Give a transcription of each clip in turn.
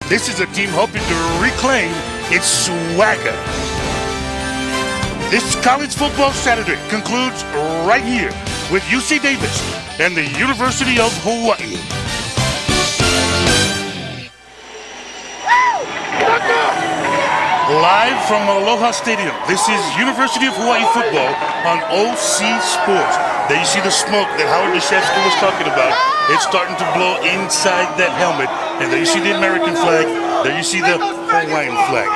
This is a team hoping to reclaim its swagger. This college football Saturday concludes right here with UC Davis and the University of Hawaii. Live from Aloha Stadium, this is University of Hawaii football on OC Sports. There you see the smoke that Howard Deshevsky was talking about. It's starting to blow inside that helmet. And there you see the American flag. There you see the Hawaiian flag.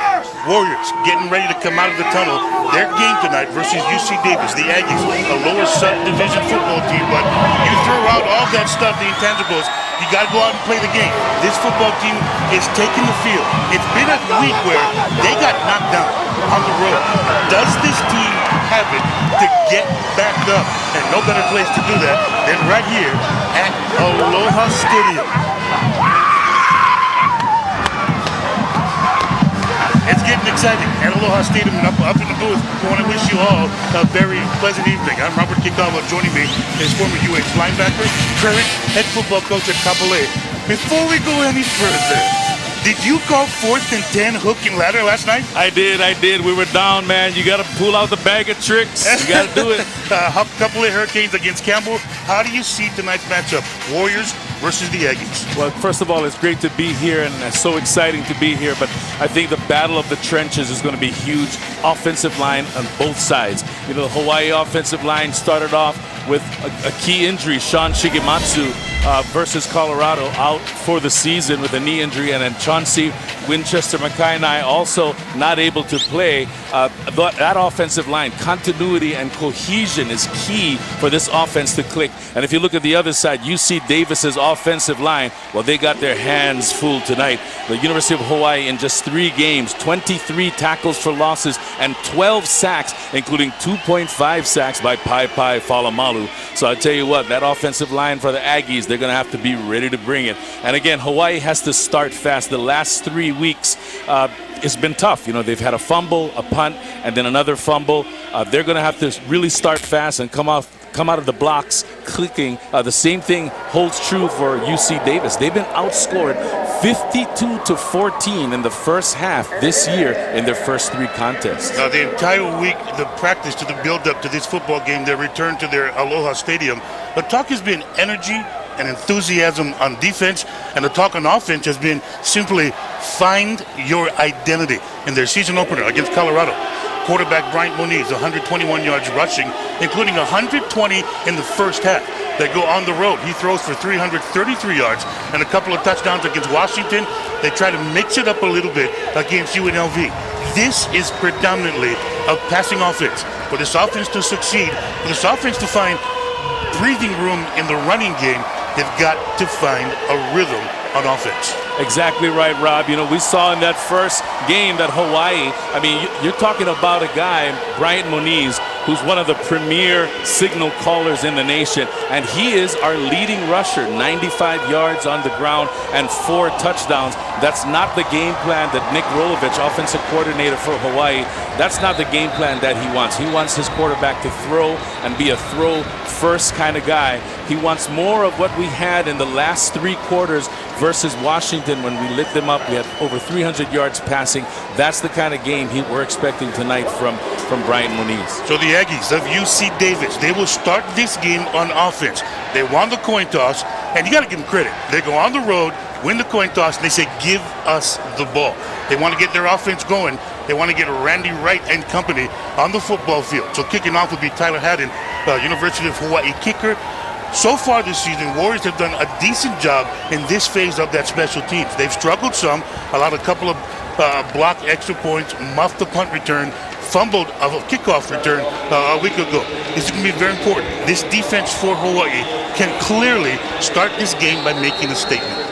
Warriors getting ready to come out of the tunnel. Their game tonight versus UC Davis, the Aggies, a lower subdivision football team. But you throw out all that stuff, the intangibles, you got to go out and play the game. This football team is taking the field. It's been a week where they got knocked down on the road. Does this team have it to get back up? And no better place to do that than right here at Aloha Stadium. It's getting exciting at Aloha Stadium and up in the booth. I want to wish you all a very pleasant evening. I'm Robert Kikawa. Joining me is former UH linebacker, current head football coach at Kapolei. Before we go any further, did you call 4th and 10 hook and ladder last night? I did. We were down, man. You got to pull out the bag of tricks. You got to do it. Kapolei Hurricanes against Campbell. How do you see tonight's matchup? Warriors versus the Aggies. Well, first of all, it's great to be here, and it's so exciting to be here. But I think the battle of the trenches is going to be huge. Offensive line on both sides. You know, the Hawaii offensive line started off with a key injury, Sean Shigematsu versus Colorado, out for the season with a knee injury, and then Chauncey Winchester Makainai also not able to play. That offensive line, continuity and cohesion is key for this offense to click. And if you look at the other side, UC Davis's offensive line, well, they got their hands full tonight. The University of Hawaii in just 3 games, 23 tackles for losses and 12 sacks, including 2.5 sacks by Pai Falamalu. So I tell you what, that offensive line for the Aggies, they're going to have to be ready to bring it. And again, Hawaii has to start fast. The last 3 weeks, it's been tough. You know, they've had a fumble, a punt, and then another fumble. They're going to have to really start fast and come out of the blocks clicking. The same thing holds true for UC Davis. They've been outscored 52-14 in the first half this year in their first 3 contests. Now, the entire week, the practice to the build-up to this football game, their return to their Aloha Stadium, the talk has been energy and enthusiasm on defense, and the talk on offense has been simply find your identity. In their season opener against Colorado, quarterback Bryant Moniz, 121 yards rushing, including 120 in the first half. They go on the road. He throws for 333 yards and a couple of touchdowns against Washington. They try to mix it up a little bit against UNLV. This is predominantly a passing offense. For this offense to succeed, for this offense to find breathing room in the running game, they've got to find a rhythm on offense. Exactly right, Rob. You know, we saw in that first game that Hawaii, I mean, you're talking about a guy, Bryant Moniz, who's one of the premier signal callers in the nation, and he is our leading rusher, 95 yards on the ground and 4 touchdowns. That's not the game plan that Nick Rolovich, offensive coordinator for Hawaii, that's not the game plan that he wants. He wants his quarterback to throw and be a throw-first kind of guy. He wants more of what we had in the last 3 quarters versus Washington when we lit them up. We had over 300 yards passing. That's the kind of game we're expecting tonight from Bryant Moniz. So the Aggies of UC Davis, they will start this game on offense. They won the coin toss, and you got to give them credit. They go on the road, win the coin toss, and they say, give us the ball. They want to get their offense going. They want to get Randy Wright and company on the football field. So kicking off would be Tyler Haddon, University of Hawaii kicker. So far this season, Warriors have done a decent job in this phase of that special teams. They've struggled some, allowed a couple of blocked extra points, muffed the punt return, fumbled a kickoff return a week ago. This is going to be very important. This defense for Hawaii can clearly start this game by making a statement.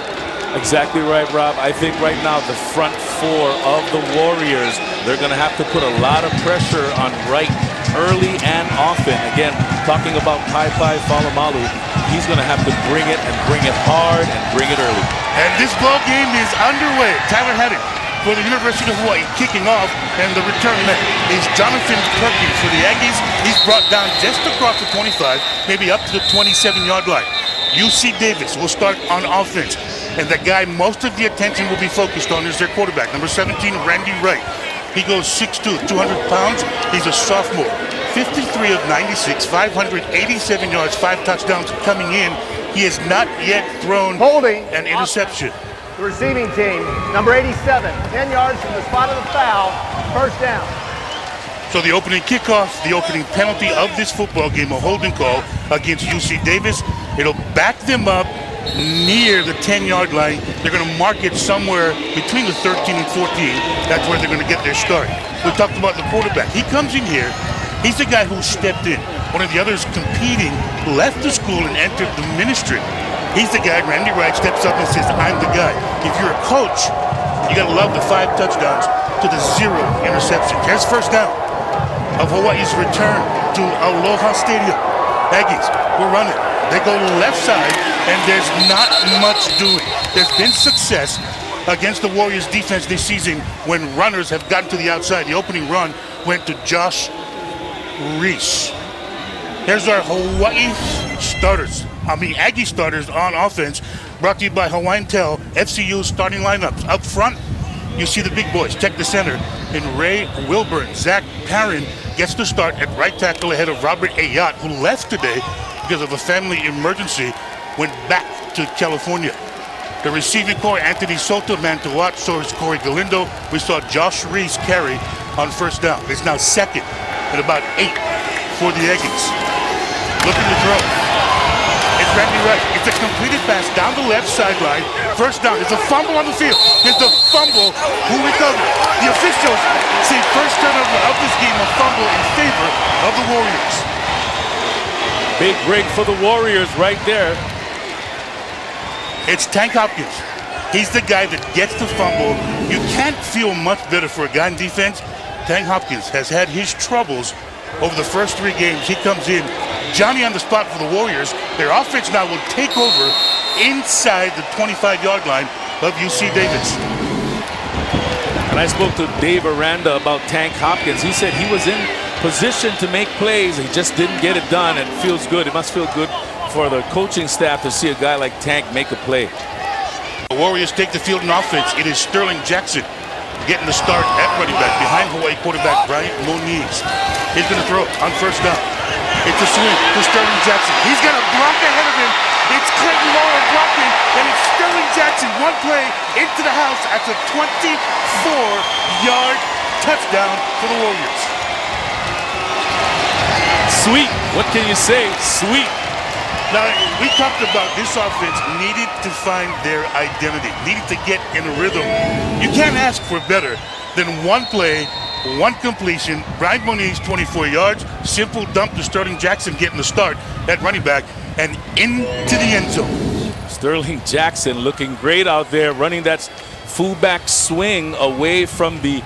Exactly right, Rob. I think right now the front 4 of the Warriors, they're going to have to put a lot of pressure on Wright early and often. Again, talking about Pai Falamalu, he's going to have to bring it hard and bring it early. And this ball game is underway. Tyler Haddon for the University of Hawaii kicking off, and the return man is Jonathan Perkins for the Aggies. He's brought down just across the 25, maybe up to the 27-yard line. UC Davis will start on offense. And the guy most of the attention will be focused on is their quarterback, number 17, Randy Wright. He goes 6'2", 200 pounds. He's a sophomore. 53 of 96, 587 yards, 5 touchdowns coming in. He has not yet thrown an interception. The receiving team, number 87, 10 yards from the spot of the foul, first down. So the opening kickoff, the opening penalty of this football game, a holding call against UC Davis. It'll back them up near the 10-yard line. They're going to mark it somewhere between the 13 and 14. That's where they're going to get their start. We talked about the quarterback. He comes in here. He's the guy who stepped in. One of the others competing left the school and entered the ministry. He's the guy, Randy Wright, steps up and says, I'm the guy. If you're a coach, you got to love the 5 touchdowns to the 0 interceptions. Here's first down of Hawaii's return to Aloha Stadium. Aggies, we're running. They go left side, and there's not much doing. There's been success against the Warriors defense this season when runners have gotten to the outside. The opening run went to Josh Reese. Here's our Hawaii starters. Aggie starters on offense, brought to you by Hawaiian Tel, FCU's starting lineups. Up front, you see the big boys. Check the center in Ray Wilburn. Zach Perrin gets the start at right tackle ahead of Robert Ayat, who left today because of a family emergency, went back to California. The receiving core, Anthony Soto, man to watch, so is Corey Galindo. We saw Josh Reese carry on first down. It's now second and about 8 for the Aggies. Looking to throw. It's Randy Wright. It's a completed pass down the left sideline. First down. It's a fumble on the field. It's a fumble. Who recovered? The officials say first turnover of this game, a fumble in favor of the Warriors. Big break for the Warriors right there. It's Tank Hopkins. He's the guy that gets the fumble. You can't feel much better for a guy in defense. Tank Hopkins has had his troubles over the first 3 games. He comes in, Johnny on the spot for the Warriors. Their offense now will take over inside the 25-yard line of UC Davis. And I spoke to Dave Aranda about Tank Hopkins. He said he was in position to make plays. He just didn't get it done, and it feels good. It must feel good for the coaching staff to see a guy like Tank make a play. The Warriors take the field in offense. It is Sterling Jackson getting the start at running back behind Hawaii quarterback Brian Moniz. He's going to throw on first down. It's a swing to Sterling Jackson. He's got a block ahead of him. It's Clayton Laura blocking, and it's Sterling Jackson. One play into the house at a 24-yard touchdown for the Warriors. Sweet. What can you say? Sweet. Now, we talked about this offense needed to find their identity, needed to get in a rhythm. You can't ask for better than one play, one completion. Brian Moniz, 24 yards. Simple dump to Sterling Jackson getting the start at running back and into the end zone. Sterling Jackson looking great out there, running that fullback swing away from the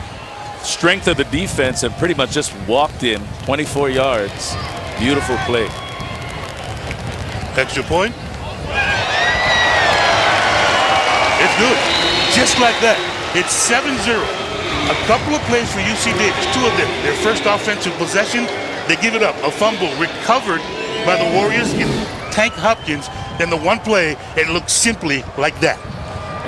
strength of the defense and pretty much just walked in 24 yards. Beautiful play. Extra point. It's good. Just like that. It's 7-0. A couple of plays for UC Davis. 2 of them. Their first offensive possession, they give it up. A fumble recovered by the Warriors in Tank Hopkins. Then the one play, it looks simply like that.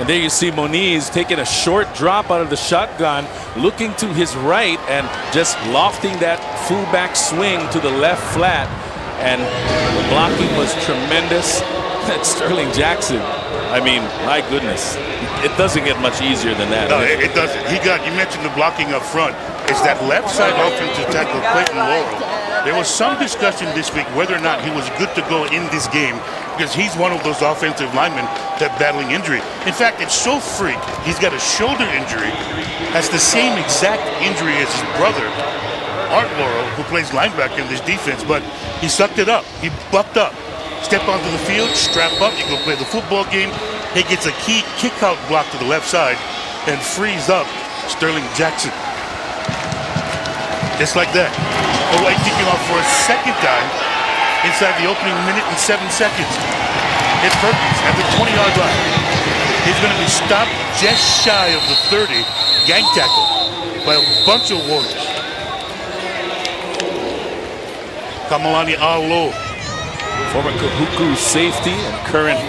And there you see Moniz taking a short drop out of the shotgun, looking to his right and just lofting that fullback swing to the left flat. And the blocking was tremendous. That's Sterling Jackson. I mean, my goodness. It doesn't get much easier than that. No, it doesn't. You mentioned the blocking up front. It's that left side offensive tackle, Clayton Laurel. There was some discussion this week whether or not he was good to go in this game because he's one of those offensive linemen that battling injury. In fact, it's so freak. He's got a shoulder injury. Has the same exact injury as his brother, Art Laurel, who plays linebacker in this defense, but he sucked it up. He bucked up. Step onto the field, strap up, you go play the football game. He gets a key kick-out block to the left side and frees up Sterling Jackson. Just like that. Hawaii kicking off for a second time inside the opening minute and 7 seconds. It's Perkins at the 20-yard line. He's going to be stopped just shy of the 30. Gang tackle by a bunch of Warriors. Kamalani Alo, former Kahuku safety and current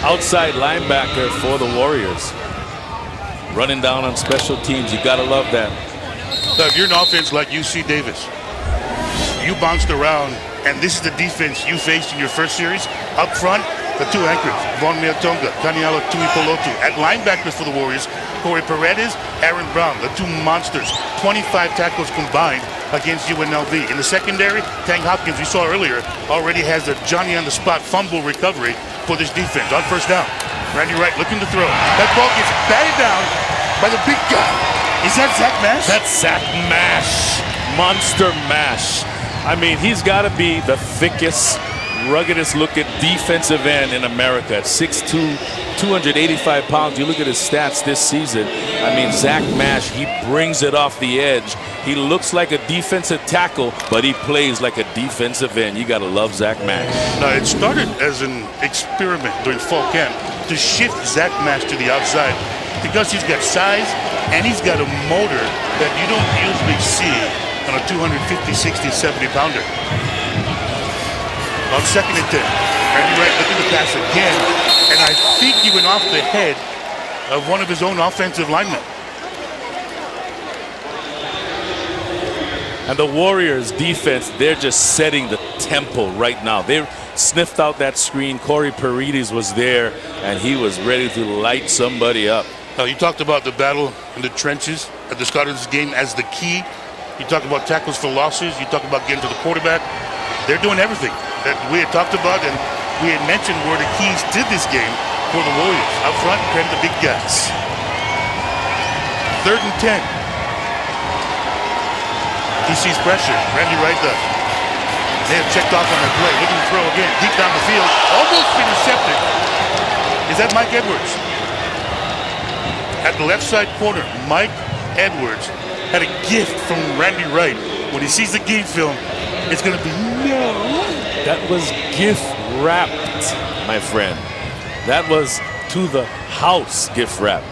outside linebacker for the Warriors. Running down on special teams. You got to love that. So if you're an offense like UC Davis, you bounced around, and this is the defense you faced in your first series. Up front, the two anchors, Von Meatonga, Kanialo Tuipolotu. At linebackers for the Warriors, Corey Paredes, Aaron Brown, the two monsters. 25 tackles combined against UNLV. In the secondary, Tang Hopkins, we saw earlier, already has a Johnny-on-the-spot fumble recovery for this defense on first down. Randy Wright looking to throw. That ball gets batted down by the big guy. Is that Zach Mash? That's Zach Mash. Monster Mash. I mean, he's got to be the thickest, ruggedest looking defensive end in America. At 6'2", 285 pounds. You look at his stats this season. I mean, Zach Mash, he brings it off the edge. He looks like a defensive tackle, but he plays like a defensive end. You got to love Zach Mash. Now, it started as an experiment during fall camp to shift Zach Mash to the outside because he's got size and he's got a motor that you don't usually see on a 250, 60, 70 pounder. On second and 10, Randy Wright looking to pass again, and I think he went off the head of one of his own offensive linemen. And the Warriors defense, they're just setting the tempo right now. They sniffed out that screen. Corey Paredes was there, and he was ready to light somebody up. Now, you talked about the battle in the trenches at the start of this game as the key. You talk about tackles for losses. You talk about getting to the quarterback. They're doing everything that we had talked about, and we had mentioned were the keys to this game for the Warriors. Up front, credit the big guys. Third and 10. He sees pressure. Randy Wright does. They have checked off on their play. Looking to throw again. Deep down the field. Almost intercepted. Is that Mike Edwards? At the left side corner, Mike Edwards had a gift from Randy Wright. When he sees the game film, it's going to be no. That was gift wrapped, my friend. That was to the house gift wrapped.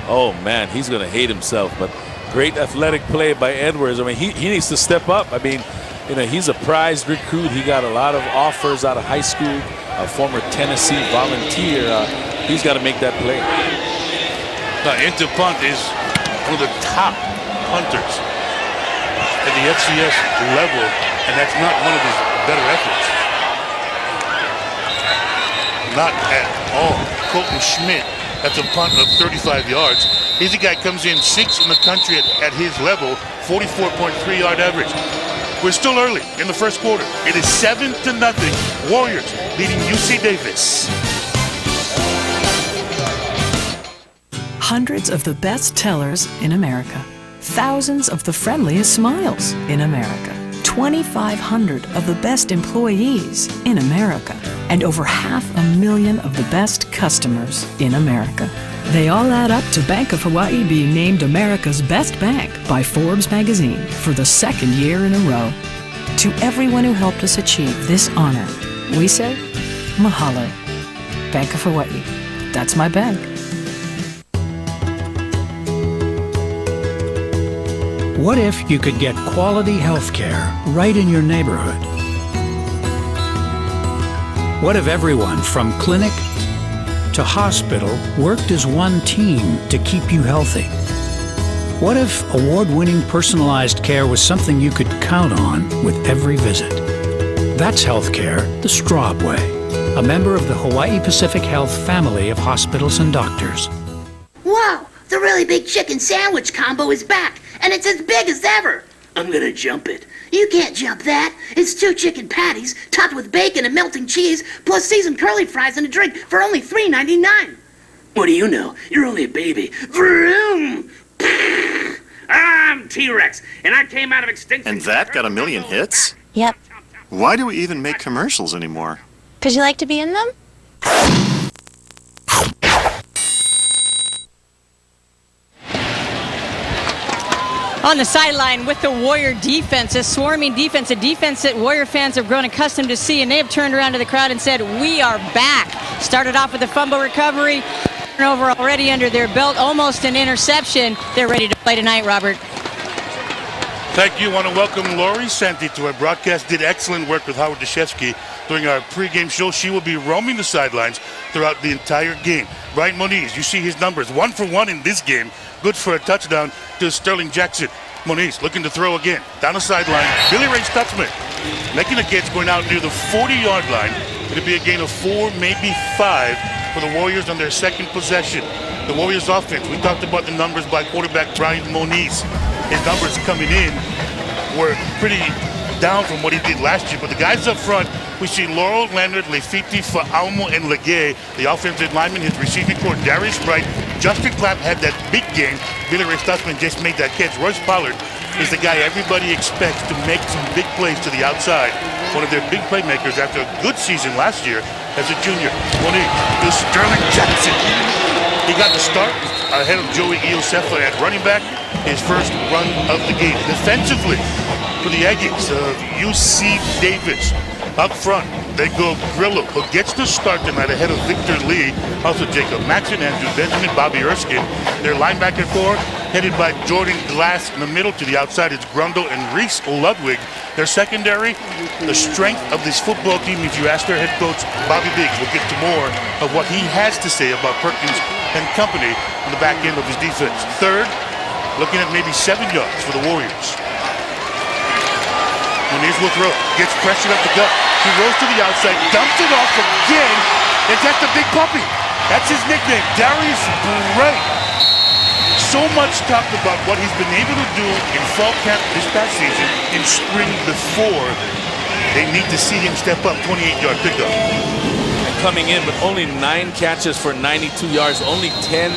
Oh, man, he's going to hate himself. But great athletic play by Edwards. I mean, he needs to step up. I mean, you know, he's a prized recruit. He got a lot of offers out of high school. A former Tennessee Volunteer. He's got to make that play. Into punt is one of the top punters at the FCS level, and that's not one of his better efforts. Not at all. Colton Schmidt, that's a punt of 35 yards. He's a guy comes in 6th in the country at his level, 44.3 yard average. We're still early in the first quarter. It is 7-0. Warriors leading UC Davis. Hundreds of the best tellers in America. Thousands of the friendliest smiles in America. 2,500 of the best employees in America. And over 500,000 of the best customers in America. They all add up to Bank of Hawaii being named America's Best Bank by Forbes magazine for the 2nd year in a row. To everyone who helped us achieve this honor, we say, mahalo. Bank of Hawaii. That's my bank. What if you could get quality health care right in your neighborhood? What if everyone from clinic to hospital worked as one team to keep you healthy? What if award-winning personalized care was something you could count on with every visit? That's healthcare the Straub way, a member of the Hawaii Pacific Health family of hospitals and doctors. Wow, the really big chicken sandwich combo is back, and it's as big as ever. I'm gonna jump it. You can't jump that. It's 2 chicken patties topped with bacon and melting cheese, plus seasoned curly fries and a drink for only $3.99. What do you know? You're only a baby. Vroom! I'm T-Rex, and I came out of extinction. And that got 1 million hits? Yep. Why do we even make commercials anymore? 'Cause you like to be in them? On the sideline with the Warrior defense, a swarming defense, a defense that Warrior fans have grown accustomed to see, and they have turned around to the crowd and said, we are back. Started off with a fumble recovery, turnover already under their belt, almost an interception. They're ready to play tonight, Robert. Thank you. I want to welcome Lori Santi to our broadcast. Did excellent work with Howard Deshevsky during our pregame show. She will be roaming the sidelines throughout the entire game. Brian Moniz, you see his numbers. 1 for 1 in this game. Good for a touchdown to Sterling Jackson. Moniz looking to throw again. Down the sideline. Billy Ray Stutzman making a catch going out near the 40-yard line. It'll be a gain of 4, maybe 5 for the Warriors on their second possession. The Warriors offense, we talked about the numbers by quarterback Brian Moniz. His numbers coming in were pretty down from what he did last year. But the guys up front, we see Laurel, Leonard, Lefiti, Fa'almo, and Legay. The offensive lineman, his receiving core, Darius Bright. Justin Clapp had that big game. Billy Ray Stutzman just made that catch. Royce Pollard is the guy everybody expects to make some big plays to the outside. One of their big playmakers after a good season last year as a junior. Moniz to Sterling Jackson. He got the start ahead of Joey Iosefa at running back, his first run of the game. Defensively, for the Aggies, UC Davis. Up front, they go Grillo, who gets the start tonight ahead of Victor Lee. Also Jacob Maxson, Andrew Benjamin, Bobby Erskine. Their linebacker core, headed by Jordan Glass. In the middle to the outside, it's Grundle and Reese Ludwig. Their secondary, the strength of this football team, if you ask their head coach, Bobby Biggs, will get to more of what he has to say about Perkins and company on the back end of his defense. Third, looking at maybe 7 yards for the Warriors. Moniz will throw, gets pressured up the gut. He rolls to the outside, dumps it off again, and that's the Big Puppy. That's his nickname, Darius Bright. So much talked about what he's been able to do in fall camp this past season, in spring before. They need to see him step up, 28-yard pickup. And coming in with only 9 catches for 92 yards, only 10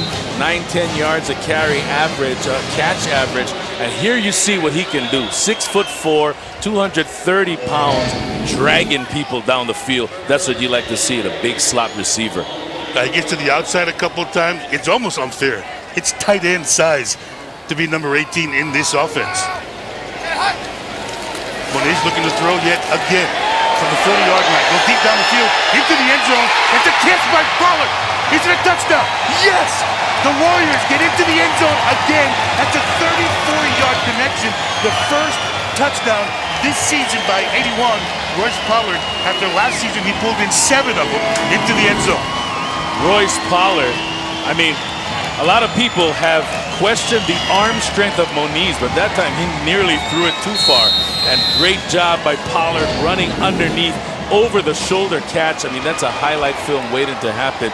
yards a carry average, catch average. And here you see what he can do. 6'4", 230 pounds, dragging people down the field. That's what you like to see in a big slot receiver. He gets to the outside a couple of times. It's almost unfair. It's tight end size to be number 18 in this offense. Moniz looking to throw yet again from the 40-yard line. Goes deep down the field, into the end zone. It's a catch by Pollard. Is it a touchdown? Yes! The Warriors get into the end zone again. That's a 34-yard connection. The first touchdown this season by 81. Royce Pollard, after last season, he pulled in 7 of them into the end zone. Royce Pollard, I mean, a lot of people have questioned the arm strength of Moniz, but that time he nearly threw it too far. And great job by Pollard running underneath, over the shoulder catch. I mean, that's a highlight film waiting to happen.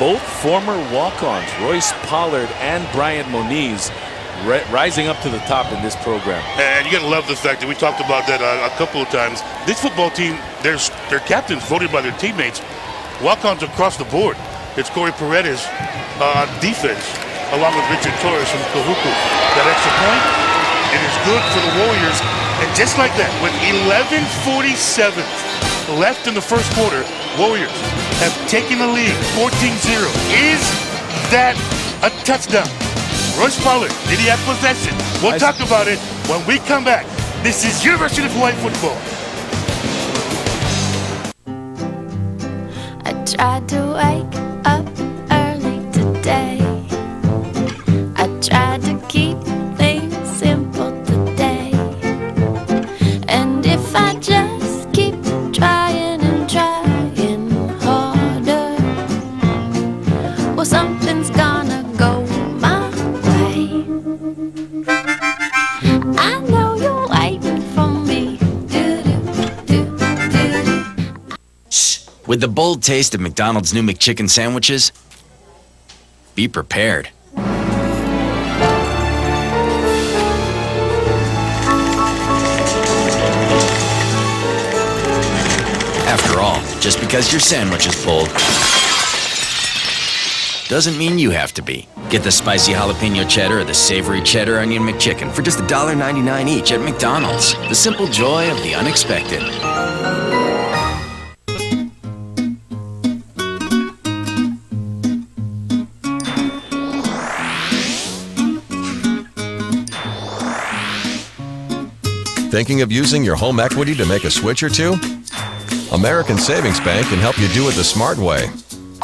Both former walk-ons, Royce Pollard and Brian Moniz, rising up to the top in this program. And you gotta love the fact that we talked about that a couple of times. This football team, their captains voted by their teammates, walk-ons across the board. It's Corey Paredes on defense, along with Richard Torres from Kahuku. That extra point, it is good for the Warriors. And just like that, with 11:47 left in the first quarter, Warriors have taken the lead, 14-0. Is that a touchdown? Royce Pollard, did he have possession? We'll talk about it when we come back. This is University of Hawaii football. I tried to wake up early today. I tried to keep things simple today. And if I just keep trying and trying harder, well, something's gonna go my way. I know you're waiting for me. Shh. With the bold taste of McDonald's new McChicken sandwiches, be prepared. After all, just because your sandwich is bold doesn't mean you have to be. Get the spicy jalapeno cheddar or the savory cheddar onion McChicken for just $1.99 each at McDonald's. The simple joy of the unexpected. Thinking of using your home equity to make a switch or two? American Savings Bank can help you do it the smart way.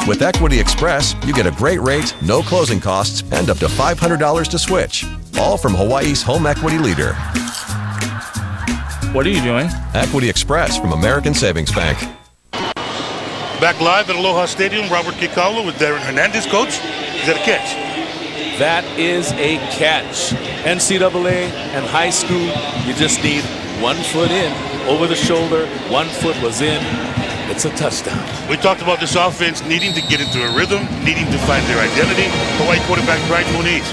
With Equity Express, you get a great rate, no closing costs, and up to $500 to switch. All from Hawaii's home equity leader. What are you doing? Equity Express from American Savings Bank. Back live at Aloha Stadium, Robert Kikaula with Darren Hernandez. Coach, is that a catch? That is a catch. NCAA and high school, you just need 1 foot in, over the shoulder, 1 foot was in. It's a touchdown. We talked about this offense needing to get into a rhythm, needing to find their identity. Hawaii quarterback Brian Muniz,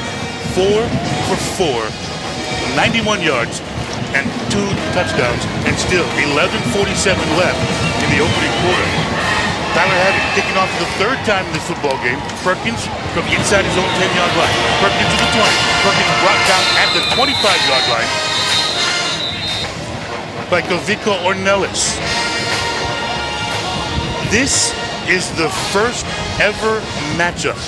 4 for 4, 91 yards and 2 touchdowns, and still 11:47 left in the opening quarter. Tyler Haggard kicking off for the 3rd time in this football game. Perkins from inside his own 10-yard line. Perkins to the 20. Perkins brought down at the 25-yard line by Kovico Ornelas. This is the first ever matchup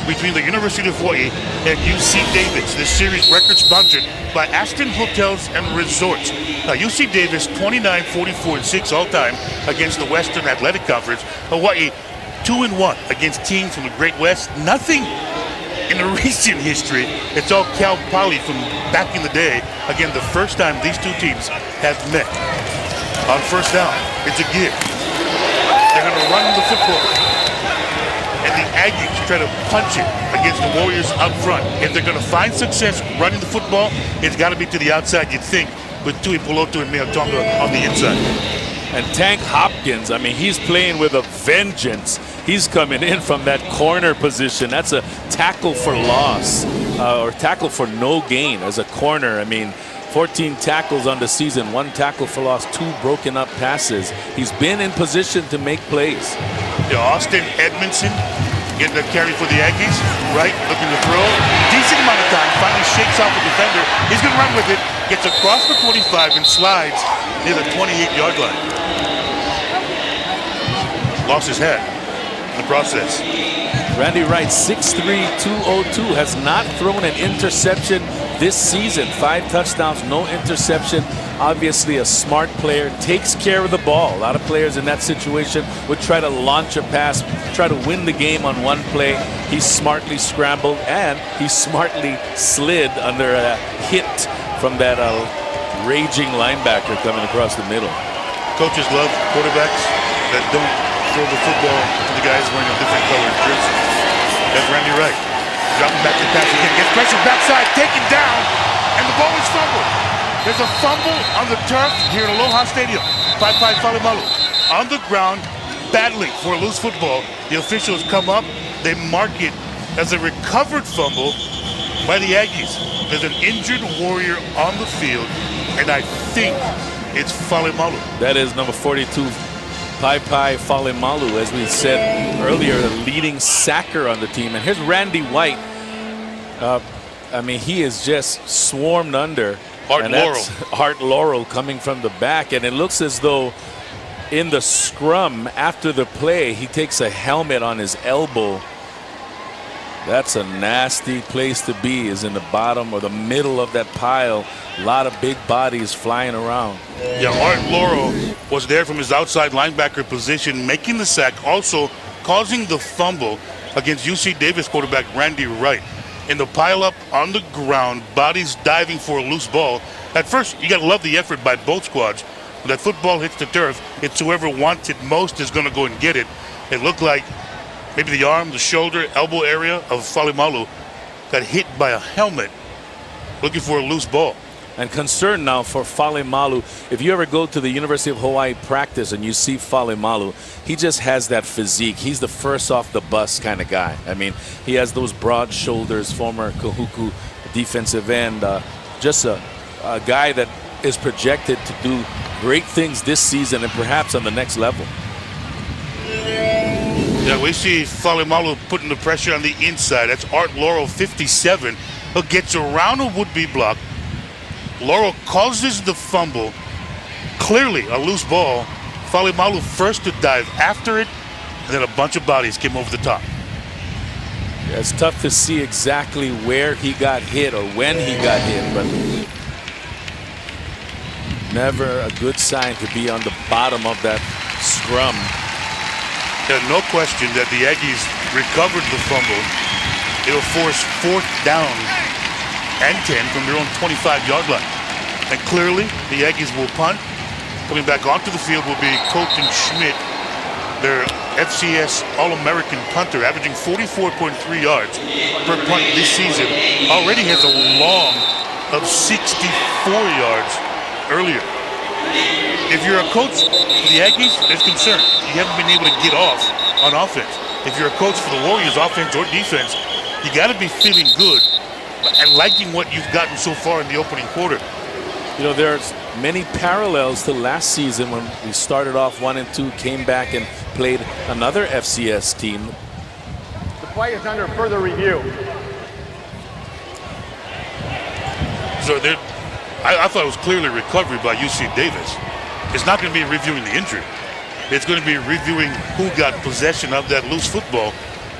between the University of Hawaii and UC Davis. This series record sponsored by Aston Hotels and Resorts. UC Davis 29-44-6 all time against the Western Athletic Conference. Hawaii 2-1 against teams from the Great West. Nothing in the recent history. It's all Cal Poly from back in the day. Again, the first time these two teams have met. On first down, it's a give. They're going to run the football. And the Aggies try to punch it against the Warriors up front. If they're going to find success running the football, it's got to be to the outside, you'd think, with Tui Polotu and Meatonga on the inside. And Tank Hopkins, I mean, he's playing with a vengeance. He's coming in from that corner position. That's a tackle for loss or tackle for no gain as a corner. I mean, 14 tackles on the season, 1 tackle for loss, 2 broken up passes. He's been in position to make plays. Yeah, Austin Edmondson getting the carry for the Aggies. Right, looking to throw. Decent amount of time. Finally shakes off the defender. He's going to run with it. Gets across the 25 and slides near the 28-yard line. Lost his head in the process. Randy Wright, 6'3", 202, has not thrown an interception this season. 5 touchdowns, no interception. Obviously a smart player, takes care of the ball. A lot of players in that situation would try to launch a pass, try to win the game on one play. He smartly scrambled and he smartly slid under a hit from that raging linebacker coming across the middle. Coaches love quarterbacks that don't throw the football to the guys wearing a different colored jersey. That's Randy Wright. Dropping back to the pass again. Gets pressure backside, taken down, and the ball is fumbled. There's a fumble on the turf here at Aloha Stadium. Pai Falimalu on the ground, battling for a loose football. The officials come up. They mark it as a recovered fumble by the Aggies. There's an injured Warrior on the field, and I think it's Falimalu. That is number 42. Pai Falimalu, as we said earlier, the leading sacker on the team. And here's Randy White. I mean, he is just swarmed under. Art Laurel coming from the back. And it looks as though in the scrum after the play, he takes a helmet on his elbow. That's a nasty place to be, is in the bottom or the middle of that pile. A lot of big bodies flying around. Yeah, Art Laurel was there from his outside linebacker position, making the sack, also causing the fumble against UC Davis quarterback Randy Wright. In the pile-up on the ground, bodies diving for a loose ball. At first, you got to love the effort by both squads. When that football hits the turf, it's whoever wants it most is going to go and get it. It looked like maybe the arm, the shoulder, elbow area of Falimalu got hit by a helmet looking for a loose ball. And concern now for Falimalu. If you ever go to the University of Hawaii practice and you see Falimalu, he just has that physique. He's the first off the bus kind of guy. I mean, he has those broad shoulders, former Kahuku defensive end. Just a guy that is projected to do great things this season and perhaps on the next level. Yeah, we see Falimalu putting the pressure on the inside. That's Art Laurel, 57, who gets around a would-be block. Laurel causes the fumble. Clearly a loose ball. Falimalu first to dive after it, and then a bunch of bodies came over the top. Yeah, it's tough to see exactly where he got hit or when he got hit, but never a good sign to be on the bottom of that scrum. There's no question that the Aggies recovered the fumble. It'll force 4th down and 10 from their own 25-yard line. And clearly, the Aggies will punt. Coming back onto the field will be Colton Schmidt, their FCS All-American punter, averaging 44.3 yards per punt this season. Already has a long of 64 yards earlier. If you're a coach for the Aggies, there's concern. You haven't been able to get off on offense. If you're a coach for the Warriors, offense or defense, you got to be feeling good and liking what you've gotten so far in the opening quarter. You know, there's many parallels to last season when we started off 1-2, came back and played another FCS team. The play is under further review. So I thought it was clearly recovery by UC Davis. It's not going to be reviewing the injury. It's going to be reviewing who got possession of that loose football.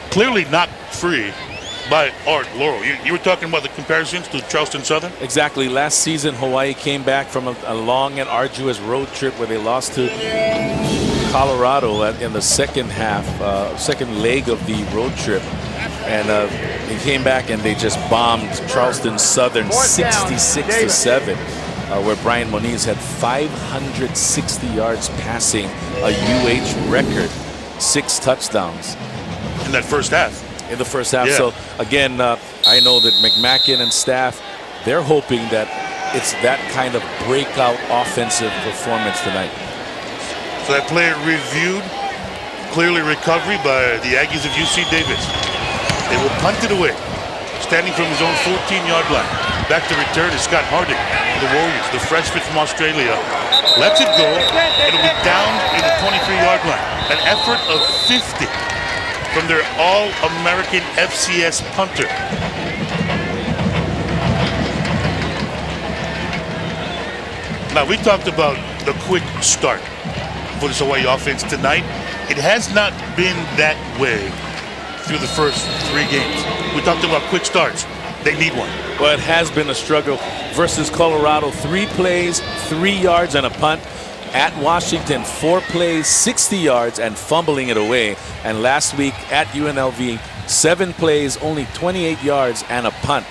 Clearly not free by Art Laurel. You were talking about the comparisons to Charleston Southern? Exactly. Last season, Hawaii came back from a long and arduous road trip where they lost to Colorado in the second half, second leg of the road trip. And they came back and they just bombed Charleston Southern 66-7, where Brian Moniz had 560 yards passing, a UH record, 6 touchdowns. In that first half. In the first half. Yeah. So again, I know that McMackin and staff, they're hoping that it's that kind of breakout offensive performance tonight. So that play reviewed, clearly recovery by the Aggies of UC Davis. They will punt it away, standing from his own 14-yard line. Back to return is Scott Harding, the Warriors, the freshman from Australia. Lets it go. It'll be down in the 23-yard line. An effort of 50 from their All-American FCS punter. Now, we talked about the quick start for this Hawaii offense tonight. It has not been that way through the first 3 games. We talked about quick starts. They need one. Well, it has been a struggle versus Colorado. 3 plays, 3 yards and a punt. At Washington, 4 plays, 60 yards and fumbling it away. And last week at UNLV, 7 plays, only 28 yards and a punt.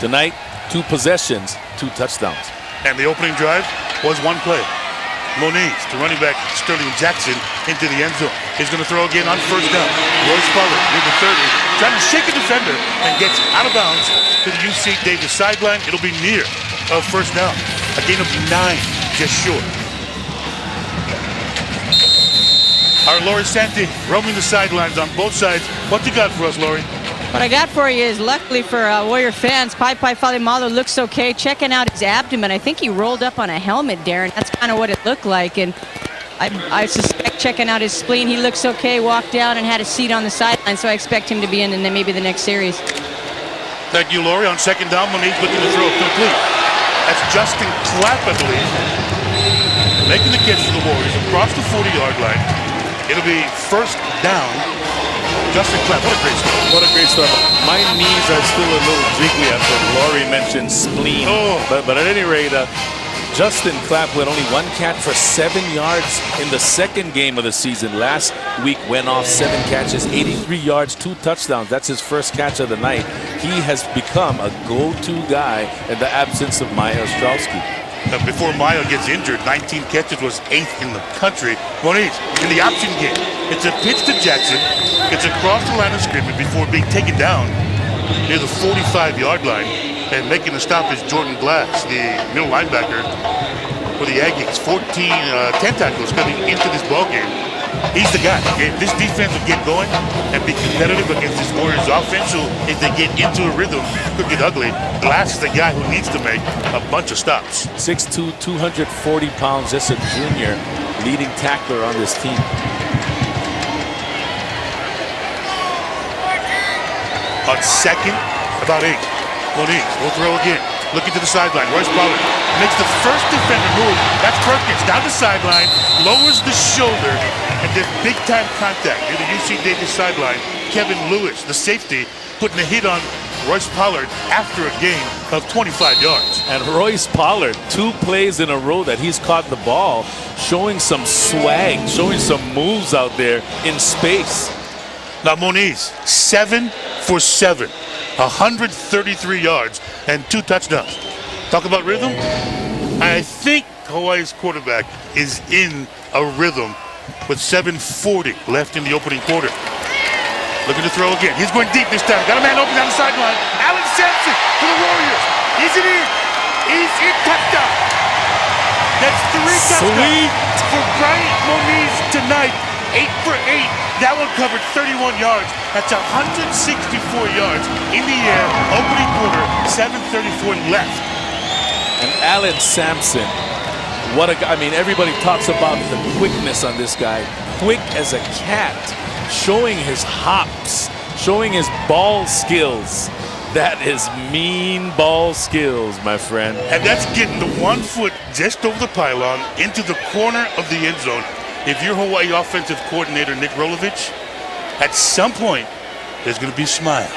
Tonight, 2 possessions, 2 touchdowns. And the opening drive was 1 play. Moniz to running back Sterling Jackson into the end zone. He's going to throw again on first down. Royce Pollard near the 30, trying to shake a defender and gets out of bounds to the UC Davis sideline. It'll be near of first down. A gain of 9, just short. Our Lori Santi roaming the sidelines on both sides. What you got for us, Lori? What I got for you is, luckily for Warrior fans, Pai Falimalo looks okay. Checking out his abdomen. I think he rolled up on a helmet, Darren. That's kind of what it looked like. And I suspect checking out his spleen, he looks okay. Walked down and had a seat on the sideline, so I expect him to be in then maybe the next series. Thank you, Lori. On second down, Moniz looking to throw complete. That's Justin Clapp, I believe, making the catch for the Warriors across the 40-yard line. It'll be first down. Justin Clapp, what a great start. What a great start. My knees are still a little jiggly after Laurie mentioned spleen. Oh. But at any rate, Justin Clapp with only 1 catch for 7 yards in the second game of the season. Last week went off 7 catches, 83 yards, 2 touchdowns. That's his first catch of the night. He has become a go-to guy in the absence of Maya Ostrowski. Before Maya gets injured, 19 catches, was 8th in the country. Moniz in the option game. It's a pitch to Jackson. It's across the line of scrimmage before being taken down near the 45-yard line. And making the stop is Jordan Glass, the middle linebacker for the Aggies. 10 tackles coming into this ballgame. He's the guy. If this defense will get going and be competitive against this Warriors offense, who, if they get into a rhythm, could get ugly, Glass is the guy who needs to make a bunch of stops. 6'2", 240 pounds, just a junior, leading tackler on this team. On second, about 8. Moniz will throw again. Looking to the sideline. Royce Pollard makes the first defender move. That's Perkins down the sideline, lowers the shoulder, and then big-time contact near the UC Davis sideline. Kevin Lewis, the safety, putting a hit on Royce Pollard after a gain of 25 yards. And Royce Pollard, 2 plays in a row that he's caught the ball, showing some swag, showing some moves out there in space. Now Moniz, 7 for 7, 133 yards and 2 touchdowns. Talk about rhythm. I think Hawaii's quarterback is in a rhythm with 7:40 left in the opening quarter. Looking to throw again. He's going deep this time. Got a man open down the sideline. Alan Sampson for the Warriors. Is it in? He's in. Touchdown. That's 3 touchdowns for Bryant Moniz tonight. 8 for 8. That one covered 31 yards. That's 164 yards in the air. Opening quarter. 7:34 left. And Alan Sampson, what a guy. I mean, everybody talks about the quickness on this guy. Quick as a cat. Showing his hops, showing his ball skills. That is mean ball skills, my friend. And that's getting the 1 foot just over the pylon into the corner of the end zone. If you're Hawaii offensive coordinator Nick Rolovich, at some point, there's going to be a smile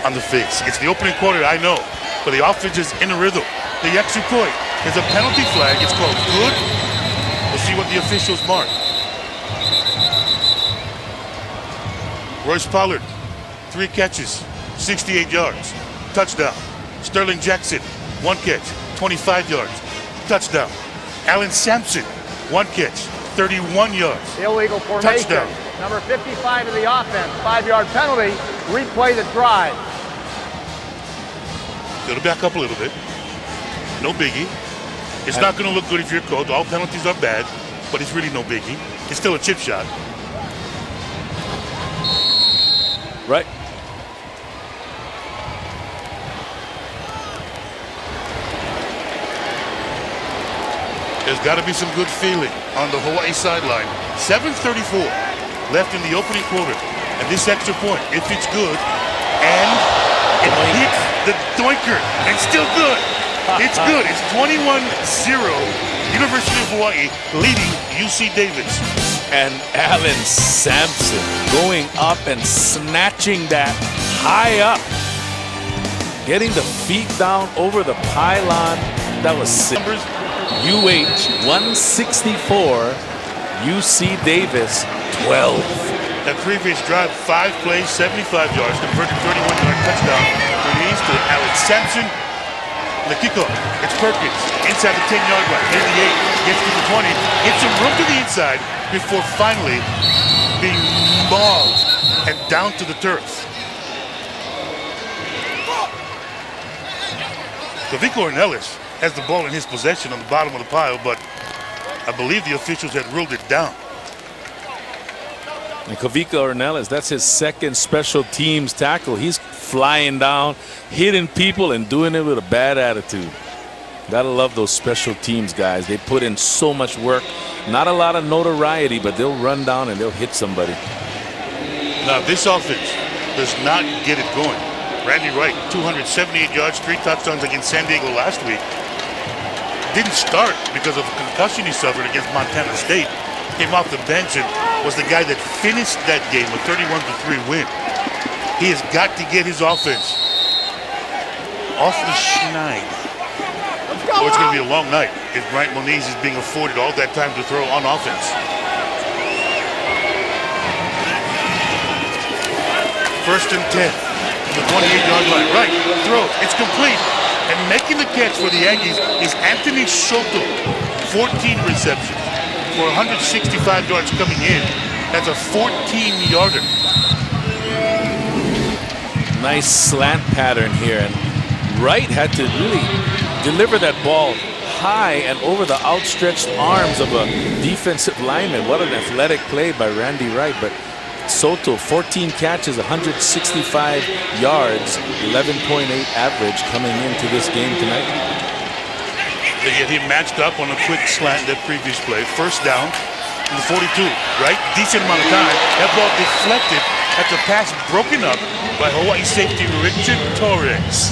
on the face. It's the opening quarter, I know, but the offense is in a rhythm. The extra point is a penalty flag. It's called good. We'll see what the officials mark. Royce Pollard, 3 catches, 68 yards, touchdown. Sterling Jackson, 1 catch, 25 yards, touchdown. Alan Sampson, 1 catch, 31 yards. Illegal formation. Touchdown. Number 55 of the offense, 5-yard penalty. Replay the drive. It'll back up a little bit. No biggie. It's not going to look good if you're coach. All penalties are bad, but it's really no biggie. It's still a chip shot. Right. There's got to be some good feeling on the Hawaii sideline. 7:34 left in the opening quarter. And this extra point, if it's good, and it hits the doinker, and still good. It's good. It's 21-0. University of Hawaii leading UC Davis. And Alan Sampson going up and snatching that high up. Getting the feet down over the pylon. That was numbers. UH 164. UC Davis 12. That previous drive, 5 plays, 75 yards, converted 31-yard touchdown. Release to Alex Sampson. The kickoff, it's Perkins, inside the 10-yard line, near the 8, gets to the 20, gets some room to the inside before finally being mauled and down to the turf. Kaviko Ornelas has the ball in his possession on the bottom of the pile, but I believe the officials had ruled it down. And Kavika Ornelas, that's his second special teams tackle. He's flying down, hitting people, and doing it with a bad attitude. Gotta love those special teams guys. They put in so much work. Not a lot of notoriety, but they'll run down and they'll hit somebody. Now, this offense does not get it going. Randy Wright, 278 yards, 3 touchdowns against San Diego last week. Didn't start because of a concussion he suffered against Montana State. Came off the bench and was the guy that finished that game, a 31-3 win. He has got to get his offense off the schneid. Or it's going to be a long night if Bryant Moniz is being afforded all that time to throw on offense. First and 10 from the 28-yard line. Right, throws, it's complete. And making the catch for the Aggies is Anthony Soto, 14 receptions. For 165 yards coming in. That's a 14-yarder. Nice slant pattern here. And Wright had to really deliver that ball high and over the outstretched arms of a defensive lineman. What an athletic play by Randy Wright. But Soto, 14 catches, 165 yards, 11.8 average coming into this game tonight. They get him matched up on a quick slant that previous play. First down in the 42, right? Decent amount of time. That ball deflected after pass broken up by Hawaii safety Richard Torres.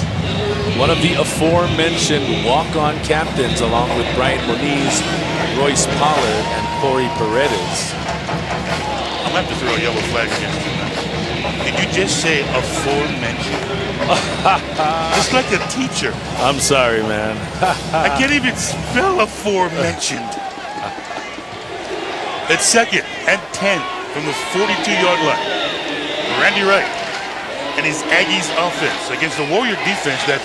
One of the aforementioned walk-on captains along with Bryant Moniz, Royce Pollard, and Corey Paredes. I'm going to have to throw a yellow flag against you. Did you just say aforementioned? Just like a teacher. I'm sorry, man. I can't even spell aforementioned. It's second and 10 from the 42-yard line. Randy Wright and his Aggies offense against the Warrior defense that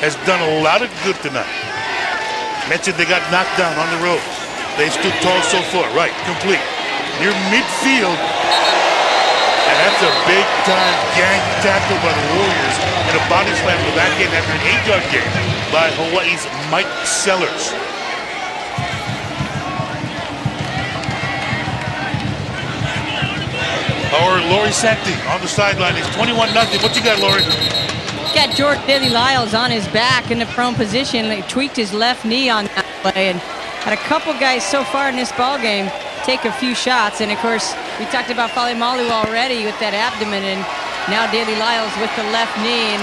has done a lot of good tonight. Mentioned they got knocked down on the road. They stood tall so far. Right, complete. Near midfield. And that's a big-time gang tackle by the Warriors and a body slam to the back end after an 8-yard gain by Hawaii's Mike Sellers. Our Lori Santi on the sideline is 21-0. What you got, Lori? Got George Daly Lyles on his back in the prone position. He tweaked his left knee on that play and had a couple guys so far in this ball game take a few shots. And of course, we talked about Falimalu already with that abdomen, and now Daly Lyles with the left knee, and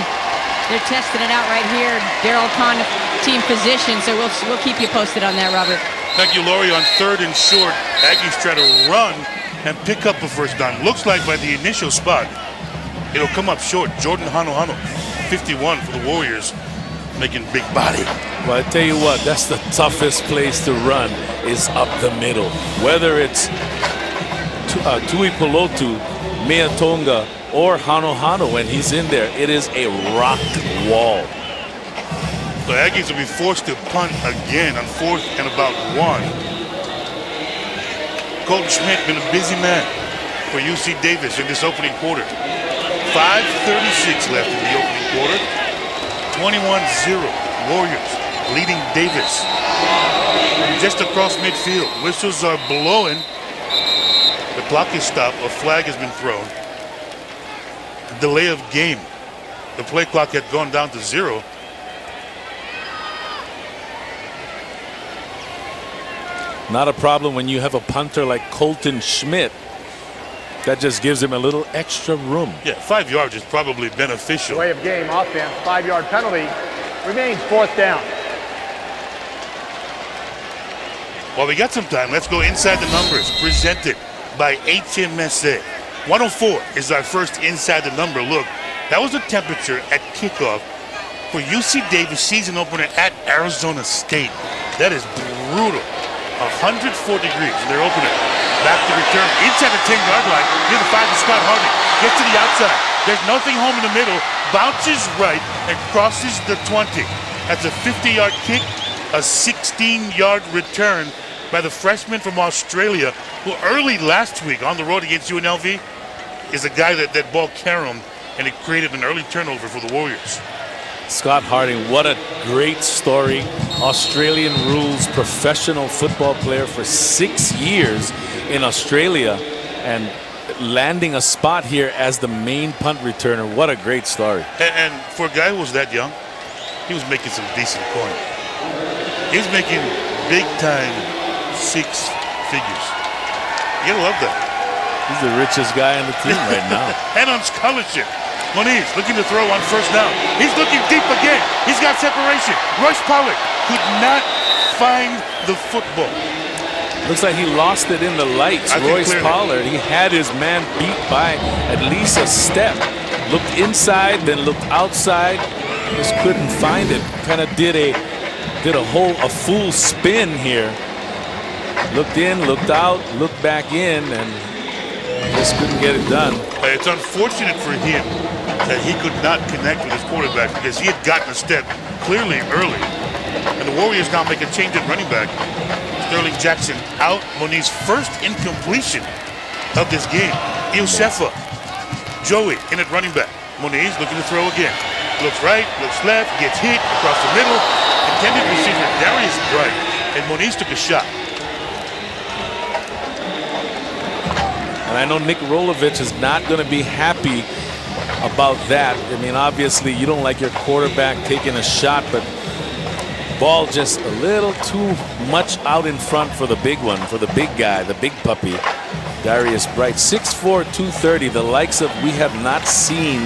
they're testing it out right here. Daryl Kahn team position, so we'll keep you posted on that, Robert. Thank you, Lori. On 3rd and short, Aggies try to run and pick up a first down. Looks like by the initial spot, it'll come up short. Jordan Hanohano, 51 for the Warriors, making big body. Well, I tell you what, that's the toughest place to run is up the middle. Whether it's Tui Polotu, Mea Tonga, or Hanohano when he's in there, it is a rock wall. The Aggies will be forced to punt again on 4th and about 1. Colton Schmidt been a busy man for UC Davis in this opening quarter. 5:36 left in the opening quarter. 21-0 Warriors leading Davis. Just across midfield, whistles are blowing. The clock is stopped. A flag has been thrown. Delay of game. The play clock had gone down to 0. Not a problem when you have a punter like Colton Schmidt. That just gives him a little extra room. Yeah, 5 yards is probably beneficial. Way of game offense, 5-yard penalty. Remains 4th down. While we got some time, let's go inside the numbers presented by HMSA. 104 is our first inside the number look. That was the temperature at kickoff for UC Davis season opener at Arizona State. That is brutal. 104 degrees in their opener. Back to return inside the 10-yard line near the 5 to Scott Harding. Gets to the outside. There's nothing home in the middle. Bounces right and crosses the 20. That's a 50-yard kick, a 16-yard return by the freshman from Australia, who early last week on the road against UNLV is a guy that ball caromed, and it created an early turnover for the Warriors. Scott Harding, what a great story. Australian rules professional football player for 6 years in Australia and landing a spot here as the main punt returner. What a great story. And for a guy who was that young, he was making some decent coin. He was making big-time 6 figures. You gotta love that. He's the richest guy on the team right now. And on scholarship. Moniz looking to throw on first down. He's looking deep again. He's got separation. Royce Pollard could not find the football. Looks like he lost it in the lights. Royce Pollard, he had his man beat by at least a step. Looked inside, then looked outside. Just couldn't find it. Kind of did a full spin here. Looked in, looked out, looked back in, and just couldn't get it done. It's unfortunate for him that he could not connect with his quarterback because he had gotten a step clearly early. And the Warriors now make a change at running back. Sterling Jackson out. Moniz first incompletion of this game. Iosefa. Joey in at running back. Moniz looking to throw again. Looks right, looks left, gets hit across the middle. Intended receiver Darius Bright. And Moniz took a shot. And I know Nick Rolovich is not going to be happy about that. I mean, obviously, you don't like your quarterback taking a shot, but ball just a little too much out in front for the big one, for the big guy, the big puppy, Darius Bright. 6'4", 230, the likes of we have not seen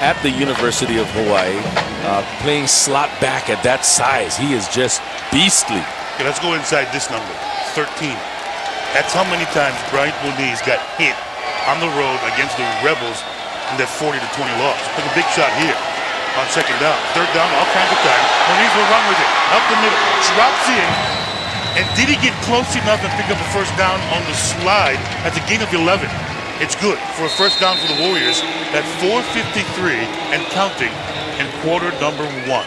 at the University of Hawaii, playing slot back at that size. He is just beastly. Okay, let's go inside this number, 13. That's how many times Bryant Moniz got hit on the road against the Rebels in that 40-20 loss. Took a big shot here on second down. Third down, all kinds of time. Moniz will run with it. Up the middle. Drops in. And did he get close enough and pick up a first down on the slide? That's a gain of 11. It's good for a first down for the Warriors at 4:53 and counting in quarter number 1.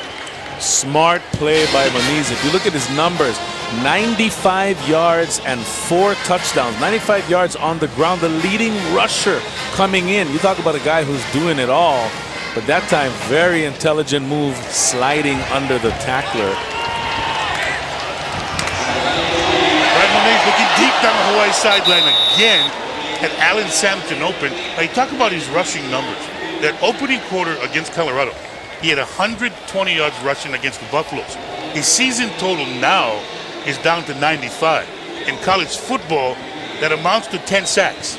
Smart play by Moniz. If you look at his numbers, 95 yards and 4 touchdowns. 95 yards on the ground. The leading rusher coming in. You talk about a guy who's doing it all. But that time, very intelligent move, sliding under the tackler. Brian Moniz looking deep down the Hawaii sideline again. And Alan Sampson open. Now, you talk about his rushing numbers. That opening quarter against Colorado, he had 120 yards rushing against the Buffaloes. His season total now is down to 95. In college football, that amounts to 10 sacks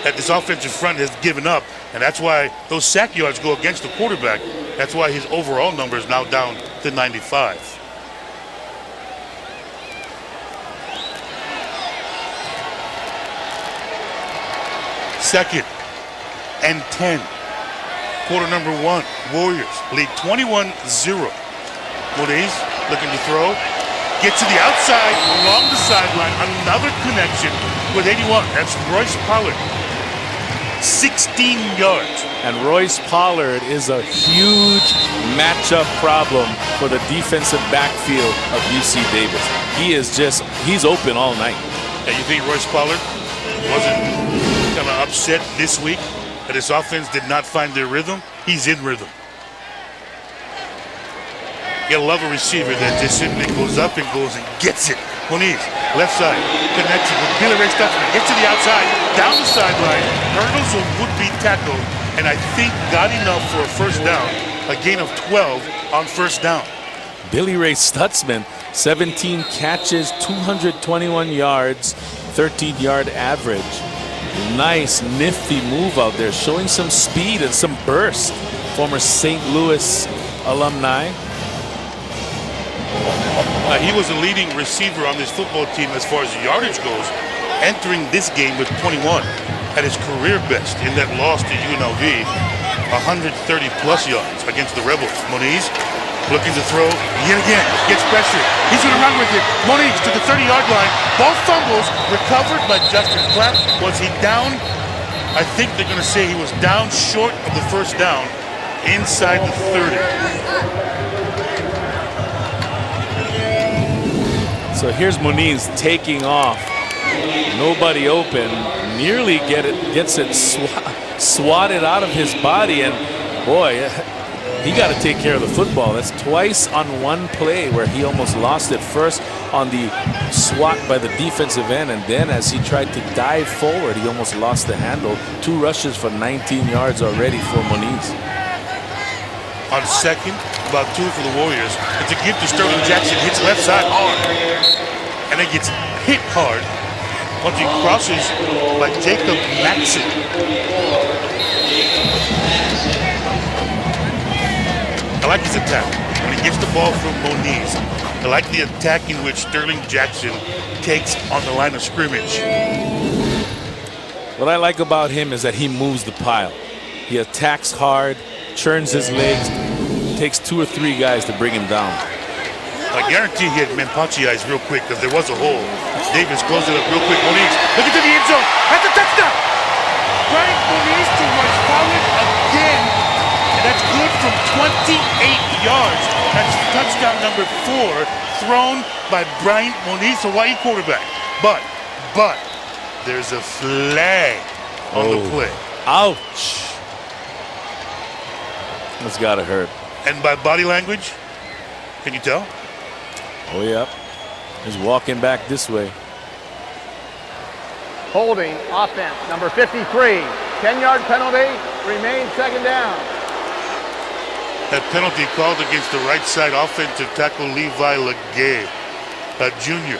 that this offensive front has given up, and that's why those sack yards go against the quarterback. That's why his overall number is now down to 95. Second and 10. Quarter number 1. Warriors lead 21-0. Moniz looking to throw. Get to the outside, along the sideline. Another connection with 81. That's Royce Pollard. 16 yards. And Royce Pollard is a huge matchup problem for the defensive backfield of UC Davis. He's open all night. And you think Royce Pollard wasn't kind of upset this week that his offense did not find their rhythm? He's in rhythm. You gotta love a receiver that just simply goes up and goes and gets it. Moniz, left side, connection with Billy Ray Stutzman. Gets to the outside, down the sideline, hurdles a would-be tackle, and I think got enough for a first down. A gain of 12 on first down. Billy Ray Stutzman, 17 catches, 221 yards, 13-yard average. Nice, nifty move out there, showing some speed and some burst. Former St. Louis alumni. He was the leading receiver on this football team as far as yardage goes, entering this game with 21 at his career best in that loss to UNLV, 130-plus yards against the Rebels. Moniz looking to throw yet again, gets pressure. He's going to run with it. Moniz to the 30-yard line. Both fumbles recovered by Justin Clapp. Was he down? I think they're going to say he was down short of the first down inside the 30. So here's Moniz taking off. Nobody open. Nearly gets it swatted out of his body. And boy, he got to take care of the football. That's twice on one play where he almost lost it. First on the swat by the defensive end, and then as he tried to dive forward, he almost lost the handle. 2 rushes for 19 yards already for Moniz. On second, about 2 for the Warriors. It's a gift to Sterling Jackson. Hits left side hard. And it gets hit hard once he crosses by Jacob Maxson. I like his attack. When he gets the ball from Moniz, I like the attack in which Sterling Jackson takes on the line of scrimmage. What I like about him is that he moves the pile. He attacks hard, churns his legs, takes 2 or 3 guys to bring him down. I guarantee he had Mempachi eyes real quick because there was a hole. Davis closed it up real quick. Moniz looking to the end zone. That's a touchdown! Brian Moniz to Royce Pollard again. And that's good from 28 yards. That's touchdown number 4 thrown by Brian Moniz, Hawaii quarterback. But there's a flag on the play. Ouch. That's gotta hurt. And by body language, can you tell? Oh, yeah. He's walking back this way. Holding offense, number 53. 10-yard penalty, remains second down. That penalty called against the right side offensive tackle Levi Legay, a junior,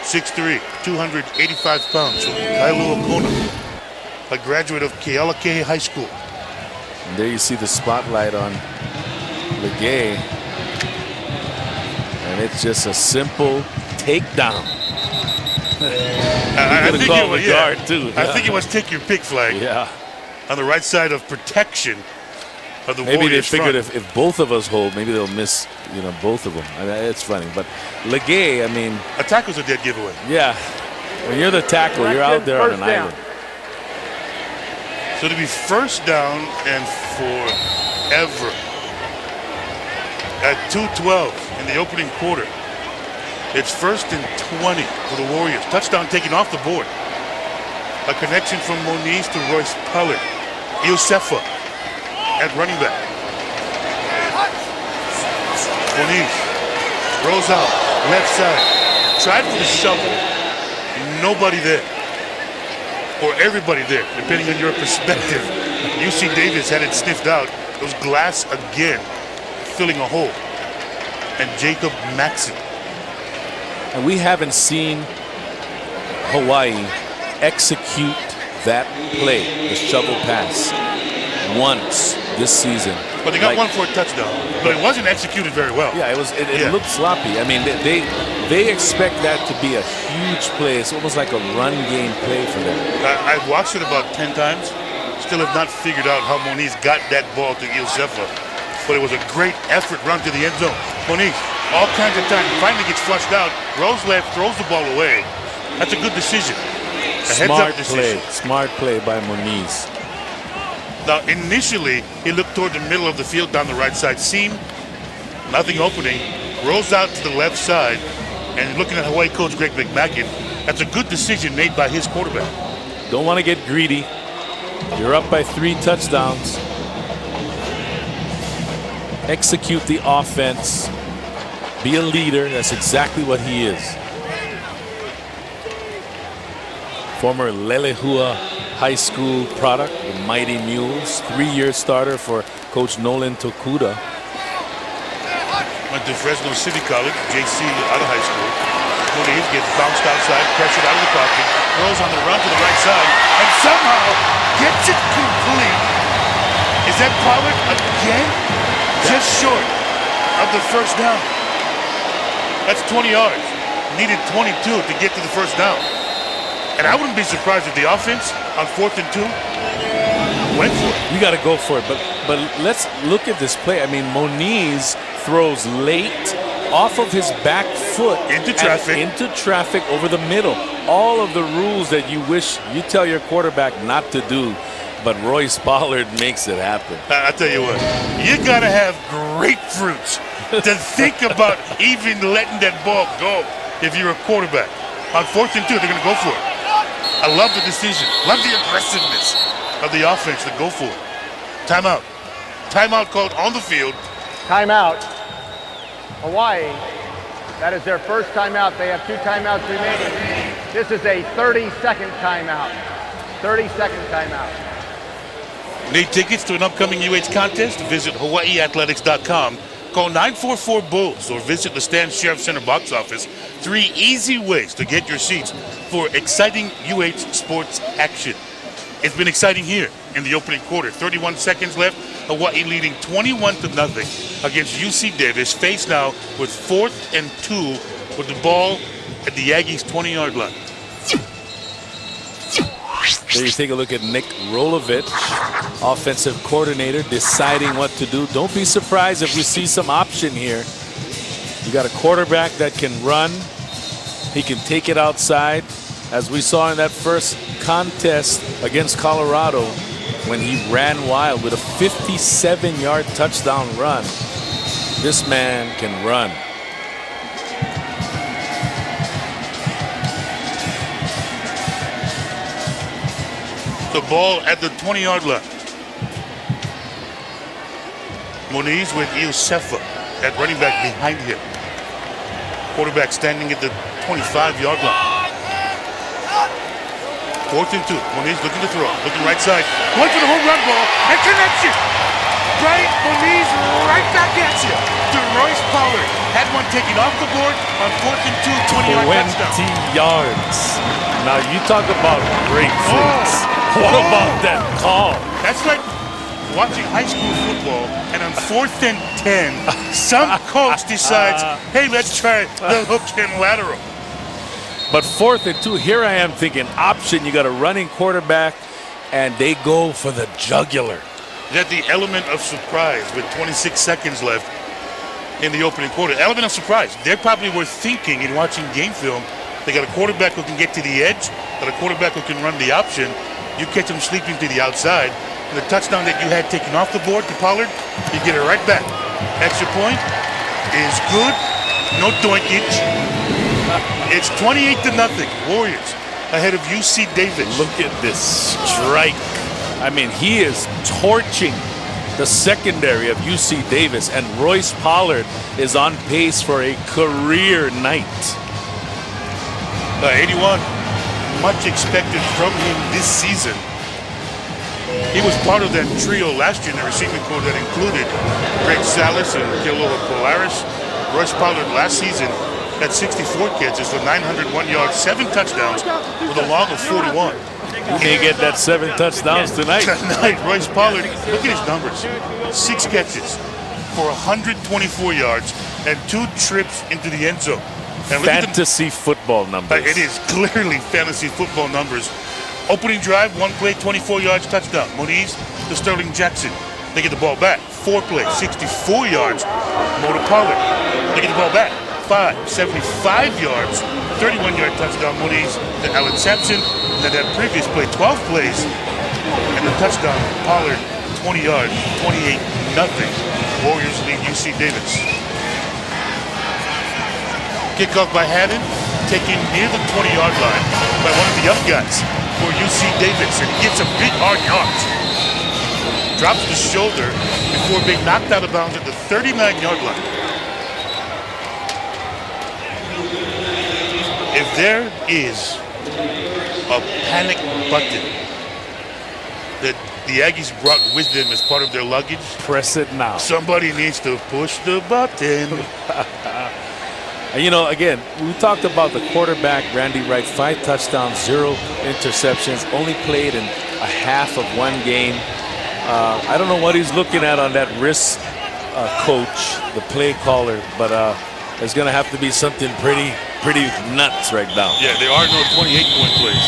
6'3", 285 pounds from Kailua Kona, a graduate of Kealakea High School. And there you see the spotlight on Legay. And it's just a simple takedown. I think call the guard too. I think it was take your pick flag. Yeah. On the right side of protection of the maybe Warriors they figured front. if both of us hold, maybe they'll miss, both of them. It's funny, but Legay, I mean, a tackle's a dead giveaway. Yeah, when you're the tackle, you're out there on an island. So to be first down and forever. At 2:12 in the opening quarter. It's 1st and 20 for the Warriors. Touchdown taken off the board. A connection from Moniz to Royce Pollard. Iosefa at running back. Moniz rolls out, left side. Tried for the shovel. Nobody there. Or everybody there, depending on your perspective. UC Davis had it sniffed out. It was Glass again, filling a hole. And Jacob Maxson. And we haven't seen Hawaii execute that play, the shovel pass, once this season. But they got one for a touchdown. But it wasn't executed very well. Yeah, it looked sloppy. I mean, they expect that to be a huge play. It's almost like a run game play for them. I've watched it about 10 times. Still have not figured out how Moniz got that ball to Iosefa. But it was a great effort run to the end zone. Moniz, all kinds of time, finally gets flushed out. Rose left, throws the ball away. That's a good decision. A heads-up decision. Smart play by Moniz. Now, initially, he looked toward the middle of the field down the right side seam. Nothing opening. Rolls out to the left side. And looking at Hawaii coach Greg McMackin, that's a good decision made by his quarterback. Don't want to get greedy. You're up by 3 touchdowns. Execute the offense. Be a leader. That's exactly what he is. Former Lelehua High School product, the Mighty Mules. 3-year starter for Coach Nolan Tokuda. Went to Fresno City College, JC out of high school. Moniz gets bounced outside, pressured out of the pocket, throws on the run to the right side, and somehow gets it complete. Is that Pollard again? Just short of the first down. That's 20 yards. Needed 22 to get to the first down. And I wouldn't be surprised if the offense on 4th and 2 went for it. You got to go for it. But let's look at this play. I mean, Moniz throws late off of his back foot into traffic over the middle. All of the rules that you wish you tell your quarterback not to do. But Royce Pollard makes it happen. I'll tell you what, you got to have grapefruits to think about even letting that ball go if you're a quarterback. On 4th and 2, they're going to go for it. I love the decision. Love the aggressiveness of the offense to go for it. Timeout. Timeout called on the field. Timeout. Hawaii. That is their first timeout. They have 2 timeouts remaining. This is a 30-second timeout. 30-second timeout. Need tickets to an upcoming UH contest? Visit HawaiiAthletics.com. Call 944-BULLS or visit the Stan Sheriff Center box office. 3 easy ways to get your seats for exciting UH sports action. It's been exciting here in the opening quarter. 31 seconds left. Hawaii leading 21-0 against UC Davis. Faced now with 4th and 2 with the ball at the Aggies' 20-yard line. There you take a look at Nick Rolovich, offensive coordinator, deciding what to do. Don't be surprised if we see some option here. You got a quarterback that can run. He can take it outside. As we saw in that first contest against Colorado when he ran wild with a 57-yard touchdown run. This man can run. The ball at the 20-yard line. Moniz with Iosefa at running back behind him. Quarterback standing at the 25-yard line. 4th and 2. Moniz looking to throw. Looking right side. Going for the home run ball. And connection. Right. Moniz right back at you. To Royce Pollard. Had one taken off the board on 4th and 2. 20-yard touchdown. 20 yards. Now you talk about grapefruits. What about that call? That's like watching high school football, and on 4th and 10, some coach decides, hey, let's try the hook and lateral. But 4th and 2, here I am thinking option. You got a running quarterback, and they go for the jugular. That the element of surprise with 26 seconds left in the opening quarter. Element of surprise. They probably were thinking in watching game film, they got a quarterback who can get to the edge, got a quarterback who can run the option. You catch him sleeping to the outside, and the touchdown that you had taken off the board to Pollard, you get it right back. Extra point, is good. No doinkage. It's 28-0. Warriors ahead of UC Davis. Look at this strike. I mean, he is torching the secondary of UC Davis, and Royce Pollard is on pace for a career night. 81. Much expected from him this season. He was part of that trio last year in the receiving corps that included Greg Salas and Kealoha Polaris. Royce Pollard last season had 64 catches for 901 yards, 7 touchdowns with a long of 41. He may get that 7 touchdowns tonight. Tonight, Royce Pollard, look at his numbers. 6 catches for 124 yards and 2 trips into the end zone. And fantasy football numbers. It is clearly fantasy football numbers. Opening drive, 1 play, 24 yards, touchdown. Moniz to Sterling Jackson. They get the ball back. 4 plays, 64 yards. Mo to Pollard. They get the ball back. 5, 75 yards, 31-yard touchdown. Moniz to Allen Sampson. And then that previous play, 12 plays, and the touchdown. Pollard, 20 yards, 28-0. Warriors lead UC Davis. Kickoff by Haddon, taken near the 20-yard line by one of the young guys for UC Davis, and he gets a big hard yards. Drops the shoulder before being knocked out of bounds at the 39-yard line. If there is a panic button that the Aggies brought with them as part of their luggage, press it now. Somebody needs to push the button. And you know, again, we talked about the quarterback, Randy Wright, 5 touchdowns, 0 interceptions, only played in a half of 1 game. I don't know what he's looking at on that wrist coach, the play caller, but there's going to have to be something pretty nuts right now. Yeah, there are no 28-point plays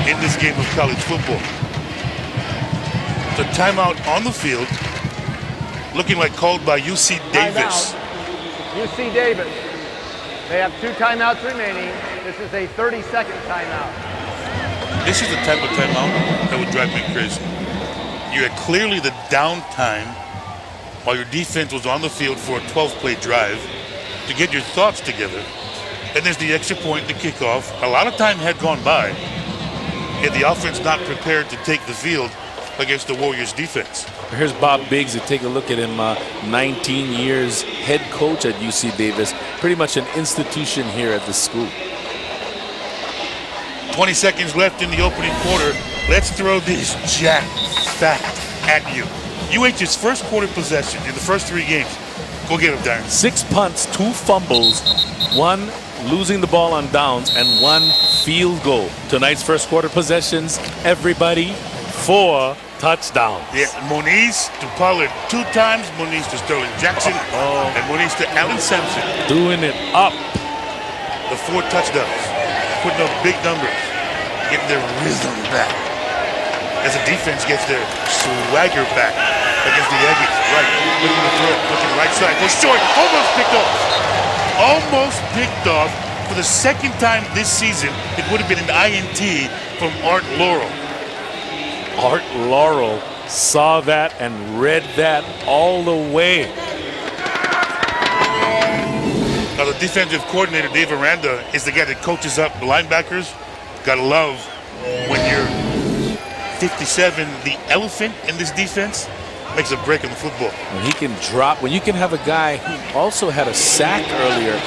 in this game of college football. The timeout on the field, looking like called by UC Davis. UC Davis. They have 2 timeouts remaining. This is a 30-second timeout. This is the type of timeout that would drive me crazy. You had clearly the downtime while your defense was on the field for a 12-play drive to get your thoughts together. And there's the extra point, the kickoff. A lot of time had gone by, and the offense not prepared to take the field against the Warriors defense. Here's Bob Biggs. You take a look at him, 19 years head coach at UC Davis. Pretty much an institution here at the school. 20 seconds left in the opening quarter. Let's throw this jack fact at you. UH's first quarter possession in the first 3 games. Go get him, Darren. 6 punts, 2 fumbles, 1 losing the ball on downs, and 1 field goal. Tonight's first quarter possessions, everybody, 4 touchdowns. Yeah, Moniz to Pollard 2 times, Moniz to Sterling Jackson, and Moniz to Allen Sampson. Doing it up. The 4 touchdowns, putting up big numbers, getting their rhythm back. As the defense gets their swagger back against the Aggies. Right, looking to throw, looking right side, goes short, almost picked off. Almost picked off for the 2nd time this season. It would have been an INT from Art Laurel. Art Laurel saw that and read that all the way. Now the defensive coordinator, Dave Aranda, is the guy that coaches up the linebackers. Gotta love when you're 57, the elephant in this defense makes a break in the football. When he can drop, when you can have a guy who also had a sack earlier,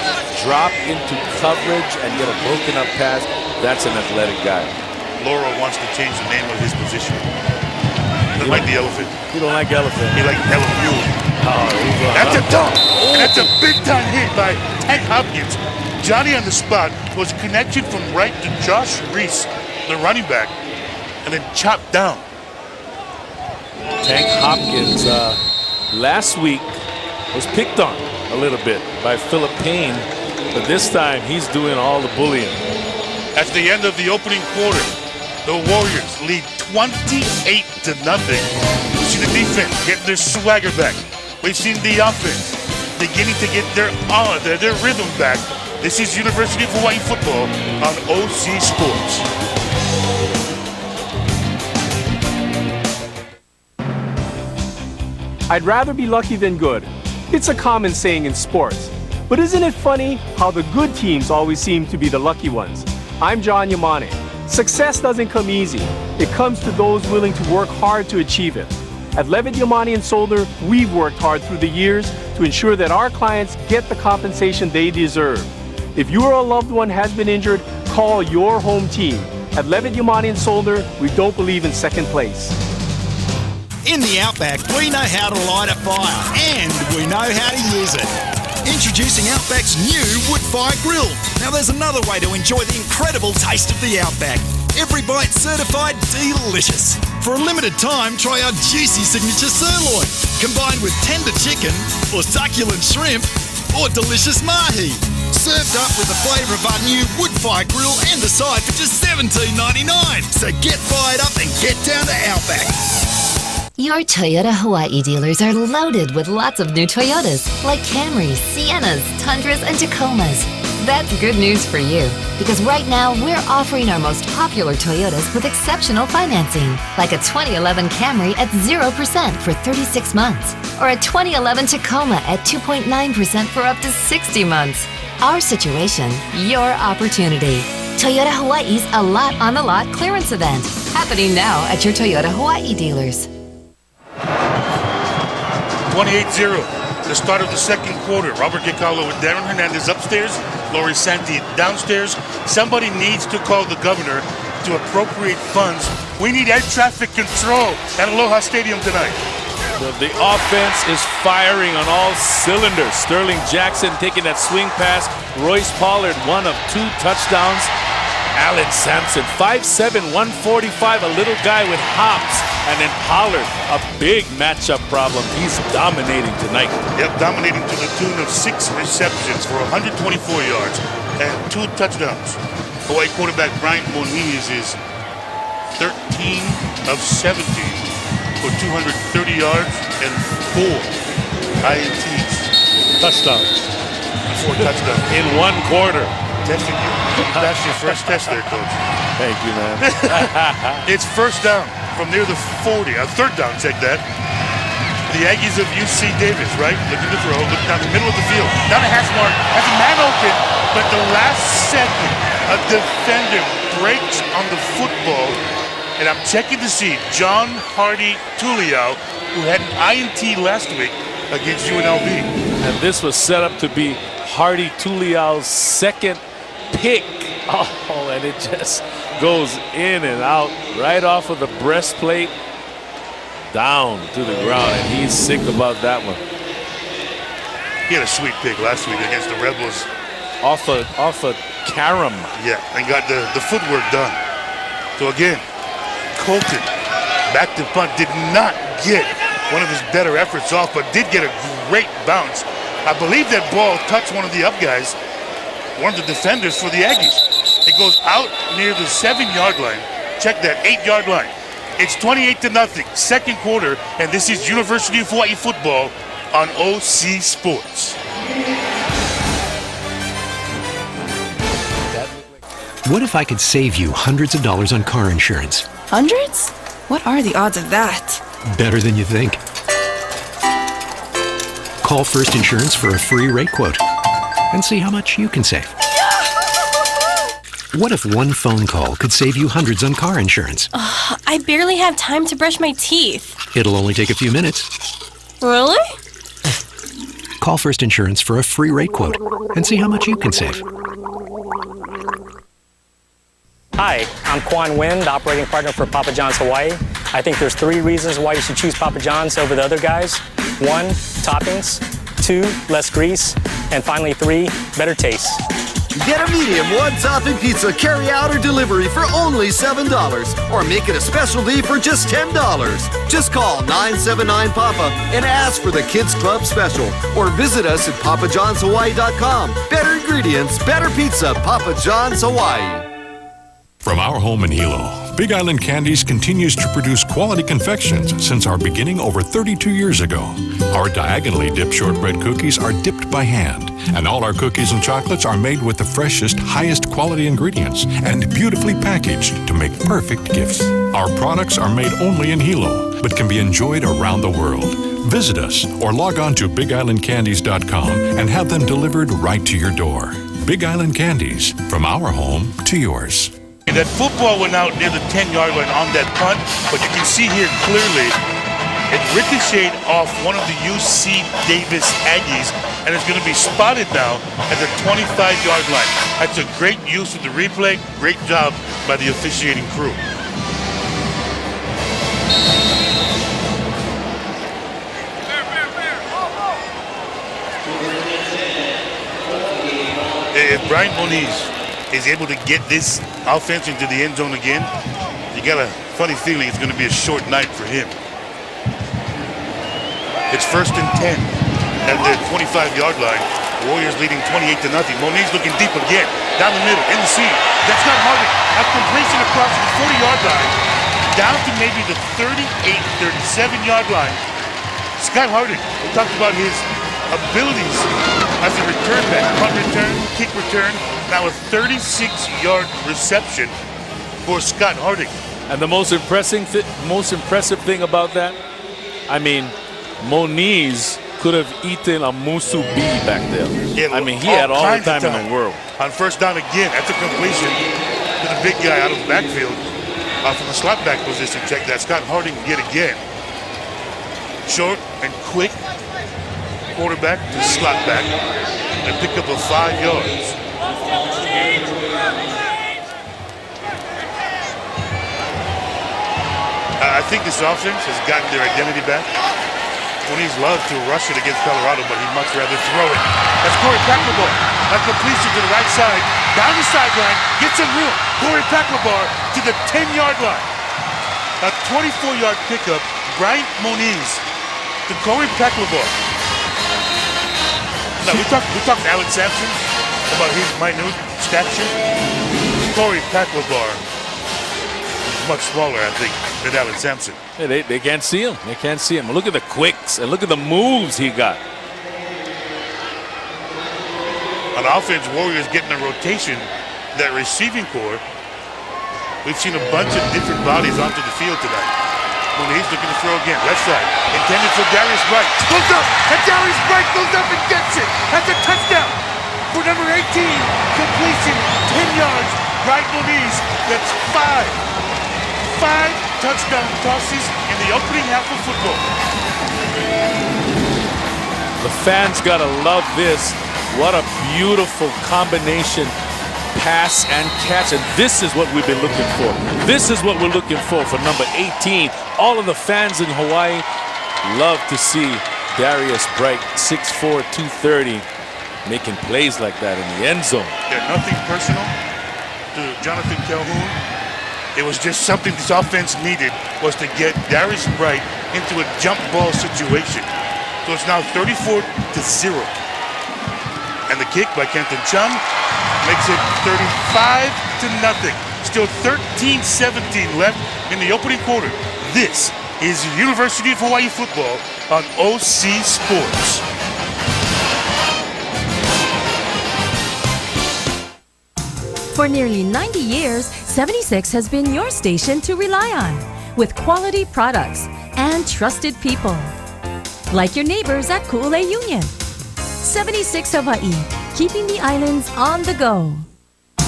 drop into coverage and get a broken up pass, that's an athletic guy. Laurel wants to change the name of his position. Doesn't like the elephant. You don't like elephant. He like LMU. That's a dunk. And that's a big time hit by Tank Hopkins. Johnny on the spot was connection from right to Josh Reese, the running back, and then chopped down. Tank Hopkins last week was picked on a little bit by Philip Payne, but this time he's doing all the bullying. At the end of the opening quarter, the Warriors lead 28-0. We see the defense getting their swagger back. We've seen the offense beginning to get their rhythm back. This is University of Hawaii football on OC Sports. I'd rather be lucky than good. It's a common saying in sports. But isn't it funny how the good teams always seem to be the lucky ones? I'm John Yamane. Success doesn't come easy. It comes to those willing to work hard to achieve it. At Levitt, Yamane & Solder, we've worked hard through the years to ensure that our clients get the compensation they deserve. If you or a loved one has been injured, call your home team. At Levitt, Yamane & Solder, we don't believe in second place. In the Outback, we know how to light a fire and we know how to use it. Introducing Outback's new wood fire grill. Now there's another way to enjoy the incredible taste of the Outback. Every bite certified delicious. For a limited time, try our juicy signature sirloin, combined with tender chicken, or succulent shrimp, or delicious mahi. Served up with the flavour of our new wood fire grill and a side for just $17.99. So get fired up and get down to Outback. Your Toyota Hawaii dealers are loaded with lots of new Toyotas, like Camrys, Siennas, Tundras, and Tacomas. That's good news for you, because right now we're offering our most popular Toyotas with exceptional financing, like a 2011 Camry at 0% for 36 months, or a 2011 Tacoma at 2.9% for up to 60 months. Our situation, your opportunity. Toyota Hawaii's A Lot on the Lot clearance event, happening now at your Toyota Hawaii dealers. 28-0, the start of the second quarter. Robert Gicalo with Darren Hernandez upstairs, Lori Santi downstairs. Somebody needs to call the governor to appropriate funds. We need air traffic control at Aloha Stadium tonight. The offense is firing on all cylinders. Sterling Jackson taking that swing pass. Royce Pollard, one of 2 touchdowns. Allen Sampson, 5'7", 145, a little guy with hops. And then Pollard, a big matchup problem. He's dominating tonight. Yep, dominating to the tune of 6 receptions for 124 yards and 2 touchdowns. Hawaii quarterback Bryant Moniz is 13 of 17 for 230 yards and 4 INTs. Touchdowns. 4 touchdowns. In 1 quarter. Testing you. That's your first test there, Coach. Thank you, man. It's first down from near the 40. Third down, check that. The Aggies of UC Davis, right? Looking to throw, looking down the middle of the field. Down a hash mark, has a man open, but the last second, a defender breaks on the football. And I'm checking to see John Hardy Tuliau, who had an INT last week against UNLV. And this was set up to be Hardy Tuliau's second pick. Oh, and it just goes in and out right off of the breastplate down to the ground, and he's sick about that one. He had a sweet pick last week against the Rebels. Off a carom. Yeah, and got the footwork done. So again, Colton, back to punt, did not get one of his better efforts off, but did get a great bounce. I believe that ball touched one of the up guys, one of the defenders for the Aggies. It goes out near the 7-yard line. Check that, 8-yard line. It's 28-0, second quarter, and this is University of Hawaii football on OC Sports. What if I could save you hundreds of dollars on car insurance? Hundreds? What are the odds of that? Better than you think. Call First Insurance for a free rate quote and see how much you can save. What if one phone call could save you hundreds on car insurance? I barely have time to brush my teeth. It'll only take a few minutes. Really? Call First Insurance for a free rate quote and see how much you can save. Hi, I'm Quan Nguyen, the operating partner for Papa John's Hawaii. I think there's 3 reasons why you should choose Papa John's over the other guys. 1, toppings. 2, less grease. And finally 3, better taste. Get a medium 1-topping pizza carry out or delivery for only $7, or make it a specialty for just $10. Just call 979-PAPA and ask for the Kids Club special, or visit us at papajohnshawaii.com. Better ingredients, better pizza, Papa John's Hawaii. From our home in Hilo, Big Island Candies continues to produce quality confections since our beginning over 32 years ago. Our diagonally dipped shortbread cookies are dipped by hand, and all our cookies and chocolates are made with the freshest, highest quality ingredients and beautifully packaged to make perfect gifts. Our products are made only in Hilo, but can be enjoyed around the world. Visit us or log on to BigIslandCandies.com and have them delivered right to your door. Big Island Candies, from our home to yours. That football went out near the 10-yard line on that punt, but you can see here clearly it ricocheted off one of the UC Davis Aggies, and it's going to be spotted now at the 25-yard line. That's a great use of the replay. Great job by the officiating crew. If Brian Moniz is able to get this offense into the end zone again, you got a funny feeling it's going to be a short night for him. It's 1st and 10 at the 25-yard line. Warriors leading 28-0. Moniz looking deep again, down the middle, in the seam. That's not Harding. A completion across the 40-yard line, down to maybe the 38, 37-yard line. Scott Harding, we talked about his abilities as a return back, punt return, kick return, now a 36-yard reception for Scott Harding. And the most impressive thing about that, I mean, Moniz could have eaten a musu bee back there. I mean, he had all the time in the world. On first down again, that's a completion to the big guy out of the backfield from the slot back position. Check that, Scott Harding yet again. Short and quick. Quarterback to slot back and pick up a 5 yards. I think this offense has gotten their identity back. Moniz loved to rush it against Colorado, but he'd much rather throw it. That's Corey Packleball. A completion to the right side, down the sideline, gets some room. Corey Packleball to the 10-yard line. A 24-yard pickup. Bryant Moniz to Corey Packleball. Now, we talked to Alan Sampson about his minute stature. Corey Packleball is much smaller, I think, than Alan Sampson. Yeah, they can't see him. They can't see him. Look at the quicks and look at the moves he got. On offense, Warriors getting a rotation. That receiving core, we've seen a bunch of different bodies onto the field tonight. Moniz looking to throw again, left side, intended for Darius Bright. Goes up, and Darius Bright goes up and gets it. That's a touchdown for number 18. Completion, 10 yards. Bright Moniz, that's 5 touchdown tosses in the opening half of football. The fans gotta love this. What a beautiful combination. Pass and catch, and this is what we've been looking for. This is what we're looking for number 18. All of the fans in Hawaii love to see Darius Bright, 6'4", 230, making plays like that in the end zone. Yeah, nothing personal to Jonathan Calhoun. It was just something this offense needed, was to get Darius Bright into a jump ball situation. So it's now 34-0. And the kick by Kenton Chum makes it 35-0. Still 13-17 left in the opening quarter. This is University of Hawaii football on OC Sports. For nearly 90 years, 76 has been your station to rely on, with quality products and trusted people. Like your neighbors at Ku'ule Union. 76 Hawaii, keeping the islands on the go.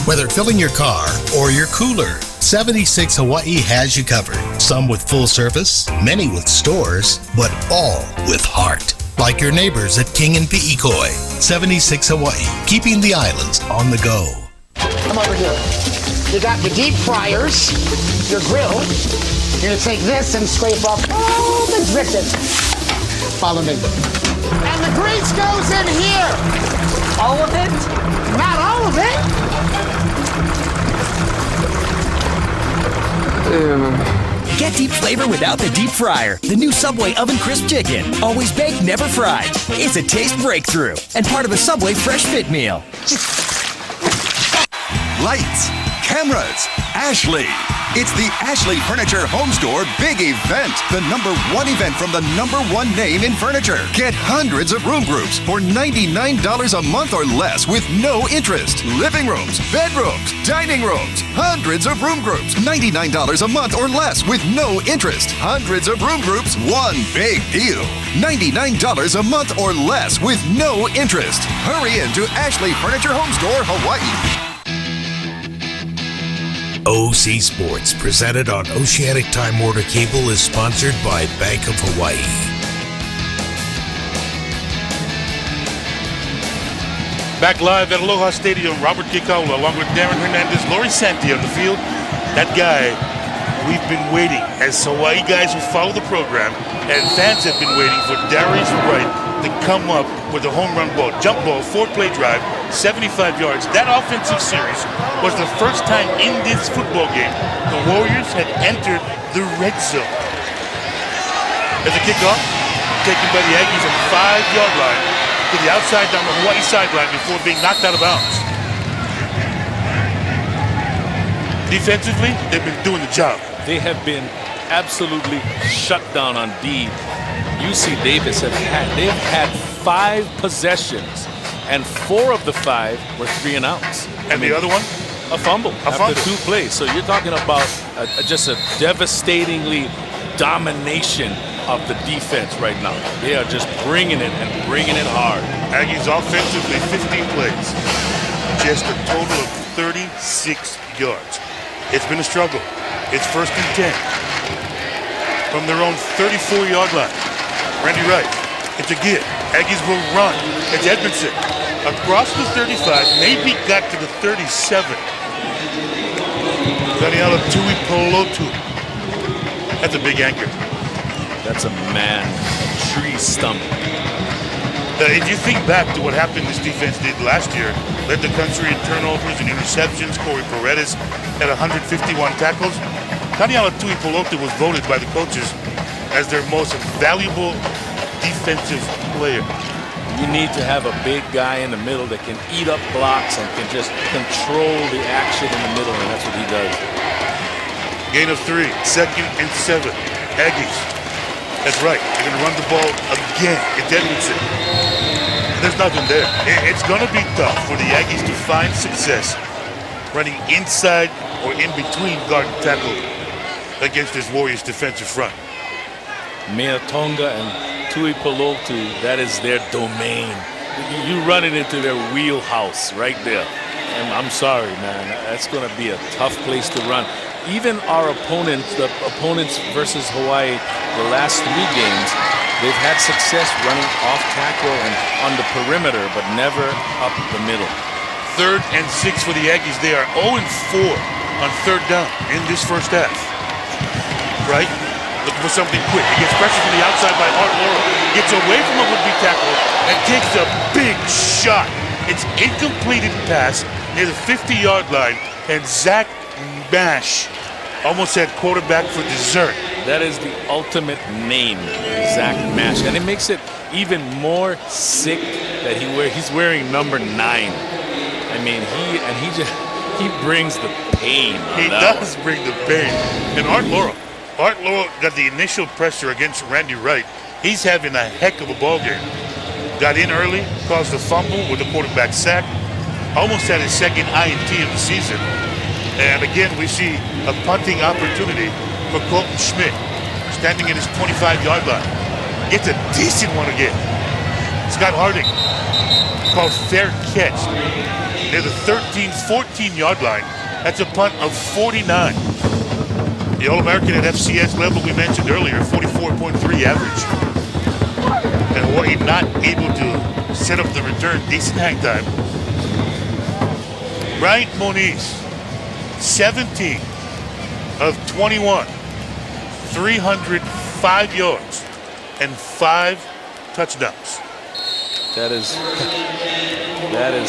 Whether filling your car or your cooler, 76 Hawaii has you covered. Some with full service, many with stores, but all with heart. Like your neighbors at King and Pi'ikoi. 76 Hawaii, keeping the islands on the go. Come over here. You got your deep fryers, your grill. You're gonna take this and scrape off all the dripping. Follow me. And the grease goes in here. All of it? Not all of it. Get deep flavor without the deep fryer. The new Subway Oven Crisp Chicken. Always baked, never fried. It's a taste breakthrough and part of the Subway Fresh Fit Meal. Lights, cameras, Ashley. It's the Ashley Furniture Home Store Big Event. The #1 event from the #1 name in furniture. Get hundreds of room groups for $99 a month or less with no interest. Living rooms, bedrooms, dining rooms. Hundreds of room groups. $99 a month or less with no interest. Hundreds of room groups. One big deal. $99 a month or less with no interest. Hurry into Ashley Furniture Home Store, Hawaii. OC Sports, presented on Oceanic Time Warner Cable, is sponsored by Bank of Hawaii. Back live at Aloha Stadium, Robert Kikaula along with Darren Hernandez, Lori Santi on the field. That guy, we've been waiting as Hawaii guys who follow the program and fans have been waiting for Darius Wright to come up with a home run ball, jump ball, 4-play drive, 75 yards. That offensive series was the first time in this football game the Warriors had entered the red zone. As a kickoff, taken by the Aggies on the 5-yard line to the outside down the Hawaii sideline before being knocked out of bounds. Defensively, they've been doing the job. They have been absolutely shut down on D. UC Davis they've had 5 possessions, and 4 of the 5 were 3 and outs. And the other one? A fumble after 2 plays. So you're talking about just a devastatingly domination of the defense right now. They are just bringing it and bringing it hard. Aggies offensively, 15 plays, just a total of 36 yards. It's been a struggle. It's 1st and 10 from their own 34-yard line. Randy Wright, it's a give. Aggies will run. It's Edmondson across the 35, maybe got to the 37. Daniela Tui Polotu. That's a big anchor. That's a man, a tree stump. If you think back to what happened this defense did last year, led the country in turnovers and interceptions. Corey Paredes had 151 tackles. Daniela Tui Polotu was voted by the coaches as their most valuable defensive player. You need to have a big guy in the middle that can eat up blocks and can just control the action in the middle, and that's what he does. Gain of 3, 2nd and 7. Aggies. That's right. They're going to run the ball again. It's Edmondson. There's nothing there. It's going to be tough for the Aggies to find success running inside or in between guard and tackle against this Warriors defensive front. Mea Tonga and Tui Polotu, that is their domain. You run it into their wheelhouse right there. And I'm sorry, man. That's going to be a tough place to run. Even our opponents, the opponents versus Hawaii, the last 3 games, they've had success running off tackle and on the perimeter, but never up the middle. 3rd and 6 for the Aggies. They are 0-4 on 3rd down in this first half. Right? Looking for something quick. He gets pressure from the outside by Art Laurel. Gets away from a would-be tackle and takes a big shot. It's incompleted pass near the 50-yard line, and Zach Mash almost had quarterback for dessert. That is the ultimate name, Zach Mash, and it makes it even more sick that he's wearing number 9. I mean, he brings the pain. He does bring the pain. And Art Laurel got the initial pressure against Randy Wright. He's having a heck of a ball game. Got in early, caused a fumble with a quarterback sack. Almost had his 2nd INT of the season. And again, we see a punting opportunity for Colton Schmidt, standing at his 25-yard line. Gets a decent one again. Scott Harding, called fair catch near the 14-yard line. That's a punt of 49. The All-American at FCS level we mentioned earlier, 44.3 average. And Hawaii not able to set up the return. Decent hang time. Bryant Moniz, 17 of 21, 305 yards, and 5 touchdowns. That is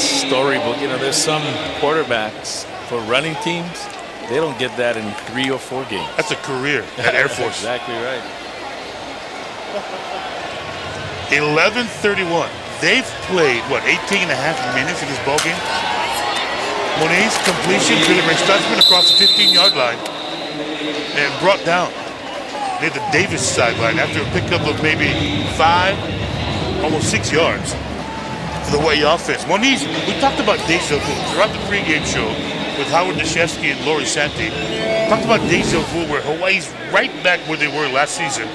storybook. You know, there's some quarterbacks for running teams, they don't get that in 3 or 4 games. That's a career at Air Force. Exactly right. 11:31. They've played, 18 and a half minutes in this ballgame? Moniz, completion, delivering Stutzman across the 15-yard line. and brought down near the Davis sideline after a pickup of maybe 5, almost 6 yards for the Hawaii offense. Moniz, we talked about deja vu throughout the pregame show with Howard Deshevsky and Lori Santi. Talked about deja vu where Hawaii's right back where they were last season.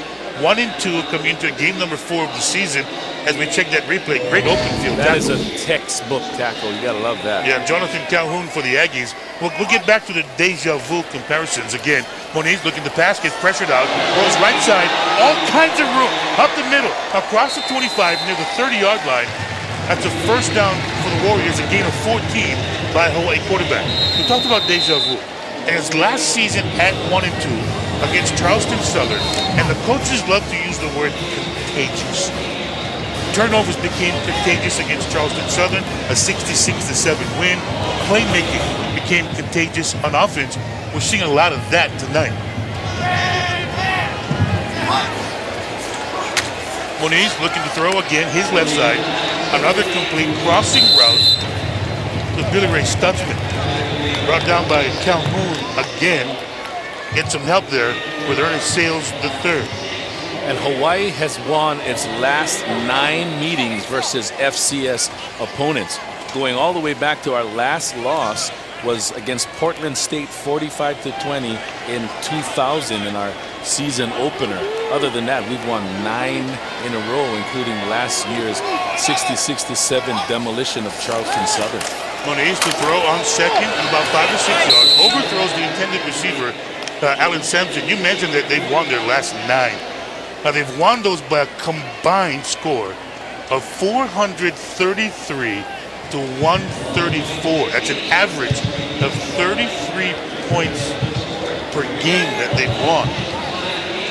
1-2 coming into game number 4 of the season. As we check that replay, great open field That tackle. is a textbook tackle. You gotta love that. Yeah, Jonathan Calhoun for the Aggies. We'll get back to the deja vu comparisons again. Moniz looking to pass, gets pressured out, rolls right side, all kinds of room, up the middle, across the 25 near the 30-yard line. That's a first down for the Warriors, a gain of 14 by Hawaii quarterback. We talked about deja vu. And his last season at 1-2 against Charleston Southern, and the coaches love to use the word contagious. Turnovers became contagious against Charleston Southern, a 66-7 win. Playmaking became contagious on offense. We're seeing a lot of that tonight. Moniz looking to throw again, his left side. Another complete crossing route with Billy Ray Stutzman. Brought down by Calhoun again. Get some help there with Ernest Sales III. And Hawaii has won its last 9 meetings versus FCS opponents. Going all the way back to our last loss was against Portland State 45-20 in 2000 in our season opener. Other than that, we've won 9 in a row, including last year's 66-7 demolition of Charleston Southern. Moniz to throw on second, about 5 or 6 yards. Overthrows the intended receiver, Alan Sampson. You mentioned that they've won their last 9. Now they've won those by a combined score of 433 to 134. That's an average of 33 points per game that they've won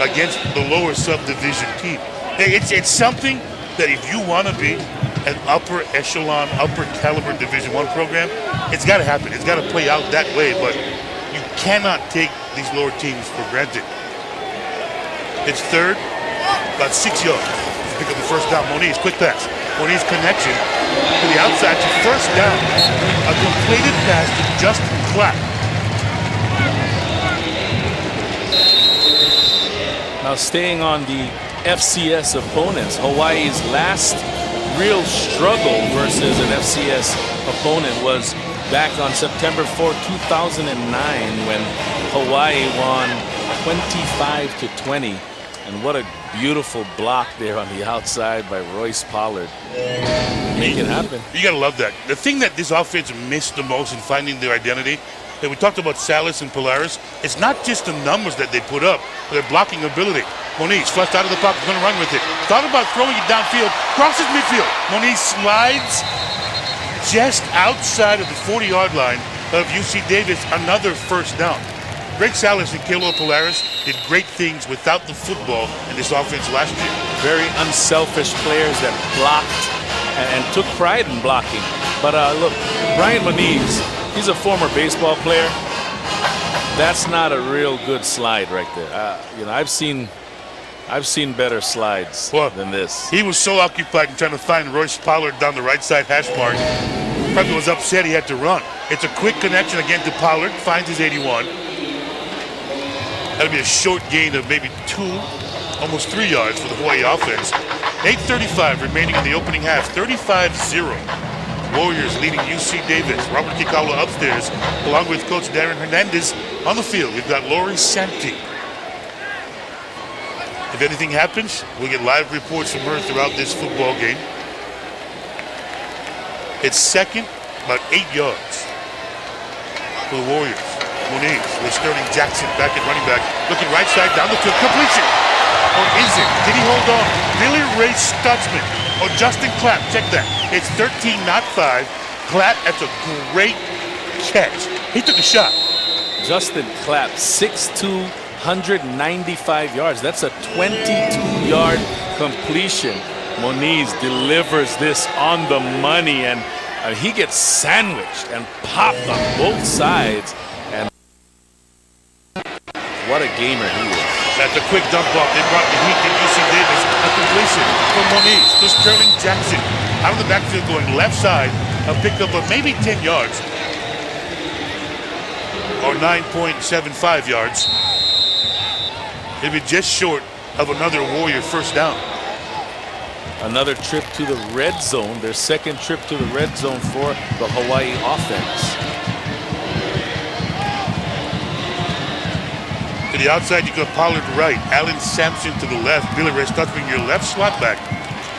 against the lower subdivision team. It's something that if you want to be an upper echelon, upper caliber Division I program, it's got to happen. It's got to play out that way, but you cannot take these lower teams for granted. It's third, about 6 yards to pick up the first down. Moniz, quick pass. Moniz connection to the outside to first down. A completed pass to Justin Clapp. Now staying on the FCS opponents, Hawaii's last real struggle versus an FCS opponent was back on September 4, 2009 when Hawaii won 25-20. And what a beautiful block there on the outside by Royce Pollard. Make it happen. You got to love that. The thing that this offense missed the most in finding their identity, that we talked about Salas and Polaris, it's not just the numbers that they put up, but their blocking ability. Moniz flushed out of the pocket, going to run with it. Thought about throwing it downfield, crosses midfield. Moniz slides just outside of the 40-yard line of UC Davis, another first down. Greg Salas and Kalo Polaris did great things without the football in this offense last year. Very unselfish players that blocked and took pride in blocking. But look, Brian Moniz, he's a former baseball player. That's not a real good slide right there. You know, I've seen better slides than this. He was so occupied in trying to find Royce Pollard down the right side hash mark. Probably was upset he had to run. It's a quick connection again to Pollard, finds his 81. That'll be a short gain of maybe 2, almost 3 yards for the Hawaii offense. 8:35 remaining in the opening half, 35-0. Warriors leading UC Davis. Robert Kikaula upstairs, along with Coach Darren Hernandez on the field. We've got Lori Santi. If anything happens, we'll get live reports from her throughout this football game. It's second, about 8 yards for the Warriors. Moniz with Sterling Jackson back at running back. Looking right side down the field. Completion. Or is it? Did he hold on? Billy Ray Stutzman or Justin Clapp. Check that. It's 13, not 5. Clapp, that's a great catch. He took a shot. Justin Clapp, 6'2", 195 yards. That's a 22-yard completion. Moniz delivers this on the money, and he gets sandwiched and popped on both sides. And what a gamer he is. That's a quick dump off. They brought the heat to UC Davis. A completion from Moniz to Sterling Jackson. Out of the backfield going left side. A pickup of maybe 10 yards. Or 9.75 yards. They'd be just short of another Warrior first down. Another trip to the red zone, their second trip to the red zone for the Hawaii offense. To the outside, you got Pollard right, Allen Sampson to the left, Billy Ray Stutzman, your left slot back.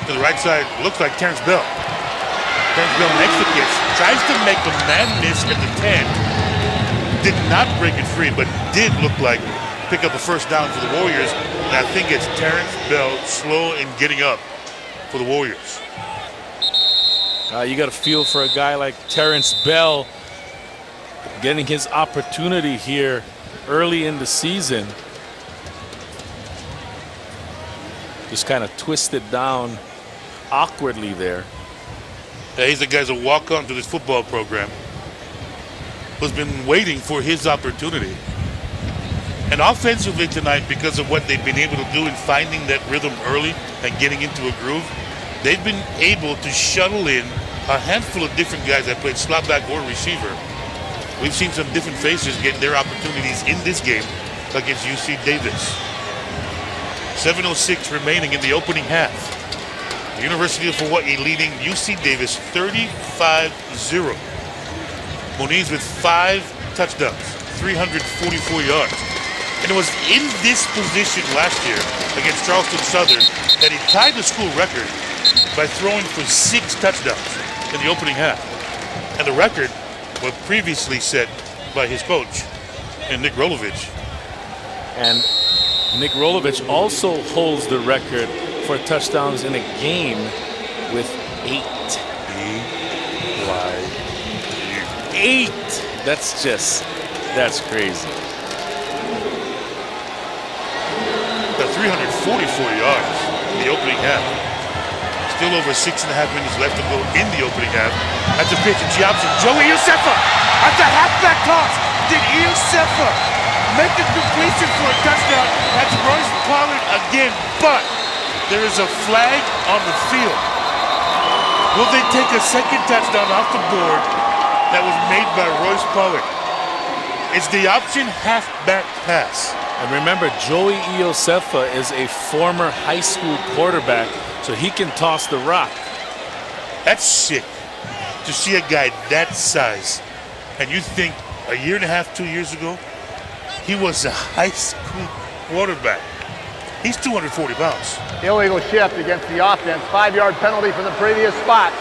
To the right side, looks like Terrence Bell. Terrence Bell makes the catch, tries to make a man miss at the 10. Did not break it free, but did look like pick up a first down for the Warriors. And I think it's Terrence Bell slow in getting up for the Warriors. You got to feel for a guy like Terrence Bell getting his opportunity here early in the season. Just kind of twisted down awkwardly there. Yeah, he's the guy to walk on to this football program who's been waiting for his opportunity. And offensively tonight, because of what they've been able to do in finding that rhythm early and getting into a groove, they've been able to shuttle in a handful of different guys that played slot back or receiver. We've seen some different faces getting their opportunities in this game against UC Davis. 7:06 remaining in the opening half. The University of Hawaii leading UC Davis 35-0. Moniz with 5 touchdowns, 344 yards. And it was in this position last year against Charleston Southern that he tied the school record by throwing for 6 touchdowns in the opening half. And the record was previously set by his coach, Nick Rolovich. And Nick Rolovich also holds the record for touchdowns in a game with 8. 8! That's crazy. The 344 yards in the opening half. Still over 6.5 minutes left to go in the opening half. That's a pitch, and Chiapson. Joey Iosefa at the halfback toss. Did Iosefa make the completion for a touchdown? That's Royce Pollard again, but there is a flag on the field. Will they take a second touchdown off the board that was made by Royce Pollard? It's the option halfback pass. And remember, Joey Iosefa is a former high school quarterback, so he can toss the rock. That's sick to see a guy that size. And you think a year and a half, 2 years ago, he was a high school quarterback. He's 240 pounds. Illegal shift against the offense. 5-yard penalty from the previous spot.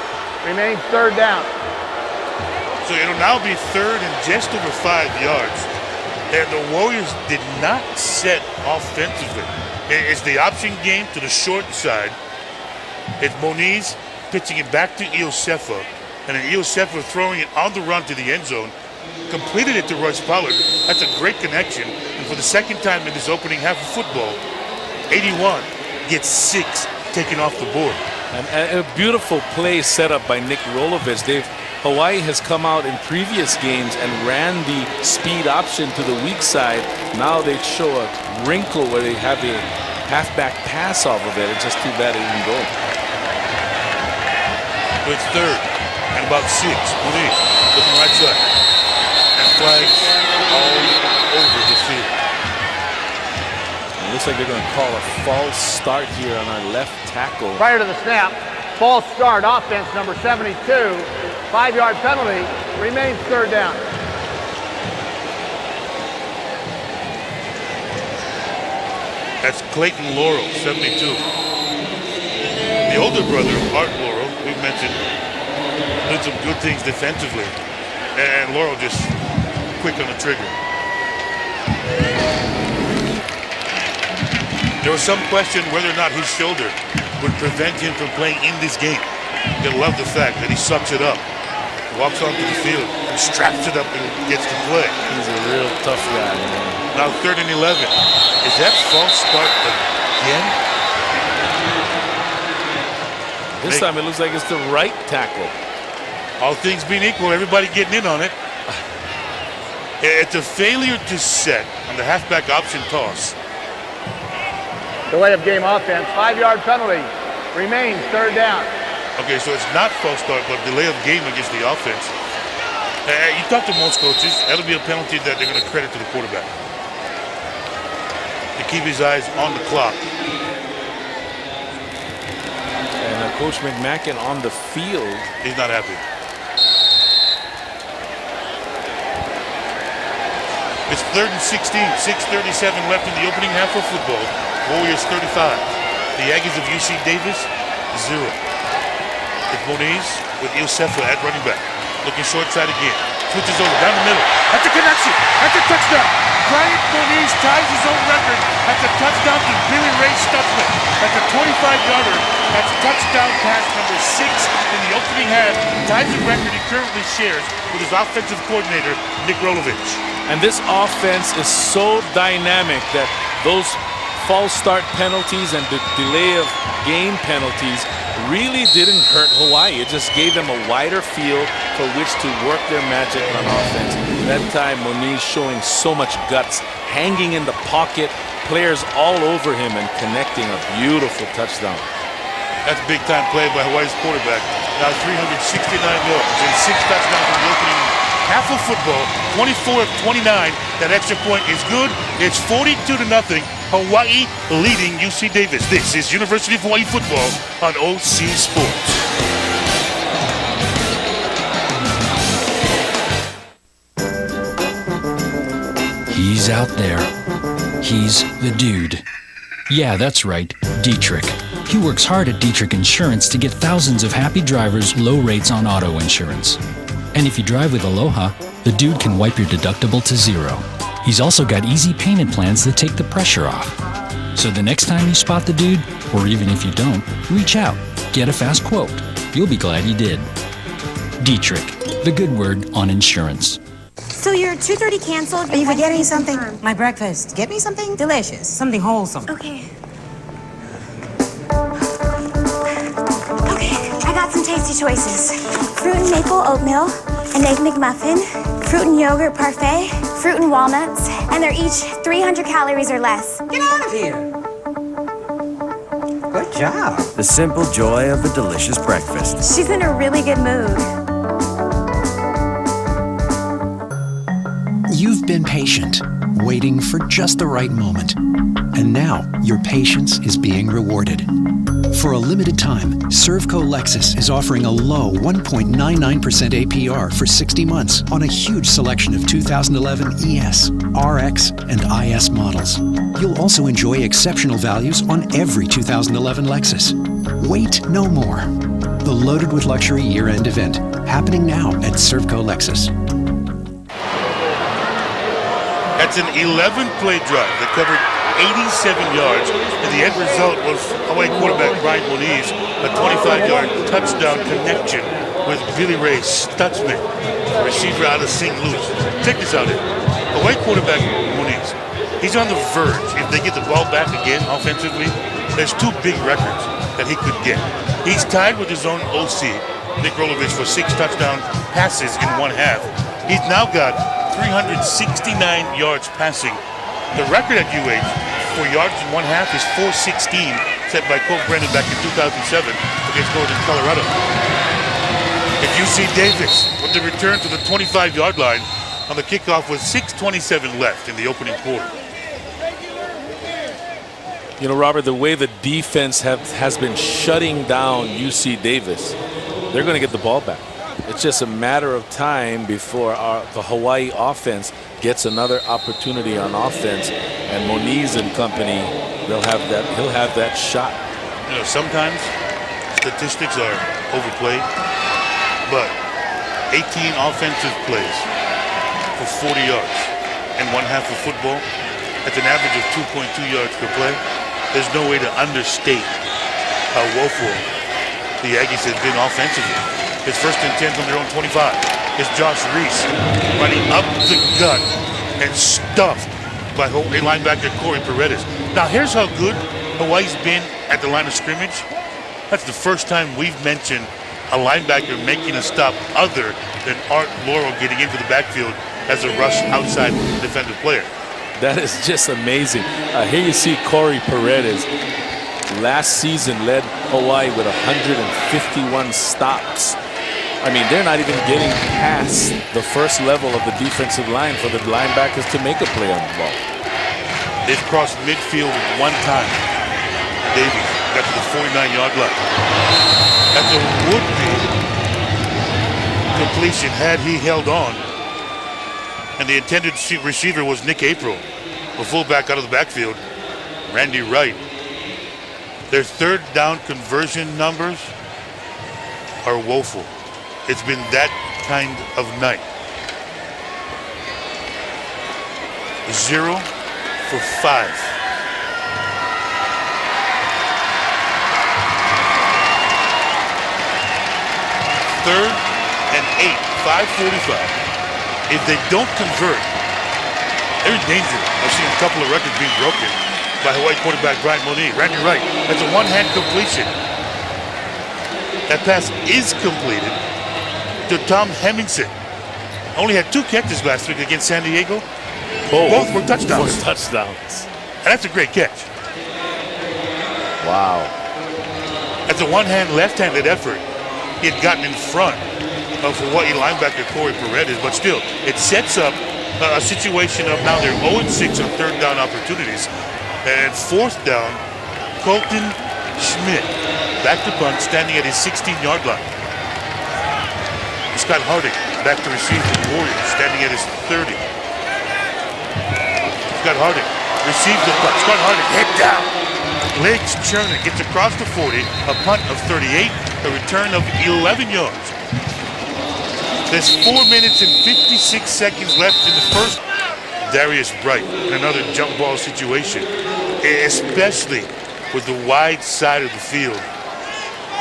Remains third down. So it'll now be third and just over 5 yards. And the Warriors did not set offensively. It's the option game to the short side. It's Moniz pitching it back to Iosefa. And then Iosefa throwing it on the run to the end zone. Completed it to Royce Pollard. That's a great connection. And for the second time in this opening half of football, 81 gets 6 taken off the board. And a beautiful play set up by Nick Rolovich. Hawaii has come out in previous games and ran the speed option to the weak side. Now they show a wrinkle where they have the halfback pass off of it. It's just too bad it didn't go. It's third and about 6. Moniz looking right side. And flags all over the field. It looks like they're going to call a false start here on our left tackle. Prior to the snap, false start, offense number 72. 5-yard penalty, remains third down. That's Clayton Laurel, 72. The older brother of Art Laurel, we've mentioned, did some good things defensively. And Laurel just quick on the trigger. There was some question whether or not his shoulder would prevent him from playing in this game. They love the fact that he sucks it up, walks onto the field, and straps it up and gets to play. He's a real tough guy, man. Now 3rd and 11. Is that false start again? This time it looks like it's the right tackle. All things being equal, everybody getting in on it. It's a failure to set on the halfback option toss. Delay of game offense, 5-yard penalty, remains third down. Okay, so it's not false start, but delay of game against the offense. You talk to most coaches, that'll be a penalty that they're going to credit to the quarterback. You keep his eyes on the clock. And Coach McMacken on the field. He's not happy. It's 3rd and 16, 6:37 left in the opening half of football. Warriors 35. The Aggies of UC Davis, 0. It's Moniz with Ilsefa at running back. Looking short side again. Switches over down the middle. That's a connection. That's a touchdown. Bryant Moniz ties his own record. That's a touchdown to Billy Ray Stutzman. That's a 25-yarder. That's touchdown pass number 6 in the opening half. Ties the record he currently shares with his offensive coordinator, Nick Rolovich. And this offense is so dynamic that those false start penalties and the delay of game penalties really didn't hurt Hawaii. It just gave them a wider field for which to work their magic on offense. That time, Moniz showing so much guts, hanging in the pocket, players all over him and connecting a beautiful touchdown. That's a big-time play by Hawaii's quarterback. Now 369 yards and 6 touchdowns in the opening half of football. 24 of 29. That extra point is good. It's 42-0. Hawaii leading UC Davis. This is University of Hawaii football on OC Sports. He's out there. He's the dude. Yeah, that's right, Dietrich. He works hard at Dietrich Insurance to get thousands of happy drivers low rates on auto insurance. And if you drive with Aloha, the dude can wipe your deductible to 0. He's also got easy payment plans that take the pressure off. So the next time you spot the dude, or even if you don't, reach out, get a fast quote. You'll be glad you did. Dietrich, the good word on insurance. So your 2:30 canceled? Are you forgetting something? My breakfast. Get me something delicious, something wholesome. Okay. Okay, I got some tasty choices. Fruit and maple oatmeal, an egg McMuffin, fruit and yogurt parfait, fruit and walnuts, and they're each 300 calories or less. Get out of here. Good job. The simple joy of a delicious breakfast. She's in a really good mood. You've been patient, waiting for just the right moment. And now, your patience is being rewarded. For a limited time, Servco Lexus is offering a low 1.99% APR for 60 months on a huge selection of 2011 ES, RX, and IS models. You'll also enjoy exceptional values on every 2011 Lexus. Wait no more. The Loaded with Luxury year-end event, happening now at Servco Lexus. That's an 11-play drive that covered 87 yards, and the end result was Hawaii quarterback Brian Moniz, a 25-yard touchdown connection with Billy Ray Stutzman, a receiver out of St. Louis. Check this out here. Hawaii quarterback Moniz, he's on the verge. If they get the ball back again offensively, there's 2 big records that he could get. He's tied with his own OC, Nick Rolovich, for 6 touchdown passes in one half. He's now got 369 yards passing. The record at UH for yards in one half is 416, set by Coach Brennan back in 2007 against Northern Colorado. And UC Davis with the return to the 25-yard line on the kickoff with 6:27 left in the opening quarter. You know, Robert, the way the defense has been shutting down UC Davis, they're going to get the ball back. It's just a matter of time before the Hawaii offense gets another opportunity on offense, and Moniz and company, he'll have that shot. You know, sometimes statistics are overplayed, but 18 offensive plays for 40 yards in one half of football, that's an average of 2.2 yards per play. There's no way to understate how woeful the Aggies have been offensively. His first and 10 from their own 25 is Josh Reese running up the gut and stuffed by Hawaii linebacker Corey Paredes. Now here's how good Hawaii's been at the line of scrimmage. That's the first time we've mentioned a linebacker making a stop other than Art Laurel getting into the backfield as a rush outside defensive player. That is just amazing. Here you see Corey Paredes. Last season led Hawaii with 151 stops. I mean, they're not even getting past the first level of the defensive line for the linebackers to make a play on the ball. They've crossed midfield one time. Davies got to the 49-yard line. That's a would-be completion had he held on. And the intended receiver was Nick April, the fullback out of the backfield, Randy Wright. Their third down conversion numbers are woeful. It's been that kind of night. 0 for 5. Third and 8, 5:45. If they don't convert, they're in danger. I've seen a couple of records being broken by Hawaii quarterback Brian Moniz. Randy Wright, that's a one-hand completion. That pass is completed to Tom Hemmingson. Only had 2 catches last week against San Diego. Both were touchdowns. And that's a great catch. Wow. That's a one-hand, left-handed effort. He had gotten in front of Hawaii linebacker Corey Paredes, but still, it sets up a situation of now they're 0-6 on third down opportunities. And fourth down, Colton Schmidt, back to punt, standing at his 16-yard line. Scott Harding, back to receive for the Warriors, standing at his 30. Scott Harding receives the punt. Scott Harding, head down. Legs churning, gets across the 40, a punt of 38, a return of 11 yards. There's 4 minutes and 56 seconds left in the first. Darius Bright in another jump ball situation, especially with the wide side of the field,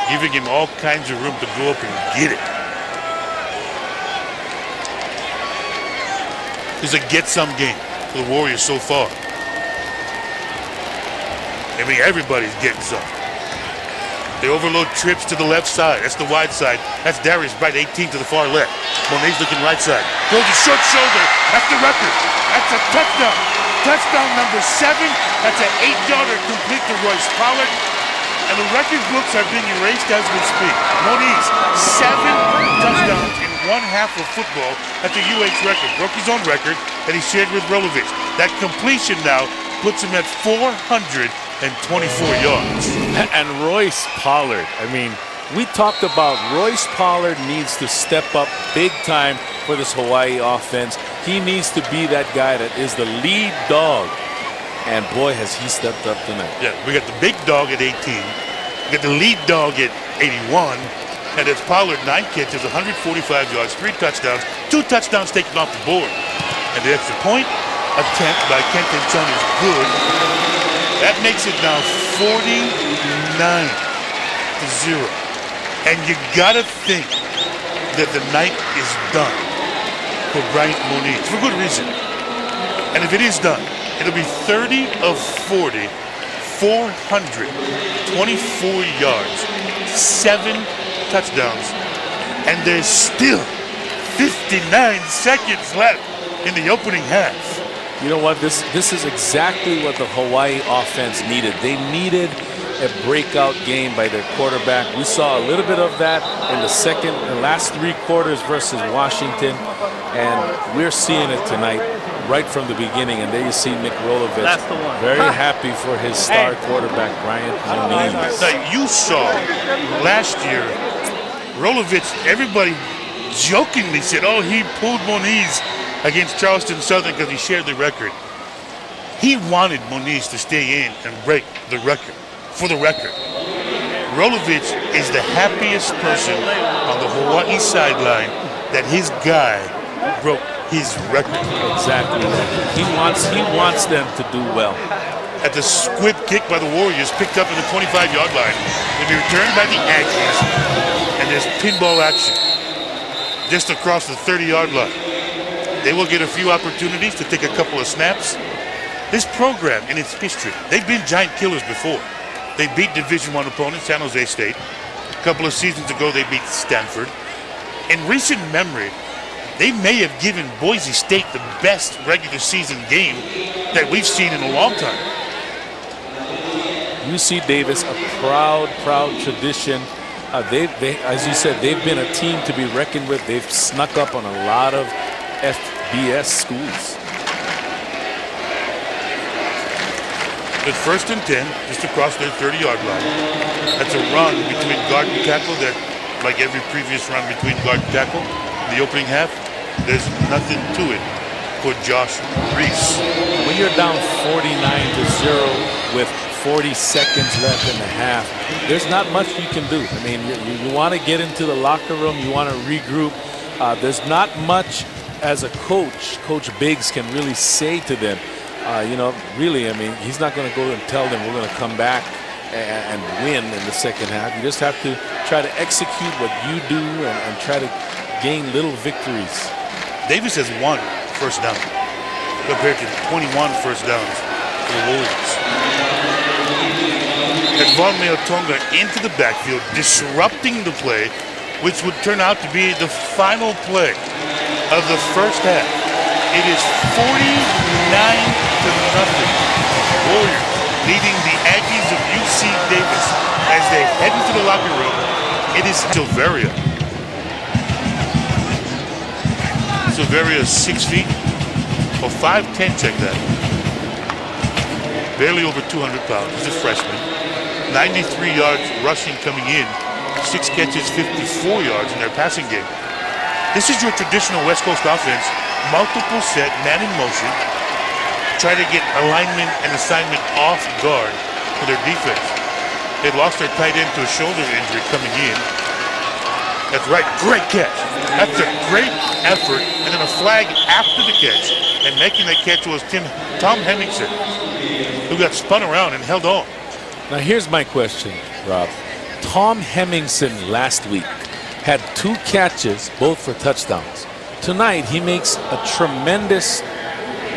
giving him all kinds of room to go up and get it. It's a get-some game for the Warriors so far. I mean, everybody's getting some. They overload trips to the left side. That's the wide side. That's Darius Bright, 18 to the far left. Monet's looking right side. Goes a short shoulder. That's the record. That's a touchdown. Touchdown number 7. That's an 8-yarder complete to Royce Pollard. And the record books are being erased as we speak. Moniz, 7 touchdowns in one half of football. That's a UH record. Broke his own record that he shared with Rolovich. That completion now puts him at 424 yards. And Royce Pollard, I mean, we talked about Royce Pollard needs to step up big time for this Hawaii offense. He needs to be that guy that is the lead dog. And boy, has he stepped up tonight. Yeah, we got the big dog at 18. We got the lead dog at 81. And it's Pollard, 9 catches, 145 yards, 3 touchdowns, 2 touchdowns taken off the board. And the extra point attempt by Kenton Chung is good. That makes it now 49-0. And you gotta think that the night is done for Bryant Moniz, for good reason. And if it is done, it'll be 30 of 40, 424 yards, 7 touchdowns, and there's still 59 seconds left in the opening half. You know what? This is exactly what the Hawaii offense needed. They needed a breakout game by their quarterback. We saw a little bit of that in the last 3 quarters versus Washington, and we're seeing it tonight right from the beginning. And there you see Nick Rolovich. That's the one. Very happy for his star quarterback, Bryant Moniz. Now, you saw last year, Rolovich, everybody jokingly said, oh, he pulled Moniz against Charleston Southern because he shared the record. He wanted Moniz to stay in and break the record. For the record, Rolovich is the happiest person on the Hawaii sideline that his guy broke his record. Exactly. He wants them to do well. At the squib kick by the Warriors, picked up at the 25-yard line, will be returned by the Aggies, and there's pinball action just across the 30-yard line. They will get a few opportunities to take a couple of snaps. This program, in its history, they've been giant killers before. They beat Division I opponents, San Jose State. A couple of seasons ago, they beat Stanford. In recent memory, they may have given Boise State the best regular season game that we've seen in a long time. UC Davis, a proud tradition. As you said, they've been a team to be reckoned with. They've snuck up on a lot of FBS schools. With 1st and 10, just across their 30-yard line. That's a run between guard and tackle that, like every previous run between guard and tackle, in the opening half, there's nothing to it for Josh Reese. When you're down 49-0 with 40 seconds left in the half, there's not much you can do. I mean, you want to get into the locker room, you want to regroup. There's not much as a coach, Coach Biggs can really say to them. You know, really, I mean, he's not going to go and tell them we're going to come back and win in the second half. You just have to try to execute what you do and try to gain little victories. Davis has 1 first down compared to 21 first downs for the Wolves. As Von Meotonga into the backfield, disrupting the play, which would turn out to be the final play of the first half. It is 49-0. Warriors leading the Aggies of UC Davis as they head into the locker room. It is Silveria. Silveria is 6 feet, or 5'10", check that. Barely over 200 pounds. He's a freshman. 93 yards rushing coming in. 6 catches, 54 yards in their passing game. This is your traditional West Coast offense. Multiple set, man in motion. Try to get alignment and assignment off guard for their defense. They lost their tight end to a shoulder injury coming in. That's right, great catch. That's a great effort, and then a flag after the catch. And making that catch was Tom Hemmingson, who got spun around and held on. Now here's my question, Rob. Tom Hemmingson last week had 2 catches, both for touchdowns. Tonight, he makes a tremendous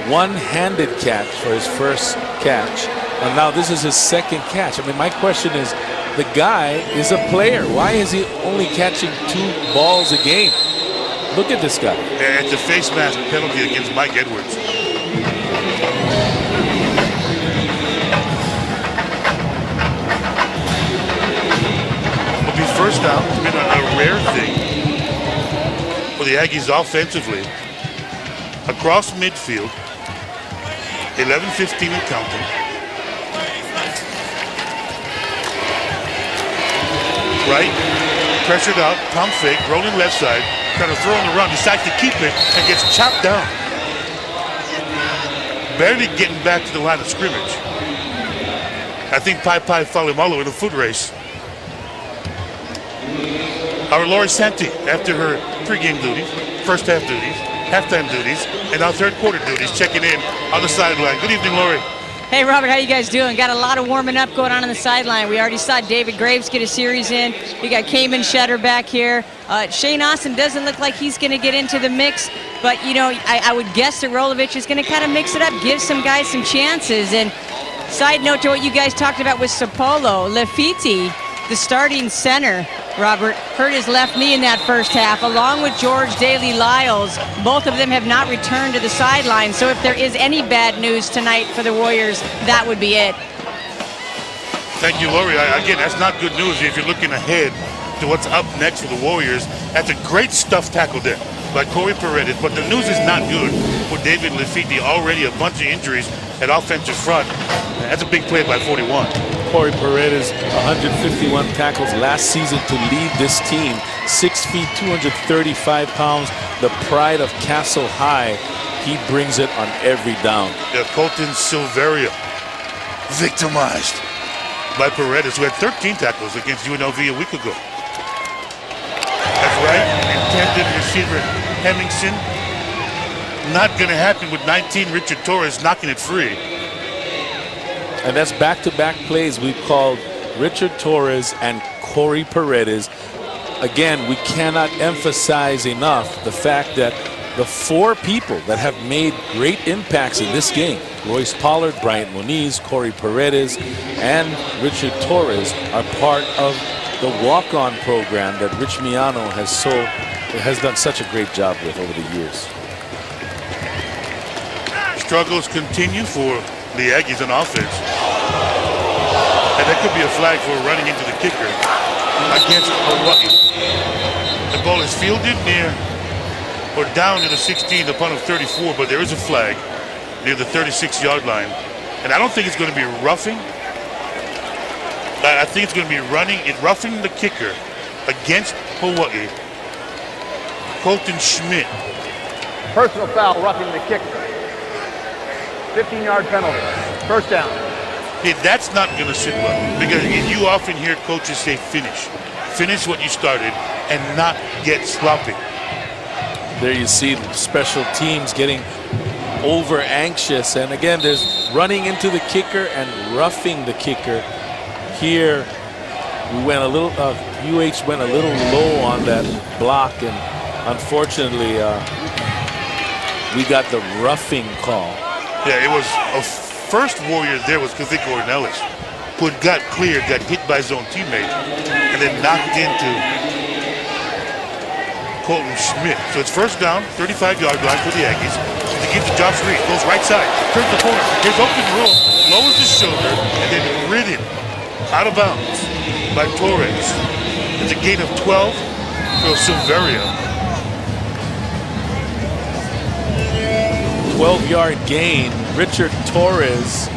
one-handed catch for his first catch. And now this is his second catch. I mean, my question is, the guy is a player. Why is he only catching 2 balls a game? Look at this guy. And it's a face mask penalty against Mike Edwards. It'll be first down. It's been a rare thing for the Aggies offensively. Across midfield, 11-15 and counting. Right, pressured out, pump fake, rolling left side, trying to throw on the run, decides to keep it and gets chopped down. Barely getting back to the line of scrimmage. I think Pai Falimalo in a foot race. Our Lori Santi, after her pregame duties, first half duties, halftime duties, and now third quarter duties, checking in on the sideline. Good evening, Lori. Hey, Robert, how you guys doing? Got a lot of warming up going on the sideline. We already saw David Graves get a series in. We got Cayman Shetter back here. Shane Austin doesn't look like he's going to get into the mix, but, you know, I would guess that Rolovich is going to kind of mix it up, give some guys some chances. And side note to what you guys talked about with Sapolo, Lafiti, the starting center, Robert, hurt his left knee in that first half, along with George Daly-Lyles. Both of them have not returned to the sideline, so if there is any bad news tonight for the Warriors, that would be it. Thank you, Lori. Again, that's not good news if you're looking ahead to what's up next for the Warriors. That's a great stuff tackle there by Corey Paredes, but the news is not good for David Lafiti. Already a bunch of injuries at offensive front. That's a big play by 41. Corey Paredes, 151 tackles last season to lead this team. 6 feet, 235 pounds, the pride of Castle High. He brings it on every down. Yeah, Colton Silveria victimized by Paredes, who had 13 tackles against UNLV a week ago. That's right, intended receiver Hemmingson. Not going to happen with 19, Richard Torres knocking it free. And that's back-to-back plays we've called Richard Torres and Corey Paredes. Again, we cannot emphasize enough the fact that the 4 people that have made great impacts in this game, Royce Pollard, Bryant Moniz, Corey Paredes, and Richard Torres, are part of the walk-on program that Rich Miano has done such a great job with over the years. Struggles continue for the Aggies on offense. And that could be a flag for running into the kicker against Hawaii. The ball is fielded near or down to the 16, the punt of 34, but there is a flag near the 36-yard line And I don't think it's going to be roughing. I think it's going to be roughing the kicker against Hawaii. Colton Schmidt. Personal foul, roughing the kicker. 15-yard penalty. First down. Hey, that's not going to sit well because you often hear coaches say finish. Finish what you started and not get sloppy. There you see special teams getting over anxious, and again there's running into the kicker and roughing the kicker. Here we went a little UH went a little low on that block, and unfortunately we got the roughing call. Yeah, it was a first warrior there was Kavik Ornelis, who got clear, got hit by his own teammate, and then knocked into Colton Schmidt. So it's first down, 35-yard line for the Aggies. To give to Josh Reed, goes right side, turns the corner. Here's open room, lowers the shoulder, and then ridden out of bounds by Torres. It's a gain of 12 for Silveria. 12-yard gain. Richard Torres.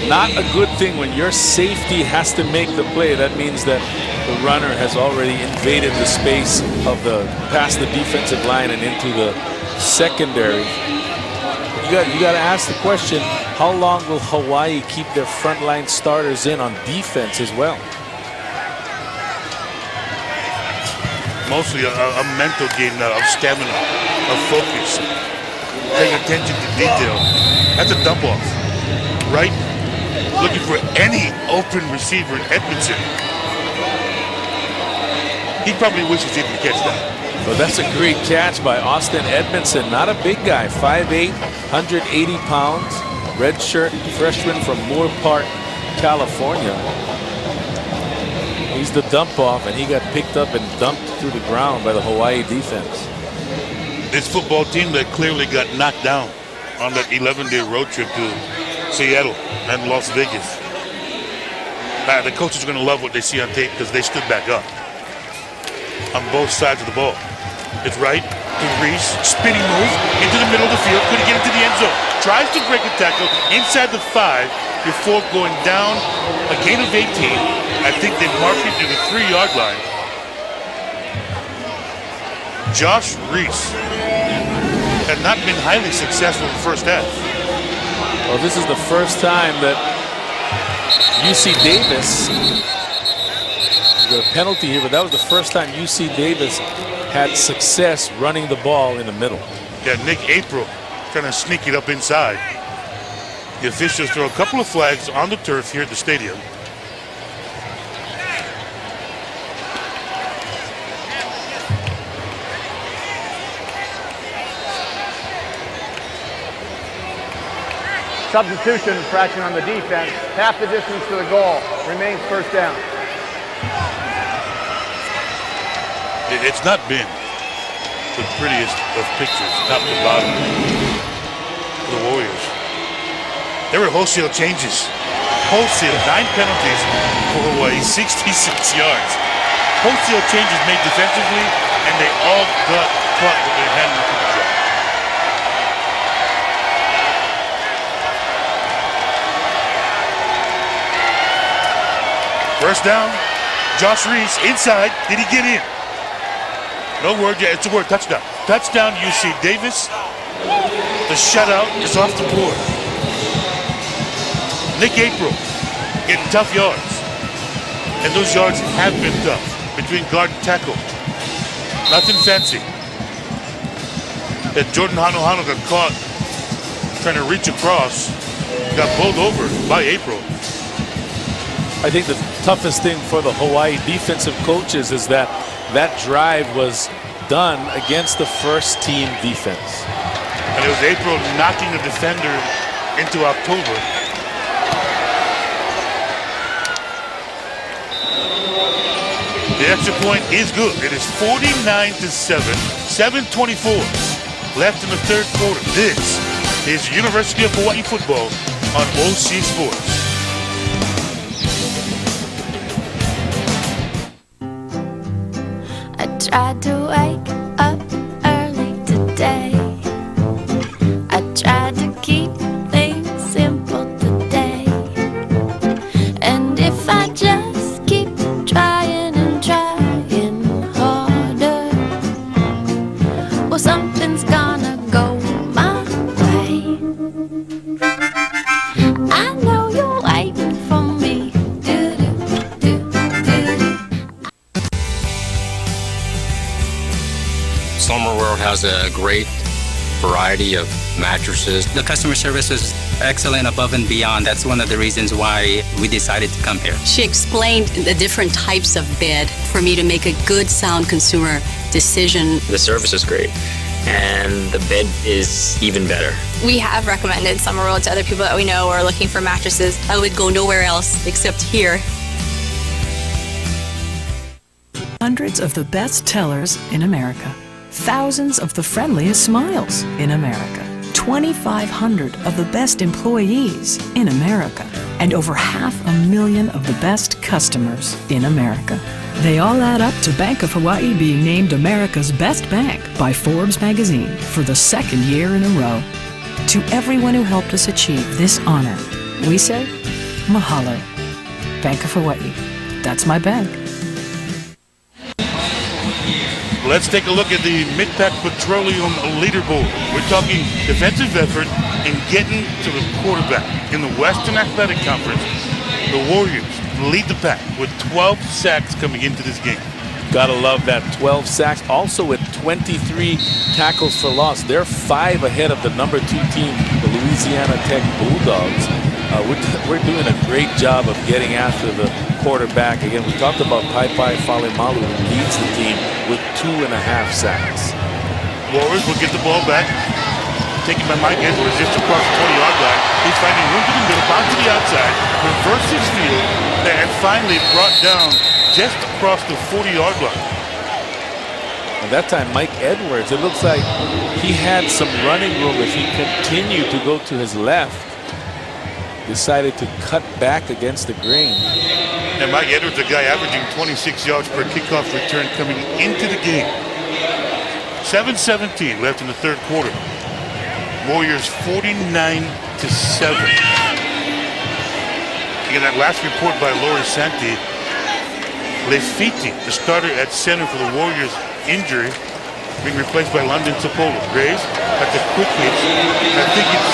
Not a good thing when your safety has to make the play. That means that the runner has already invaded the space of past the defensive line and into the secondary. You got to ask the question, how long will Hawaii keep their frontline starters in on defense as well? Mostly a mental game now of stamina, of focus, paying attention to detail. That's a dump off, right? Looking for any open receiver in Edmondson. He probably wishes he didn't catch that. Well, that's a great catch by Austin Edmondson. Not a big guy, 5'8", 180 pounds, redshirt freshman from Moore Park, California. He's the dump off, and he got picked up and dumped through the ground by the Hawaii defense. This football team that clearly got knocked down on that 11-day road trip to Seattle and Las Vegas. The coaches are going to love what they see on tape because they stood back up on both sides of the ball. It's right to Reese, spinning move into the middle of the field, couldn't get into the end zone. Tries to break a tackle inside the 5 before going down, a gain of 18. I think they marked it to the 3-yard line. Josh Reese had not been highly successful in the first half. Well, this is the first time that UC Davis, there's a penalty here, but that was the first time UC Davis had success running the ball in the middle. Yeah, Nick April trying to sneak it up inside. The officials throw a couple of flags on the turf here at the stadium. Substitution infraction on the defense. Half the distance to the goal. Remains first down. It's not been the prettiest of pictures, top to bottom, for the Warriors. There were wholesale changes. Wholesale, 9 penalties for Hawaii, 66 yards. Wholesale changes made defensively, and they all got caught with their hand in the cookie jar. First down, Josh Reese inside. Did he get in? No word yet. It's a word. Touchdown. Touchdown, UC Davis. The shutout is off the board. Nick April getting tough yards. And those yards have been tough between guard and tackle. Nothing fancy. And Jordan Hanohano got caught trying to reach across. Got bowled over by April. I think the toughest thing for the Hawaii defensive coaches is that drive was done against the first team defense. And it was April knocking the defender into October. The extra point is good. It is 49-7, 7:24 left in the third quarter. This is University of Hawaii football on OC Sports. Tried to wake up early today. I tried to keep things simple today. has a great variety of mattresses. The customer service was excellent, above and beyond. That's one of the reasons why we decided to come here. She explained the different types of bed for me to make a good, sound consumer decision. The service is great, and the bed is even better. We have recommended Summer World to other people that we know are looking for mattresses. I would go nowhere else except here. Hundreds of the best tellers in America. Thousands of the friendliest smiles in America. 2,500 of the best employees in America. And over 500,000 of the best customers in America. They all add up to Bank of Hawaii being named America's Best Bank by Forbes magazine for the second year in a row. To everyone who helped us achieve this honor, we say, mahalo. Bank of Hawaii. That's my bank. Let's take a look at the Mid-Pac Petroleum leaderboard. We're talking defensive effort and getting to the quarterback. In the Western Athletic Conference, the Warriors lead the pack with 12 sacks coming into this game. Gotta love that, 12 sacks. Also with 23 tackles for loss. They're 5 ahead of the number 2 team, the Louisiana Tech Bulldogs. We're doing a great job of getting after the quarterback. Again, we talked about Pai Falimalu, who leads the team with 2.5 sacks. Warriors will get the ball back. Taken by Mike Edwards just across the 20-yard line. He's finding room to the middle, bounce to the outside, reverse his field, and finally brought down just across the 40-yard line. And that time, Mike Edwards, it looks like he had some running room. If he continued to go to his left, decided to cut back against the grain. And Mike Edwards, a guy averaging 26 yards per kickoff return coming into the game. 7:17 left in the third quarter. Warriors 49-7. Again, that last report by Lori Santi. Lefiti, the starter at center for the Warriors, injury, being replaced by London Sapolo. Graves at the quick pitch. I think it's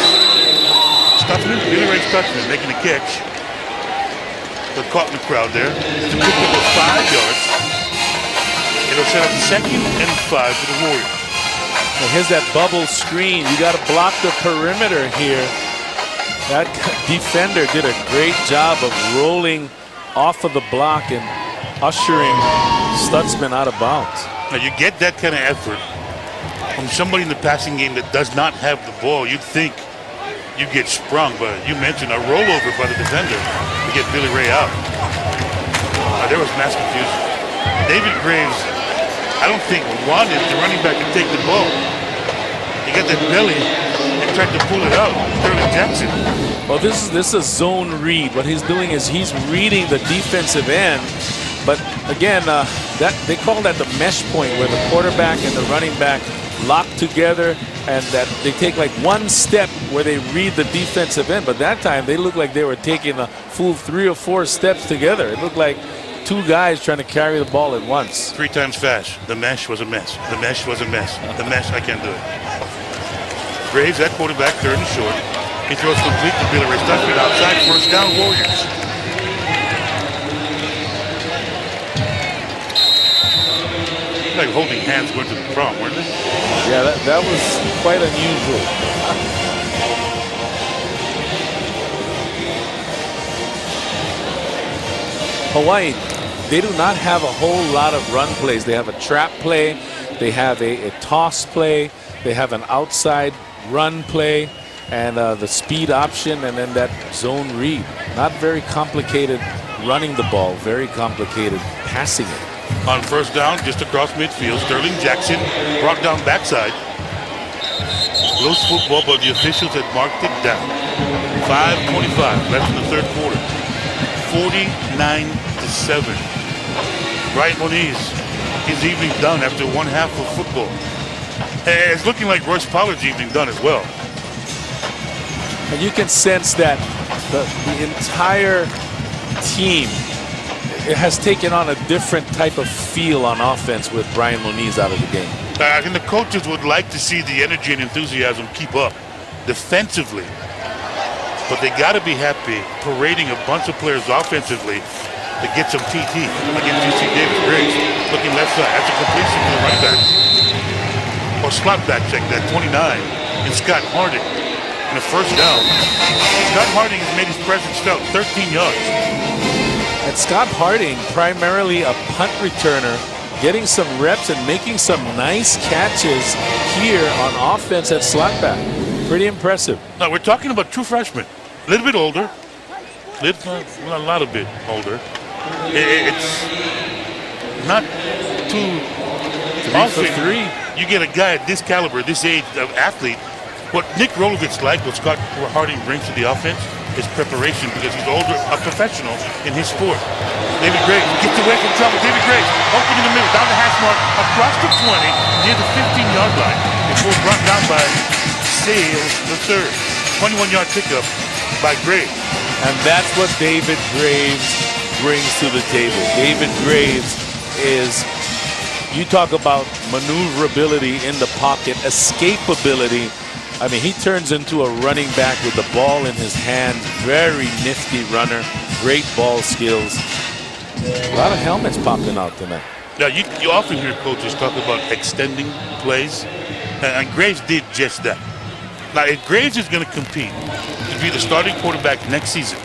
Stutzman, Billy Ray Stutzman making a catch. They're caught in the crowd there. It's a quick pick of 5 yards. It'll set up 2nd and 5 for the Warriors. And here's that bubble screen. You got to block the perimeter here. That defender did a great job of rolling off of the block and ushering Stutzman out of bounds. Now you get that kind of effort from somebody in the passing game that does not have the ball. You'd think you get sprung, but you mentioned a rollover by the defender to get Billy Ray out. There was mass confusion. David Graves, I don't think wanted the running back to take the ball. He got that belly and tried to pull it out. Sterling Jackson. Well, this is a zone read. What he's doing is he's reading the defensive end. But again, they call that the mesh point, where the quarterback and the running back lock together, and that they take like one step where they read the defensive end. But that time they looked like they were taking a full 3 or 4 steps together. It looked like 2 guys trying to carry the ball at once. 3 times fast. The mesh was a mess. The mesh was a mess. The mesh, I can't do it. Graves, that quarterback, 3rd and short. He throws complete to Billy Ray Stutzman outside. 1st down, Warriors. Like holding hands going to the prom, weren't they? Yeah, that was quite unusual. Hawaii, they do not have a whole lot of run plays. They have a trap play, they have a toss play, they have an outside run play, and the speed option, and then that zone read. Not very complicated running the ball, very complicated passing it. On 1st down, just across midfield, Sterling Jackson brought down backside. Loose football, but the officials had marked it down. 5:25 left in the third quarter. 49-7. Brian Moniz, his evening done after 1/2 of football. It's looking like Royce Pollard's evening done as well. And you can sense that the entire team, it has taken on a different type of feel on offense with Brian Moniz out of the game. I think the coaches would like to see the energy and enthusiasm keep up defensively, but they got to be happy parading a bunch of players offensively to get some TT. Again, you see David Griggs looking left side. That's a completion for the running back. or slot back check, that 29, and Scott Harding in the first down. Scott Harding has made his presence felt, 13 yards. And Scott Harding, primarily a punt returner, getting some reps and making some nice catches here on offense at slot back. Pretty impressive. Now, we're talking about true freshmen. A little bit older. A lot of bit older. It's not too often you get a guy at this caliber, this age of athlete. What Nick Rolovich liked, what Scott Harding brings to the offense, is preparation, because he's older, a professional in his sport. David Graves gets away from trouble. David Graves open in the middle, down the hash mark, across the 20, near the 15-yard line, before brought down by Sales the third. 21-yard pickup by Graves. And that's what David Graves brings to the table. David Graves is, you talk about maneuverability in the pocket, escapability. I mean, he turns into a running back with the ball in his hand. Very nifty runner, great ball skills. A lot of helmets popping out tonight. Now, you often hear coaches talk about extending plays, and Graves did just that. Now, if Graves is going to compete to be the starting quarterback next season,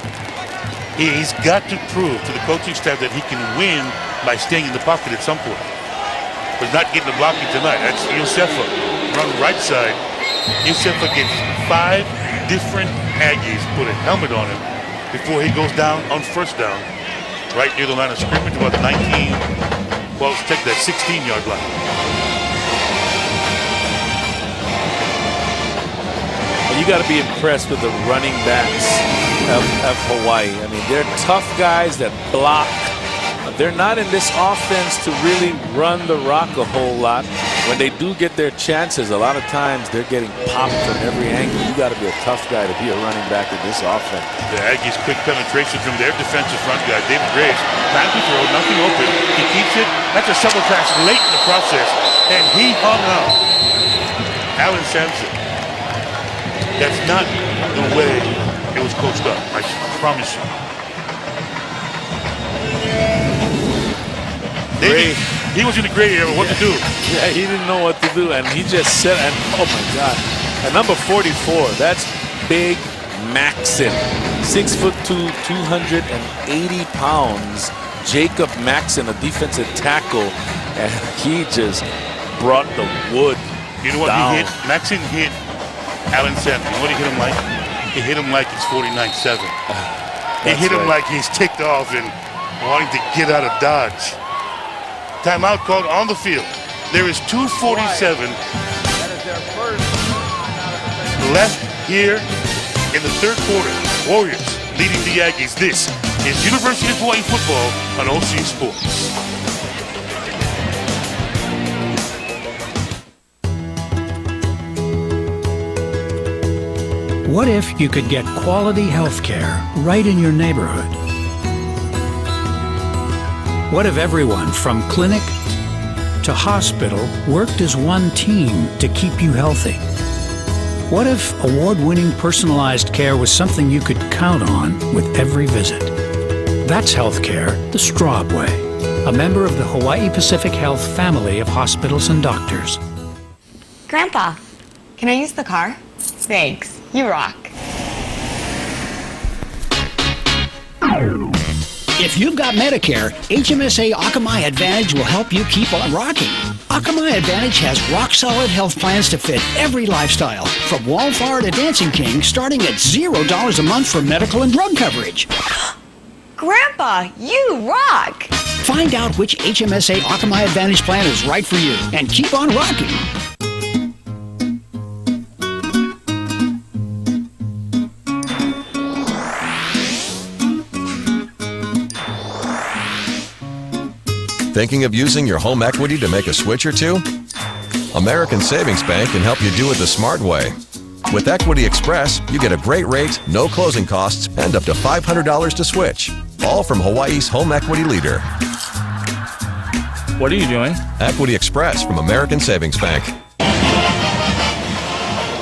he's got to prove to the coaching staff that he can win by staying in the pocket at some point. But not getting the blocking tonight. That's Yosefa, run right side. Yosefa gets 5 different Aggies put a helmet on him before he goes down on first down, right near the line of scrimmage, about the 19, well, let's take that 16-yard line. You got to be impressed with the running backs of Hawaii. I mean, they're tough guys that block. They're not in this offense to really run the rock a whole lot. When they do get their chances, a lot of times they're getting popped from every angle. You got to be a tough guy to be a running back in this offense. The Aggies' quick penetration from their defensive front guy, David Graves. Time to throw, nothing open. He keeps it. That's a shovel pass late in the process, and he hung out. Alan Sampson. That's not the way it was coached up, I promise you. David, he was in the gray area, what to do. Yeah, he didn't know what to do, and he just said, and oh my God. At number 44, that's Big Maxon. 6'2", 280 pounds. Jacob Maxon, a defensive tackle, and he just brought the wood You know what down. he hit? Maxon hit Alan Sampson. What did he hit him like? He hit him like it's 49-7. He hit him like he's ticked off and wanting to get out of Dodge. Timeout called on the field. There is 2:47 left here in the third quarter. Warriors leading the Aggies. This is University of Hawaii football on OC Sports. What if you could get quality health care right in your neighborhood? What if everyone from clinic to hospital worked as one team to keep you healthy? What if award-winning personalized care was something you could count on with every visit? That's healthcare the Straub way, a member of the Hawaii Pacific Health family of hospitals and doctors. Grandpa, can I use the car? Thanks. You rock. If you've got Medicare, HMSA Akamai Advantage will help you keep on rocking. Akamai Advantage has rock-solid health plans to fit every lifestyle, from Wallflower to Dancing King, starting at $0 a month for medical and drug coverage. Grandpa, you rock! Find out which HMSA Akamai Advantage plan is right for you, and keep on rocking. Thinking of using your home equity to make a switch or two? American Savings Bank can help you do it the smart way. With Equity Express, you get a great rate, no closing costs, and up to $500 to switch. All from Hawaii's home equity leader. What are you doing? Equity Express from American Savings Bank.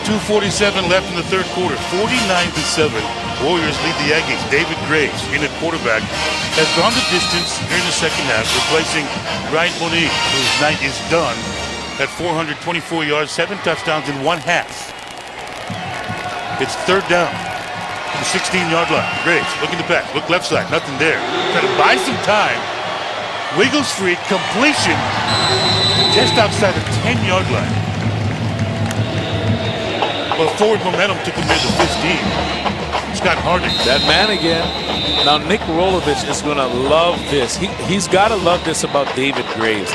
2:47 left in the third quarter. 49-7. Warriors lead the Aggies. David Graves, in at quarterback, has gone the distance during the second half, replacing Ryan Monique, whose night is done at 424 yards, 7 touchdowns in 1 half. It's third down. The 16-yard line. Graves, look in the back. Look left side. Nothing there. Trying to buy some time. Wiggles free. Completion just outside the 10-yard line. But forward momentum took him near the 15. Scott Harding. That man again. Now Nick Rolovich is going to love this. He's got to love this about David Graves.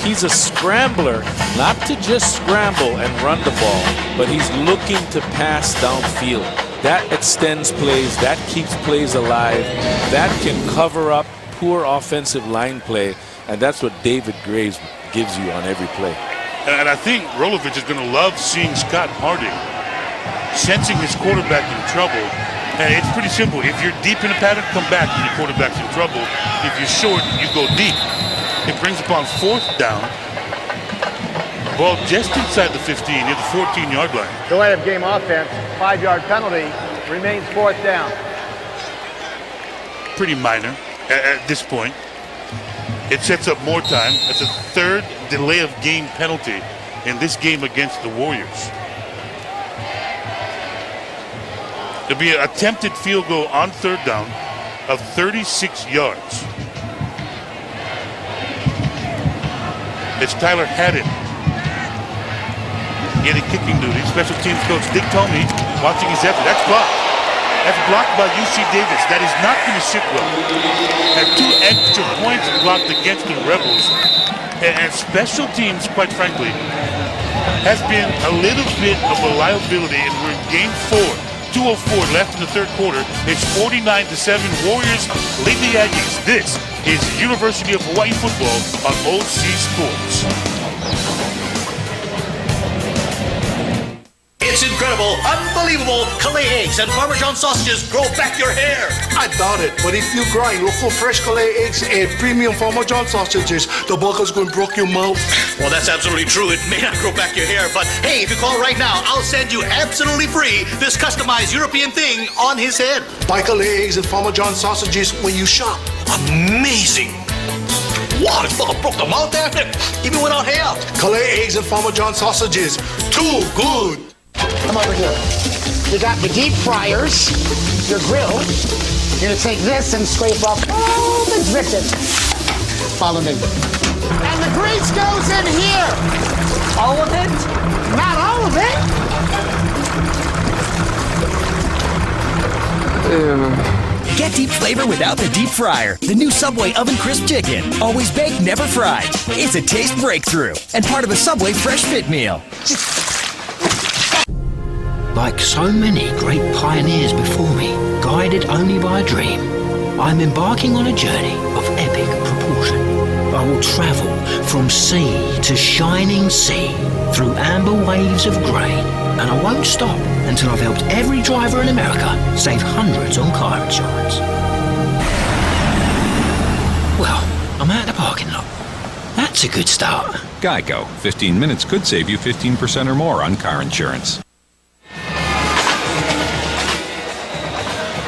He's a scrambler, not to just scramble and run the ball, but he's looking to pass downfield. That extends plays, that keeps plays alive, that can cover up poor offensive line play, and that's what David Graves gives you on every play. And I think Rolovich is going to love seeing Scott Harding sensing his quarterback in trouble. And it's pretty simple. If you're deep in the pattern, come back when your quarterback's in trouble. If you're short, you go deep. It brings upon 4th down. Ball just inside the 15, near the 14-yard line. Delay of game offense, 5-yard penalty, remains 4th down. Pretty minor at this point. It sets up more time. That's a 3rd delay of game penalty in this game against the Warriors. There'll be an attempted field goal on 3rd down of 36 yards. It's Tyler Haddon getting kicking duty. Special teams coach Dick Tomey watching his effort. That's blocked. That's blocked by UC Davis. That is not going to sit well. And 2 extra points blocked against the Rebels. And special teams, quite frankly, has been a little bit of a liability. And we're in game 4. 2:04 left in the 3rd quarter. It's 49-7. Warriors lead the Aggies. This is University of Hawaii football on OC Sports. It's incredible, unbelievable. Calais eggs and Parmesan sausages grow back your hair. I doubt it, but if you grind local fresh Calais eggs and premium Parmesan sausages, the burger's going to break your mouth. Well, that's absolutely true. It may not grow back your hair, but hey, if you call right now, I'll send you absolutely free this customized European thing on his head. Buy Calais eggs and Parmesan sausages when you shop. Amazing. Wow, this fucker broke the mouth there. Even without hair. Calais eggs and Parmesan sausages. Too good. Come over here. You got the deep fryers, your grill. You're gonna take this and scrape off all the dripping. Follow me. And the grease goes in here. All of it? Not all of it. Get deep flavor without the deep fryer. The new Subway Oven Crisp Chicken. Always baked, never fried. It's a taste breakthrough and part of a Subway Fresh Fit meal. Like so many great pioneers before me, guided only by a dream, I'm embarking on a journey of epic proportion. I will travel from sea to shining sea, through amber waves of grain, and I won't stop until I've helped every driver in America save hundreds on car insurance. Well, I'm at the parking lot. That's a good start. Geico. 15 minutes could save you 15% or more on car insurance.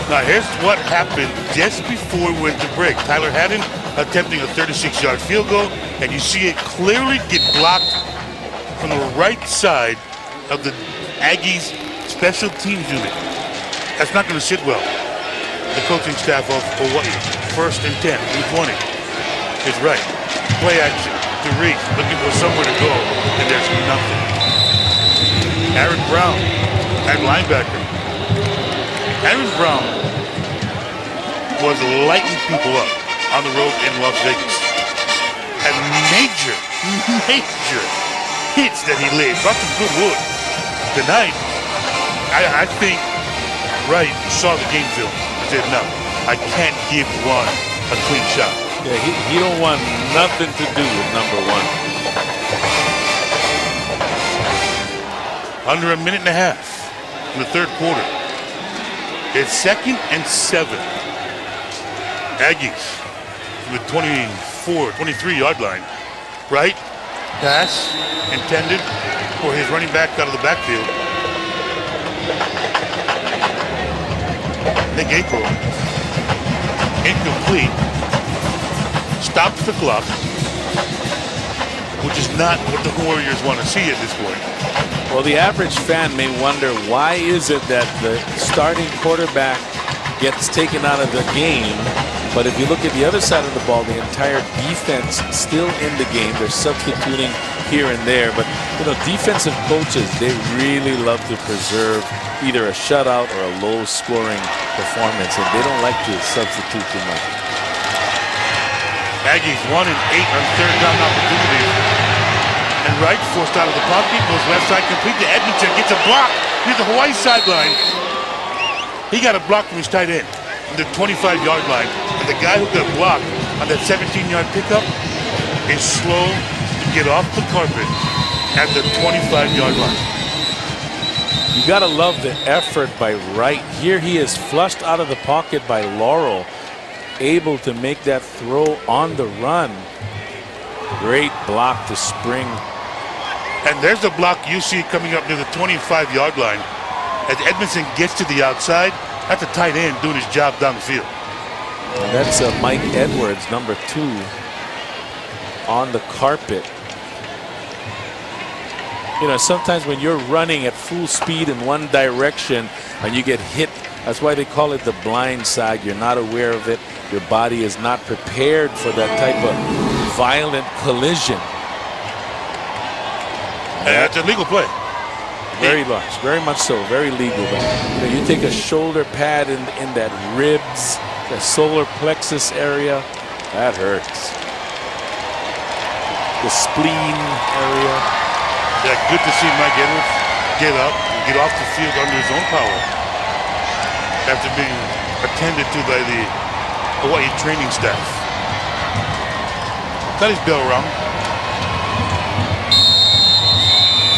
Now here's what happened just before we went to break. Tyler Haddon attempting a 36-yard field goal, and you see it clearly get blocked from the right side of the Aggies special teams unit. That's not going to sit well. The coaching staff of Hawaii, 1st and 10, from 20, is right. Play action to Reese, looking for somewhere to go, and there's nothing. Aaron Brown at linebacker. Aaron Brown was lighting people up on the road in Las Vegas. Had major hits that he laid. Brought some good wood. Tonight, I think Wright saw the game film and said, no, I can't give Ron a clean shot. Yeah, he don't want nothing to do with number 1. Under a minute and a half in the 3rd quarter. It's 2nd and 7. Aggies from the 23-yard line. Right? Pass intended for his running back out of the backfield. Nick April. Incomplete. Stops the clock. which is not what the Warriors want to see at this point. Well, the average fan may wonder, why is it that the starting quarterback gets taken out of the game, but if you look at the other side of the ball, the entire defense still in the game. They're substituting here and there, but you know, defensive coaches, they really love to preserve either a shutout or a low-scoring performance, and they don't like to substitute too much. Aggies 1 and 8 on third down opportunities. And Wright forced out of the pocket, goes left side complete to Edmonton, gets a block near the Hawaii sideline. He got a block from his tight end on the 25-yard line. And the guy who got blocked on that 17-yard pickup is slow to get off the carpet at the 25-yard line. You gotta love the effort by Wright. Here he is flushed out of the pocket by Laurel, able to make that throw on the run. Great block to spring. And there's the block you see coming up near the 25-yard line. As Edmondson gets to the outside, that's a tight end doing his job down the field. And that's Mike Edwards, number 2, on the carpet. You know, sometimes when you're running at full speed in one direction and you get hit, that's why they call it the blind side. You're not aware of it. Your body is not prepared for that type of violent collision. And that's a legal play. Very large, very much so, very legal. But you know, you take a shoulder pad in that ribs, the solar plexus area, that hurts. The spleen area. Yeah, good to see Mike Edwards get up and get off the field under his own power after being attended to by the Hawaii training staff. Got his bell rung.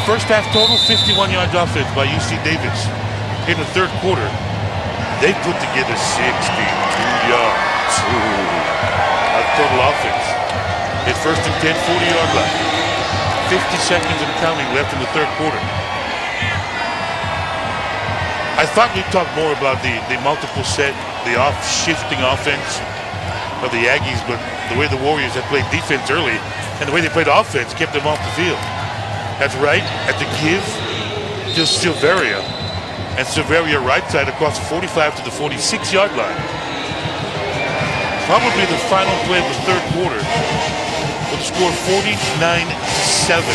First half total, 51 yards offense by UC Davis. In the third quarter, they put together 62 yards of total offense. At first and 10, 40-yard line. 50 seconds and counting left in the third quarter. I thought we'd talk more about the multiple set, the off-shifting offense of the Aggies, but the way the Warriors had played defense early and the way they played offense kept them off the field. That's right, at the give to Silveria, and Silveria right side across the 45 to the 46-yard line. Probably the final play of the third quarter with the score 49-7.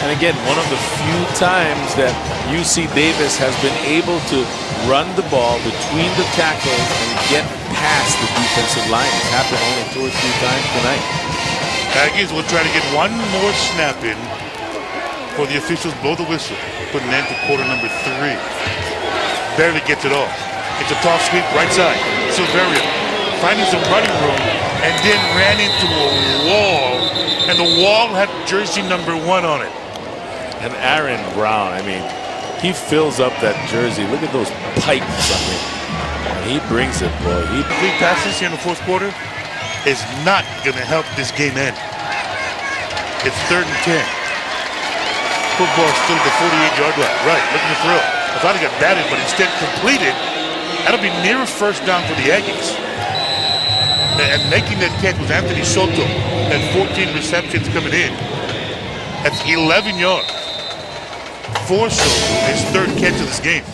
And again, one of the few times that UC Davis has been able to run the ball between the tackles and get past the defensive line. It's happened only 2 or 3 times tonight. Aggies will try to get one more snap in before the officials blow the whistle, put an end to quarter number 3. Barely gets it off. It's a toss sweep right side. Silveria finding some running room and then ran into a wall, and the wall had jersey number 1 on it. And Aaron Brown, I mean, he fills up that jersey. Look at those pipes on him. He brings it, boy. 3 passes here in the fourth quarter is not going to help this game end. It's 3rd and 10. Football still at the 48-yard line. Right, looking to throw. I thought he got batted, but instead completed. That'll be near a first down for the Aggies. And making that catch was Anthony Soto. Had 14 receptions coming in. That's 11 yards. For Soto, his 3rd catch of this game.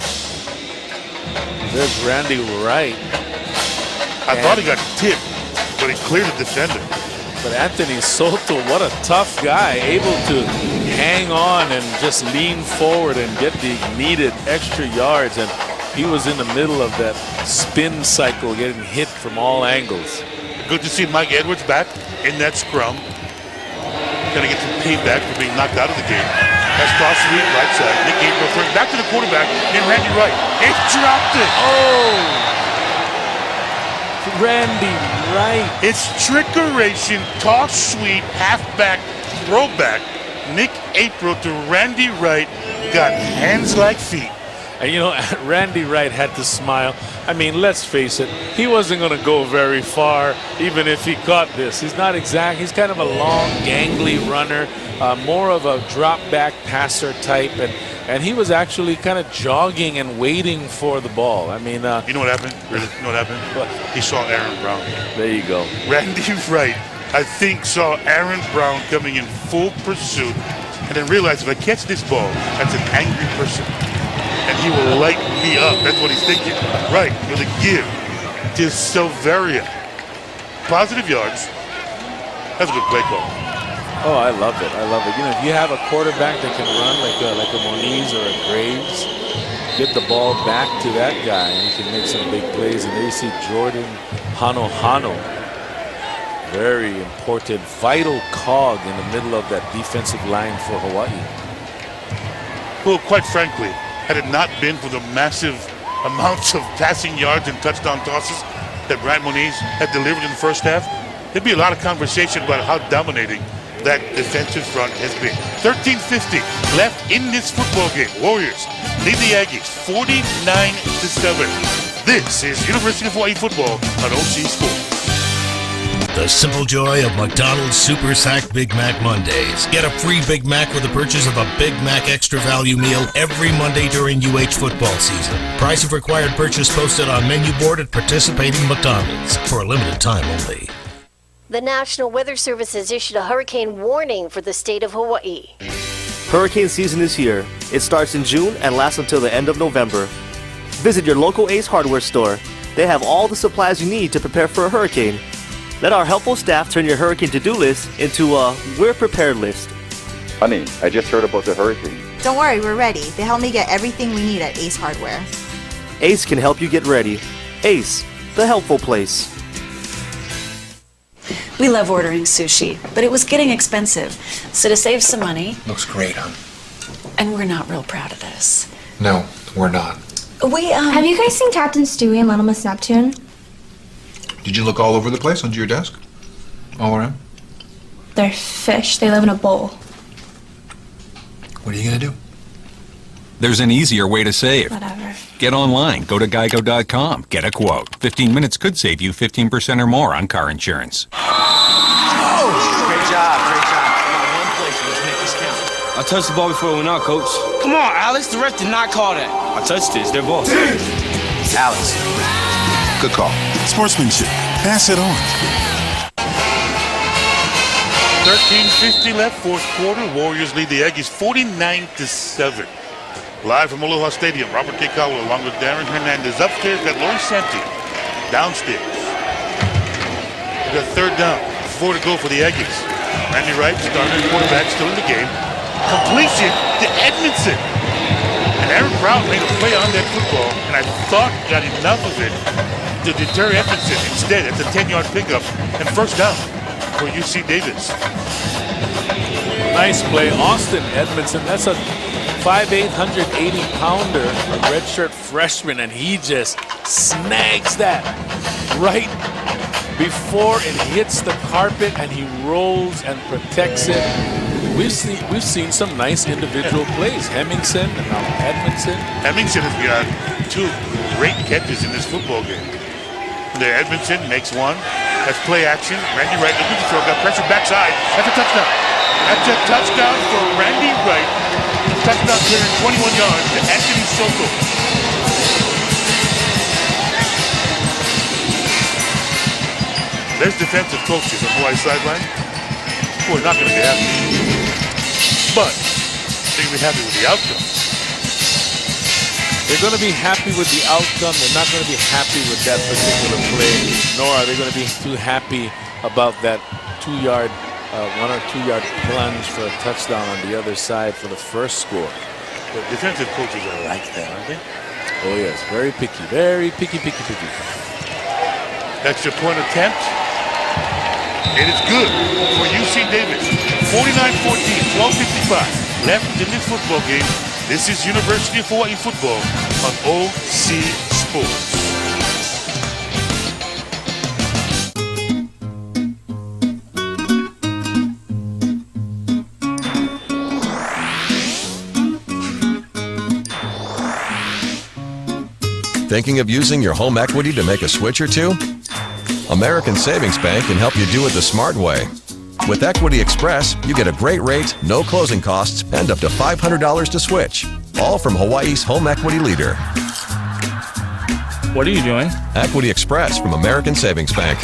There's Randy Wright. I thought he got tipped, but he cleared the defender. But Anthony Soto, what a tough guy, able to hang on and just lean forward and get the needed extra yards. And he was in the middle of that spin cycle, getting hit from all angles. Good to see Mike Edwards back in that scrum. Gonna get some payback for being knocked out of the game. That's toss sweep right side. Nick April throwing back to the quarterback and Randy Wright. He dropped it. Oh! Randy Wright. It's trickeration, toss sweep, halfback, throwback. Nick April to Randy Wright. Got hands like feet. And you know, Randy Wright had to smile. I mean, let's face it, he wasn't going to go very far, even if he caught this. He's not exact. He's kind of a long, gangly runner, more of a drop-back passer type, and he was actually kind of jogging and waiting for the ball. I mean, you know what happened? Really? You know what happened? What? He saw Aaron Brown. There you go. Randy Wright I think, saw Aaron Brown coming in full pursuit and then realized if I catch this ball, that's an angry person. And he will light me up. That's what he's thinking. Right, with a give to Silveria. Positive yards. That's a good play call. Oh, I love it. I love it. You know, if you have a quarterback that can run like a Moniz or a Graves, get the ball back to that guy and he can make some big plays. And there you see Jordan Hano. Very important, vital cog in the middle of that defensive line for Hawaii. Well, quite frankly, had it not been for the massive amounts of passing yards and touchdown tosses that Brian Moniz had delivered in the first half, there'd be a lot of conversation about how dominating that defensive front has been. 13:50 left in this football game. Warriors lead the Aggies 49-7. This is University of Hawaii football on OC Sports. The simple joy of McDonald's Super Sack Big Mac Mondays. Get a free Big Mac with the purchase of a Big Mac Extra Value meal every Monday during UH football season. Price of required purchase posted on menu board at participating McDonald's for a limited time only. The National Weather Service has issued a hurricane warning for the state of Hawaii. Hurricane season is here. It starts in June and lasts until the end of November. Visit your local Ace Hardware store. They have all the supplies you need to prepare for a hurricane. Let our helpful staff turn your hurricane to-do list into a We're Prepared list. Honey, I just heard about the hurricane. Don't worry, we're ready. They help me get everything we need at Ace Hardware. Ace can help you get ready. Ace, the helpful place. We love ordering sushi, but it was getting expensive. So to save some money... Looks great, hon. And we're not real proud of this. No, we're not. Have you guys seen Captain Stewie and Little Miss Neptune? Did you look all over the place under your desk? All around? They're fish. They live in a bowl. What are you gonna do? There's an easier way to save. Whatever. Get online. Go to geico.com. Get a quote. 15 minutes could save you 15% or more on car insurance. Oh! Great job. Come on, one place. Let's make this count. I touched the ball before it went out, coach. Come on, Alex. The ref did not call that. I touched it. It's their ball. Alex. Good call. Sportsmanship. Pass it on. 13:50 left, fourth quarter. Warriors lead the Aggies 49-7. Live from Aloha Stadium, Robert K. Cowell along with Darren Hernandez. Upstairs, got Lori Santi. Downstairs, we got third down. 4 to go for the Aggies. Randy Wright, starting quarterback, still in the game. Completion to Edmondson. And Aaron Brown made a play on that football, and I thought got enough of it to deter Edmondson. Instead, it's a 10-yard pickup and first down for UC Davis. Nice play. Austin Edmondson, that's a 5'8", 180-pounder, a redshirt freshman, and he just snags that right before it hits the carpet, and he rolls and protects it. We've seen some nice individual plays. Hemmingson and now Edmondson. Hemmingson has got 2 great catches in this football game. There, Edmondson makes one. That's play action. Randy Wright looking to throw, got pressure backside. That's a touchdown. That's a touchdown for Randy Wright. Touchdown clearing 21 yards to Anthony Soto. There's defensive coaches on Hawaii sideline who are not going to be happy. But they're going to be happy with the outcome. They're going to be happy with the outcome. They're not going to be happy with that particular play, nor are they going to be too happy about that 2-yard, 1 or 2 yard plunge for a touchdown on the other side for the first score. The defensive coaches are like that, aren't they? Oh yes, very picky, very picky. That's your point attempt. It is good for UC Davis. 49-14, 12:55 left in this football game. This is University of Hawaii football on OC Sports. Thinking of using your home equity to make a switch or two? American Savings Bank can help you do it the smart way. With Equity Express, you get a great rate, no closing costs, and up to $500 to switch. All from Hawaii's home equity leader. What are you doing? Equity Express from American Savings Bank.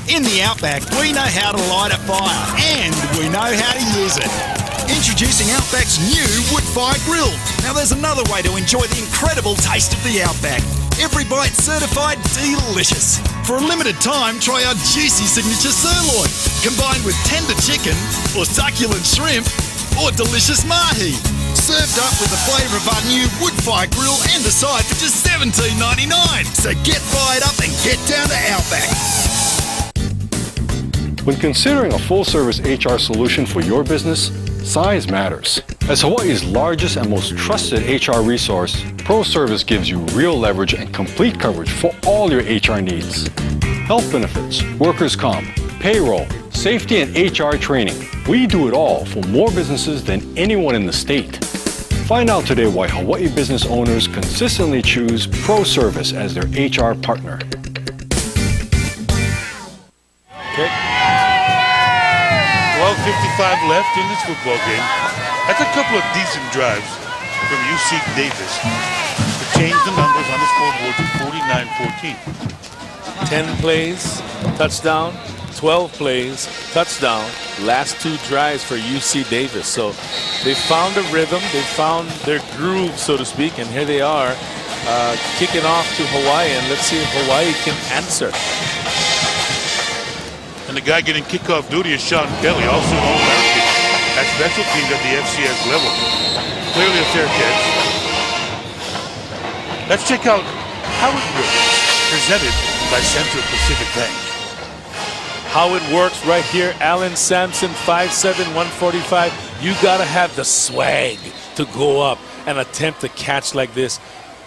In the Outback, we know how to light a fire and we know how to use it. Introducing Outback's new wood-fire grill. Now there's another way to enjoy the incredible taste of the Outback. Every bite certified delicious. For a limited time, try our juicy signature sirloin, combined with tender chicken, or succulent shrimp, or delicious mahi. Served up with the flavour of our new wood-fire grill and a side for just $17.99. So get fired up and get down to Outback. When considering a full-service HR solution for your business, size matters. As Hawaii's largest and most trusted HR resource, ProService gives you real leverage and complete coverage for all your HR needs. Health benefits, workers' comp, payroll, safety and HR training. We do it all for more businesses than anyone in the state. Find out today why Hawaii business owners consistently choose ProService as their HR partner. Okay. 12:55 left in this football game. That's a couple of decent drives from UC Davis to change the numbers on the scoreboard to 49-14. 10 plays, touchdown. 12 plays, touchdown. Last 2 drives for UC Davis. So they found a rhythm. They found their groove, so to speak. And here they are kicking off to Hawaii. And let's see if Hawaii can answer. And the guy getting kickoff duty is Sean Kelly, also an All-American at special teams at the FCS level. Clearly a fair catch. Let's check out how it works, presented by Central Pacific Bank. How it works right here. Alan Sampson, 5'7", 145. You got to have the swag to go up and attempt to catch like this.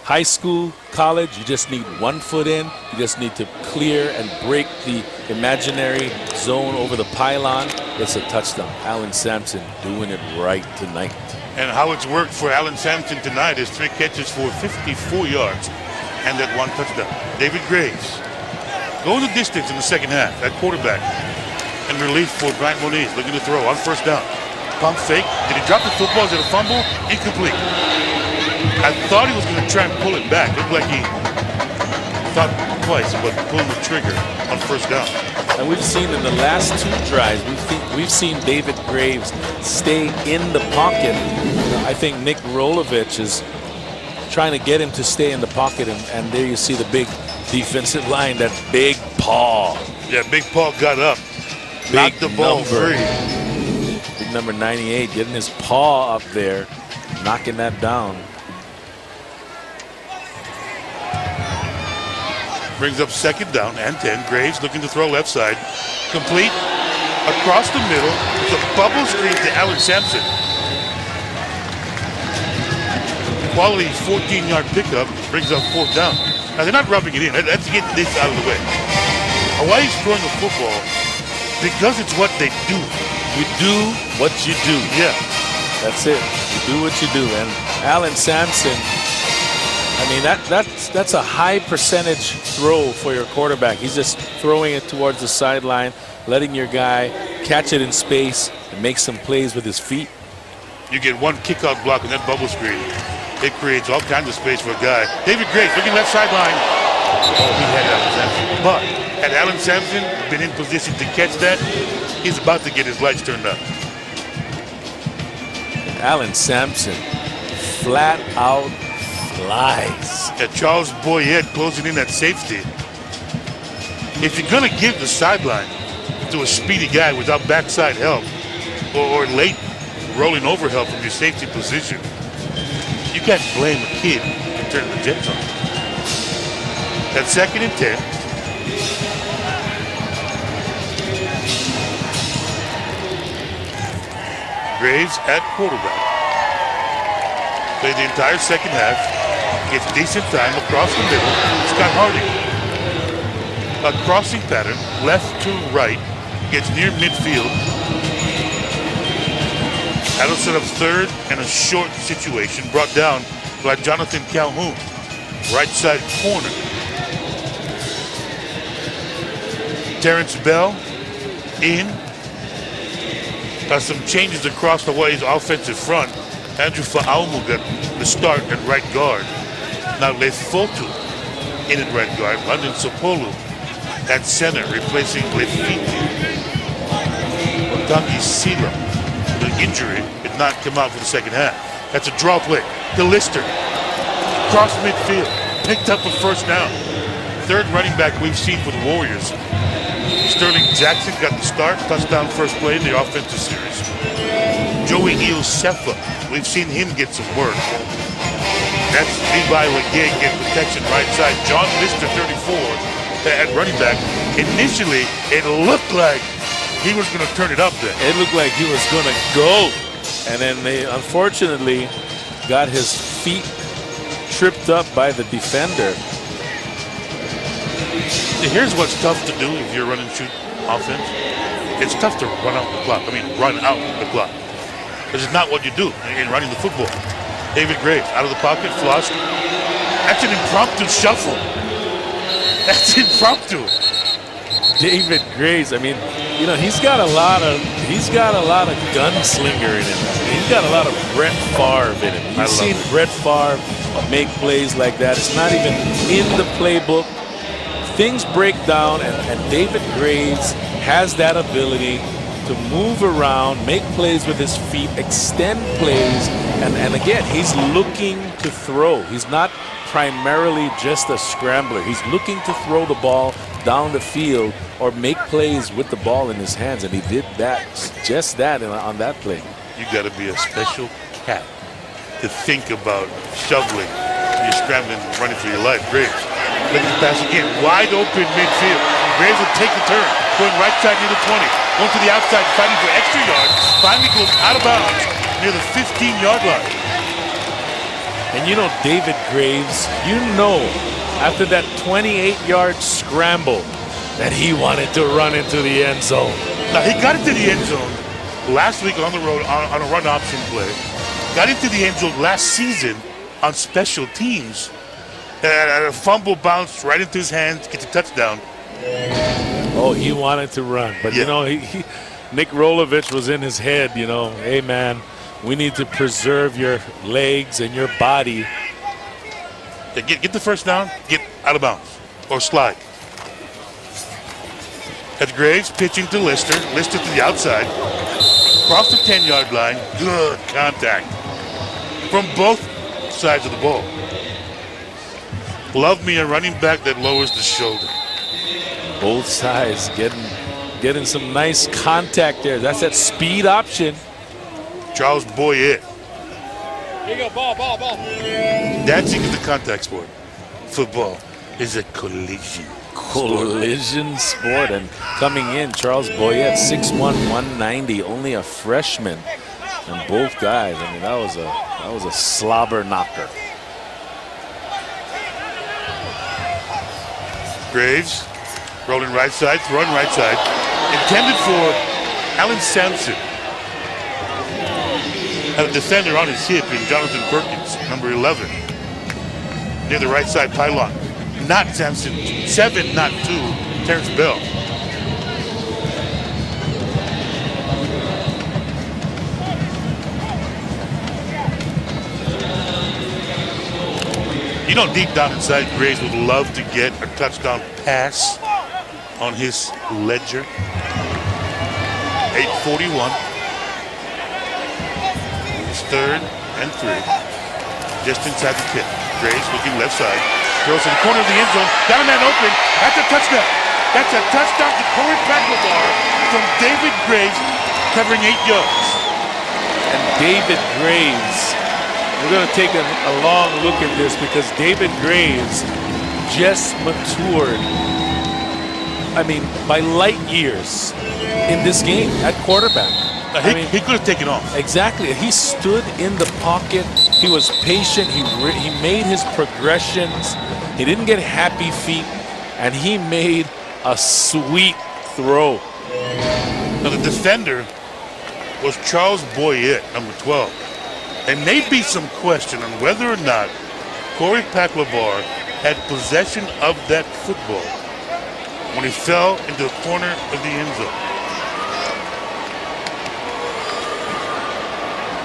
High school, college, you just need 1 foot in. You just need to clear and break the imaginary zone over the pylon. It's a touchdown. Alan Sampson doing it right tonight. And how it's worked for Alan Sampson tonight is 3 catches for 54 yards and that 1 touchdown. David Graves going the distance in the second half at quarterback. And relief for Bryant Moniz looking to throw on first down. Pump fake. Did he drop the football? Is it a fumble? Incomplete. I thought he was going to try and pull it back. Looked like he thought twice about pulling the trigger on first down. And we've seen in the last 2 drives, we've seen David Graves stay in the pocket. I think Nick Rolovich is trying to get him to stay in the pocket, and there you see the big defensive line, that big paw. Yeah, big paw got up. Knocked the ball free. Big number 98 getting his paw up there, knocking that down. Brings up second down and 10. Graves looking to throw left side. Complete. Across the middle. It's a bubble screen to Alan Sampson. Quality 14-yard pickup brings up fourth down. Now they're not rubbing it in. Let's get this out of the way. Hawaii's throwing the football because it's what they do. You do what you do. Yeah. That's it. You do what you do. And Alan Sampson, I mean, that's a high percentage throw for your quarterback. He's just throwing it towards the sideline, letting your guy catch it in space and make some plays with his feet. You get 1 kickout block in that bubble screen. It creates all kinds of space for a guy. David Graves looking left sideline. Oh, he had Alan Sampson. But had Alan Sampson been in position to catch that, he's about to get his lights turned up. Alan Sampson, flat out flies. And Charles Boyette closing in at safety. If you're going to give the sideline to a speedy guy without backside help or late rolling over help from your safety position, you can't blame a kid for turning the Jets on. At 2nd and 10. Graves at quarterback. Played the entire second half. Gets decent time across the middle. Scott Harding. A crossing pattern, left to right. Gets near midfield. That'll set up third and a short situation brought down by Jonathan Calhoun. Right side corner. Terrence Bell in. Some changes across Hawaii's offensive front. Andrew Fa'aumu got the start at right guard. Now Leith Fotu in at right guard. London Sapolu at center, replacing Lefiti. Otaki Sila, the injury, did not come out for the second half. That's a draw play to Lister. Cross midfield, picked up a first down. Third running back we've seen for the Warriors. Sterling Jackson got the start, touchdown first play in the offensive series. Joey Iosefa, we've seen him get some work. That's Levi Legay get protection right side. John Lister, 34, at running back. Initially, it looked like he was going to turn it up there. It looked like he was going to go. And then they unfortunately got his feet tripped up by the defender. Here's what's tough to do if you're running shoot offense. It's tough to run out the clock. Run out the clock. This is not what you do in running the football. David Graves out of the pocket, flushed. That's an impromptu shuffle. That's impromptu. David Graves, he's got a lot of gunslinger in him. He's got a lot of Brett Favre in him. You've seen Brett Favre make plays like that. It's not even in the playbook. Things break down, and David Graves has that ability to move around, make plays with his feet, extend plays, and again, he's looking to throw. He's not primarily just a scrambler. He's looking to throw the ball down the field or make plays with the ball in his hands, and he did that, just that on that play. You got to be a special cat to think about shoveling. You're scrambling, running for your life. Graves, look at the pass again, wide open midfield. Graves will take the turn, going right side near the 20, going to the outside, fighting for extra yards. Finally goes out of bounds near the 15-yard line. And David Graves, after that 28-yard scramble, that he wanted to run into the end zone. Now, he got into the end zone last week on the road on a run option play. Got into the end zone last season on special teams. And a fumble bounced right into his hands, gets a touchdown. Oh, he wanted to run. But, Nick Rolovich was in his head, hey, man, we need to preserve your legs and your body. Yeah, get the first down, get out of bounds, or slide. That's Graves pitching to Lister. Lister to the outside. Across the 10-yard line. Good contact from both sides of the ball. Love me a running back that lowers the shoulder. Both sides getting some nice contact there. That's that speed option. Charles Boyette. Here you go, ball. Dancing is the contact sport. Football is a collision sport. And coming in, Charles Boyette, 6'1", 190, only a freshman. And both guys, that was a slobber knocker. Graves rolling right side, throwing right side. Intended for Alan Sampson. Had a defender on his hip in Jonathan Perkins, number 11. Near the right side pylon. Not Sampson. 7, not 2. Terrence Bell. Deep down inside, Graves would love to get a touchdown pass on his ledger. 8:41. It's 3rd and 3. Just inside the pit. Graves looking left side. Throws to the corner of the end zone. Got a man open. That's a touchdown. That's a touchdown to Corey Paglivar from David Graves, covering 8 yards. And David Graves, we're going to take a long look at this because David Graves just matured, by light years in this game at quarterback. He could have taken off. Exactly. He stood in the pocket. He was patient. He made his progressions. He didn't get happy feet, and he made a sweet throw. Now, the defender was Charles Boyette, number 12. And may be some question on whether or not Corey Paglivar had possession of that football when he fell into the corner of the end zone.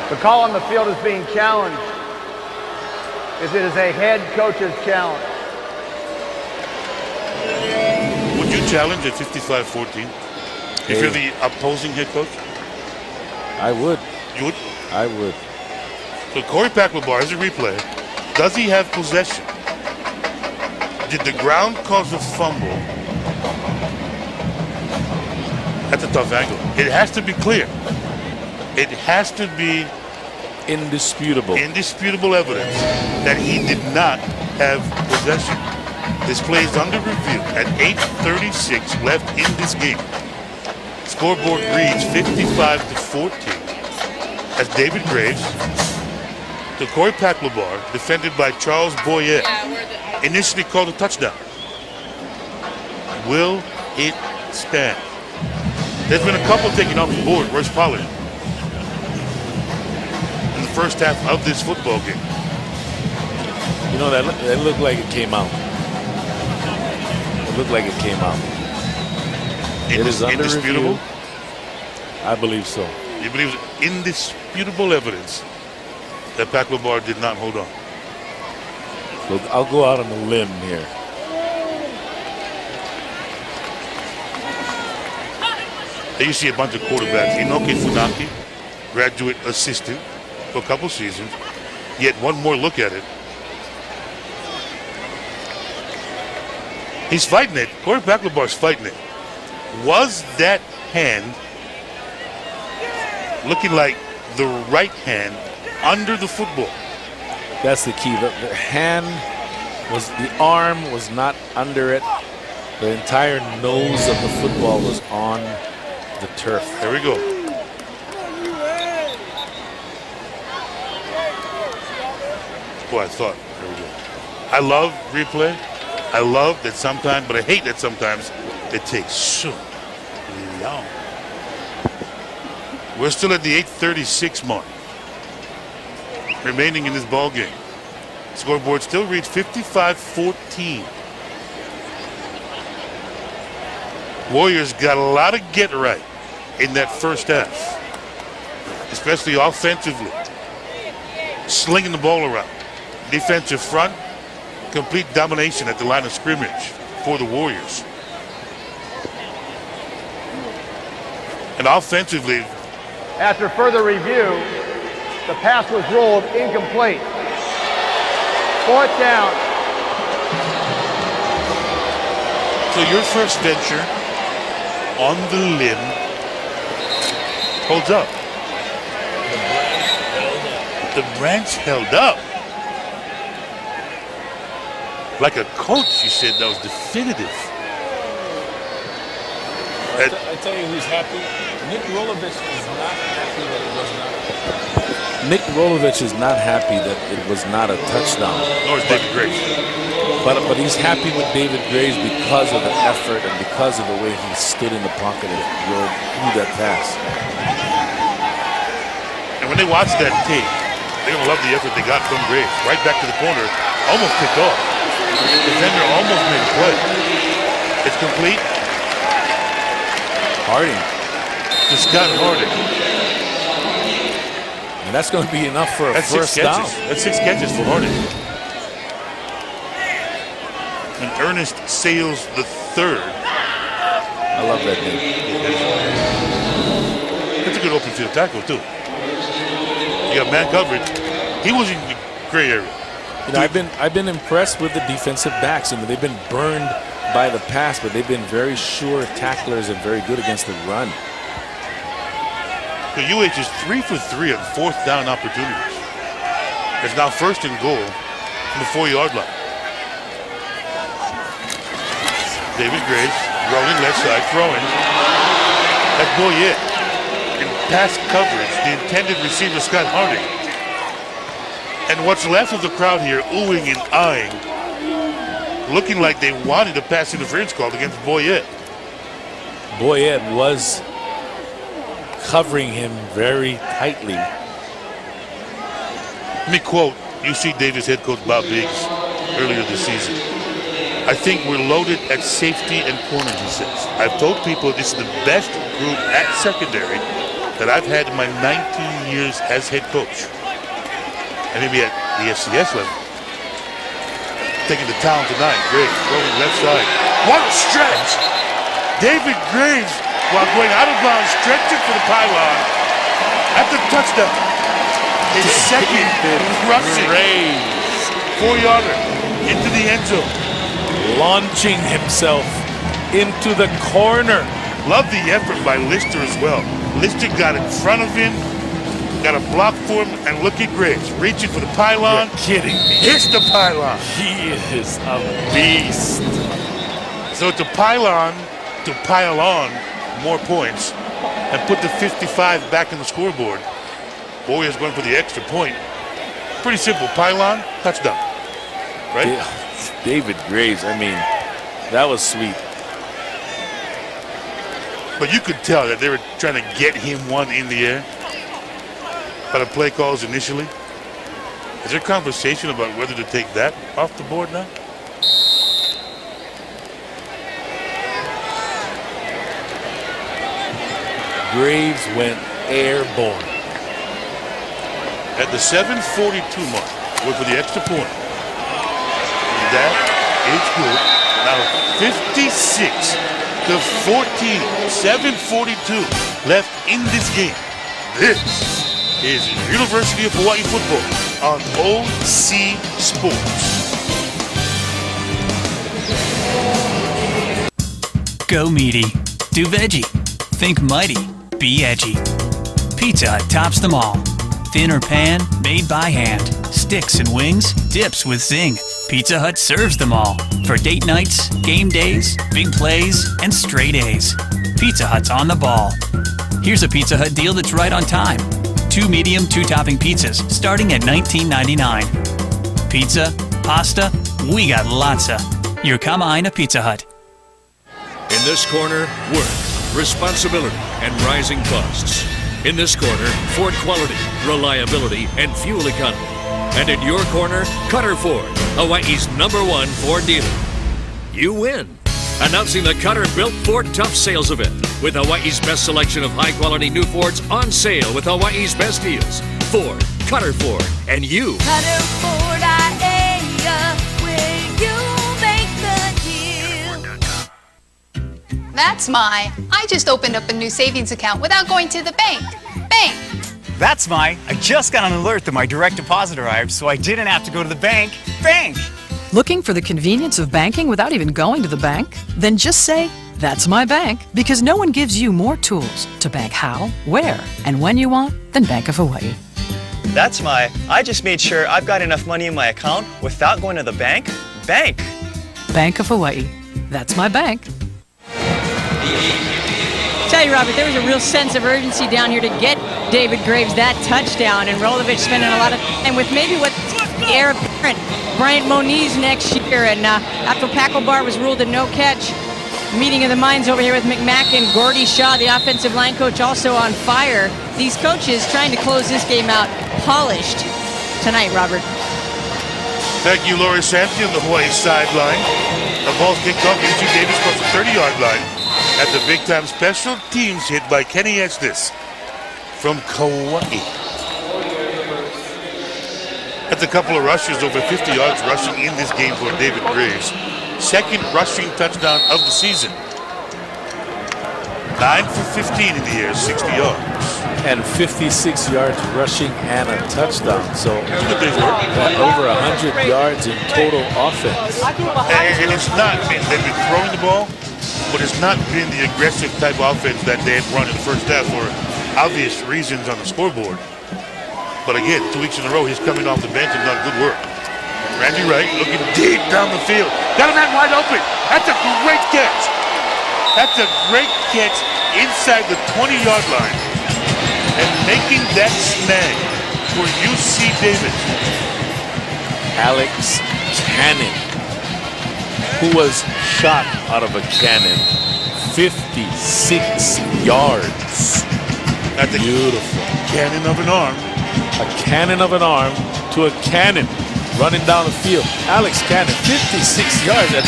The call on the field is being challenged. It is a head coach's challenge. Would you challenge at 55-14 if you're the opposing head coach? I would. You would? I would. So Corey Packlabar has a replay. Does he have possession? Did the ground cause a fumble? That's a tough angle. It has to be clear. It has to be indisputable evidence that he did not have possession. This play is under review at 8:36 left in this game. Scoreboard reads 55-14 as David Graves to Corey Packlabar, defended by Charles Boyette, initially called a touchdown. Will it stand? There's been a couple taken off the board. Royce Pollard in the first half of this football game. You know, that looked like it came out. It looked like it came out. It is indisputable? Review. I believe so. You believe it's indisputable evidence that Packlabar did not hold on? So I'll go out on a limb here. There you see a bunch of quarterbacks. Inoke Funaki, graduate assistant for a couple seasons. Yet one more look at it. He's fighting it. Corey Packlabar's fighting it. Was that hand looking like the right hand under the football? That's the key. The hand was, the arm was not under it. The entire nose of the football was on the turf. There we go. Boy, I thought. There we go. I love replay. I love that sometimes, but I hate that sometimes it takes so long. We're still at the 8:36 mark remaining in this ball game. Scoreboard still reads 55-14. Warriors got a lot of get right in that first half, especially offensively. Slinging the ball around. Defensive front, complete domination at the line of scrimmage for the Warriors. And offensively, after further review, the pass was ruled incomplete. 4th down. So your first venture on the limb holds up. The branch held up. Like a coach, you said that was definitive. I tell you who's happy. Nick Rolovich is not happy that it was not. Nick Rolovich is not happy that it was not a touchdown. Nor is David Graves. But he's happy with David Graves because of the effort and because of the way he stood in the pocket and threw that pass. And when they watch that tape, they're gonna love the effort they got from Graves. Right back to the corner, almost picked off. The defender almost made a play. It's complete. Harding. To Scott Harding. And that's going to be enough for a first down. That's 6 catches for Harding. And Ernest Sales III. I love that name. That's a good open field tackle too. You got man coverage. He was in the gray area. You know, I've been impressed with the defensive backs, and they've been burned by the pass, but they've been very sure tacklers and very good against the run. The UH is 3 for 3 on 4th down opportunities. It's now 1st and goal from the 4-yard line. David Graves rolling left side, throwing. That's Boyette. In pass coverage, the intended receiver, Scott Harding. And what's left of the crowd here, oohing and eyeing, looking like they wanted a pass interference call against Boyette. Boyette was covering him very tightly. Let me quote UC Davis head coach Bob Biggs earlier this season. I think we're loaded at safety and corner, he says. I've told people this is the best group at secondary that I've had in my 19 years as head coach. And maybe at the FCS level. Taking the town tonight. Great. Rolling left side. What a stretch! David Graves, while going out of bounds, stretching for the pylon at the touchdown. His second rushing 4-yarder into the end zone. Launching himself into the corner. Love the effort by Lister as well. Lister got in front of him, got a block for him, and look at Graves reaching for the pylon. You're kidding me. Hits the pylon. He is a beast. So it's a pylon to pile on more points and put the 55 back in the scoreboard. Warriors going for the extra point. Pretty simple. Pylon, touchdown. Right? David Graves, I mean, that was sweet. But you could tell that they were trying to get him one in the air by the play calls initially. Is there conversation about whether to take that off the board now? Graves went airborne. At the 7:42 mark, went for the extra point. And that is good. Now 56 to 14, 7:42 left in this game. This is University of Hawaii football on OC Sports. Go meaty. Do veggie. Think mighty. Be edgy. Pizza Hut tops them all. Thin or pan, made by hand. Sticks and wings, dips with zing. Pizza Hut serves them all. For date nights, game days, big plays, and straight A's. Pizza Hut's on the ball. Here's a Pizza Hut deal that's right on time. 2 medium, 2-topping pizzas, starting at $19.99. Pizza, pasta, we got lots of. Your Kamaina Pizza Hut. In this corner, work, responsibility, and rising costs. In this corner, Ford quality, reliability, and fuel economy. And in your corner, Cutter Ford, Hawaii's #1 Ford dealer. You win. Announcing the Cutter Built Ford Tough Sales Event with Hawaii's best selection of high-quality new Fords on sale with Hawaii's best deals. Ford, Cutter Ford, and you. Cutter Ford, where you make the deal. That's my. I just opened up a new savings account without going to the bank. Bank. That's my. I just got an alert that my direct deposit arrived, so I didn't have to go to the bank. Bank. Looking for the convenience of banking without even going to the bank? Then just say, "That's my bank," because no one gives you more tools to bank how, where, and when you want than Bank of Hawaii. That's my. I just made sure I've got enough money in my account without going to the bank. Bank. Bank of Hawaii. That's my bank. Tell you, Robert, there was a real sense of urgency down here to get David Graves that touchdown, and Rolovich spending a lot of time with maybe what the heir apparent Bryant Moniz next year. And after Paco Bar was ruled a no catch, meeting of the minds over here with McMacken, Gordy Shaw, the offensive line coach, also on fire. These coaches trying to close this game out polished tonight, Robert. Thank you, Lori Santi on the Hawaii sideline. The ball's kicked off. UC Davis across the 30-yard line. At the big-time special teams hit by Kenny Estes from Kauai. That's a couple of rushes, over 50 yards rushing in this game for David Graves. Second rushing touchdown of the season. 9 for 15 in the air, 60 yards. And 56 yards rushing and a touchdown. So over 100 yards in total offense. And it's not been, they've been throwing the ball, but it's not been the aggressive type of offense that they had run in the first half for obvious reasons on the scoreboard. But again, 2 weeks in a row, he's coming off the bench and done good work. Randy Wright looking deep down the field. Got a man wide open. That's a great catch. That's a great catch inside the 20-yard line. And making that snag for UC Davis. Alex Cannon, who was shot out of a cannon. 56 yards. That's a beautiful cannon of an arm. A cannon of an arm to a cannon running down the field. Alex Cannon, 56 yards. And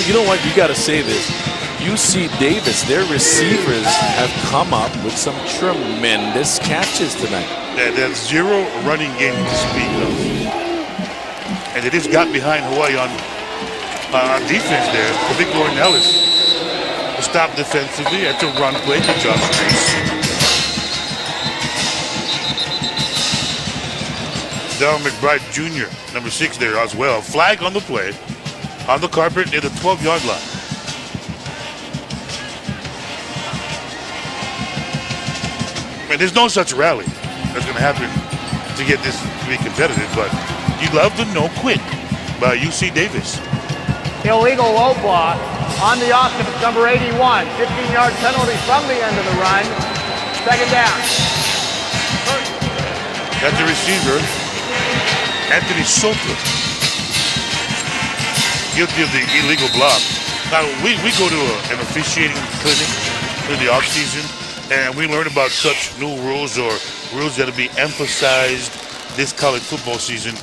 you know what? You got to say this. UC Davis, their receivers have come up with some tremendous catches tonight. There's zero running game to speak of. And they just got behind Hawaii on defense there. Victor Ellis. The stop defensively. That's a run play to Josh Reese. Darryl McBride Jr., number 6 there as well. Flag on the play. On the carpet near the 12-yard line. Man, there's no such rally that's going to happen to get this to be competitive, but you'd love to know quit by UC Davis. Illegal low block on the offense, number 81. 15-yard penalty from the end of the run. Second down. That's the receiver, Anthony Soto. Guilty of the illegal block. Now, we go to an officiating clinic in the offseason, and we learn about such new rules or rules that will be emphasized this college football season.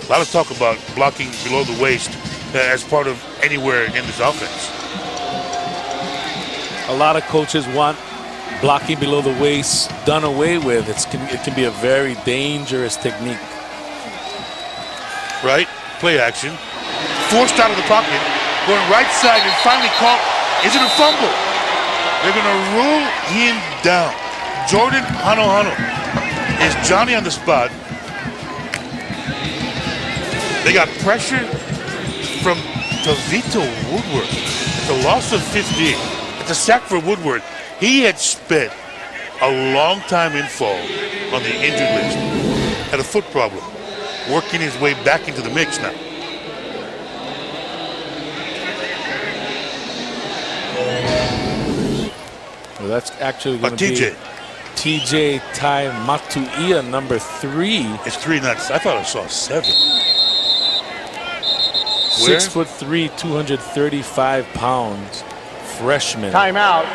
A lot of talk about blocking below the waist as part of anywhere in this offense. A lot of coaches want blocking below the waist done away with. It can be a very dangerous technique. Right? Play action. Forced out of the pocket. Going right side and finally caught. Is it a fumble? They're going to rule him down. Jordan Hano is Johnny on the spot. They got pressure from Tavito Woodward. It's a loss of 15. It's a sack for Woodward. He had spent a long time in fall on the injured list. Had a foot problem. Working his way back into the mix now. Well, that's actually going to TJ. be TJ Tai Matuia, number 3. It's 3 nuts. I thought I saw 7. 6'3", 235 pounds, freshman. Timeout.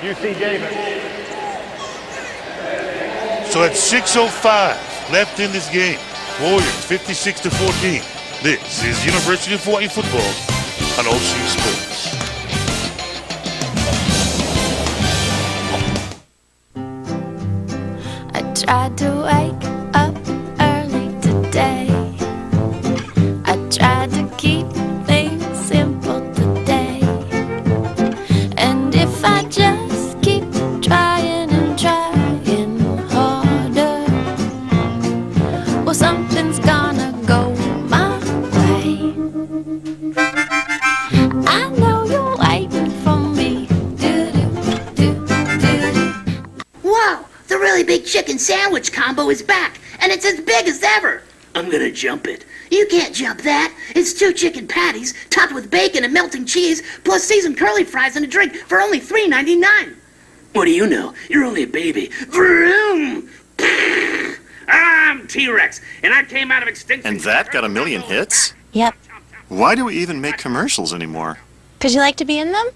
UC Davis. So at 6:05 left in this game, Warriors 56-14. This is University of Hawaii football on OC Sports. I tried to wake up early today. I tried to keep things simple today. And if I just keep trying and trying harder, well, something's gonna go my way. I know you're waiting for me. Whoa! The really big chicken sandwich combo is back, and it's as big as ever. I'm gonna jump it. You can't jump that. It's 2 chicken patties topped with bacon and melting cheese, plus seasoned curly fries and a drink for only $3.99. What do you know? You're only a baby. Vroom! I'm T-Rex, and I came out of extinction. And that got 1 million hits? Yep. Why do we even make commercials anymore? Because you like to be in them?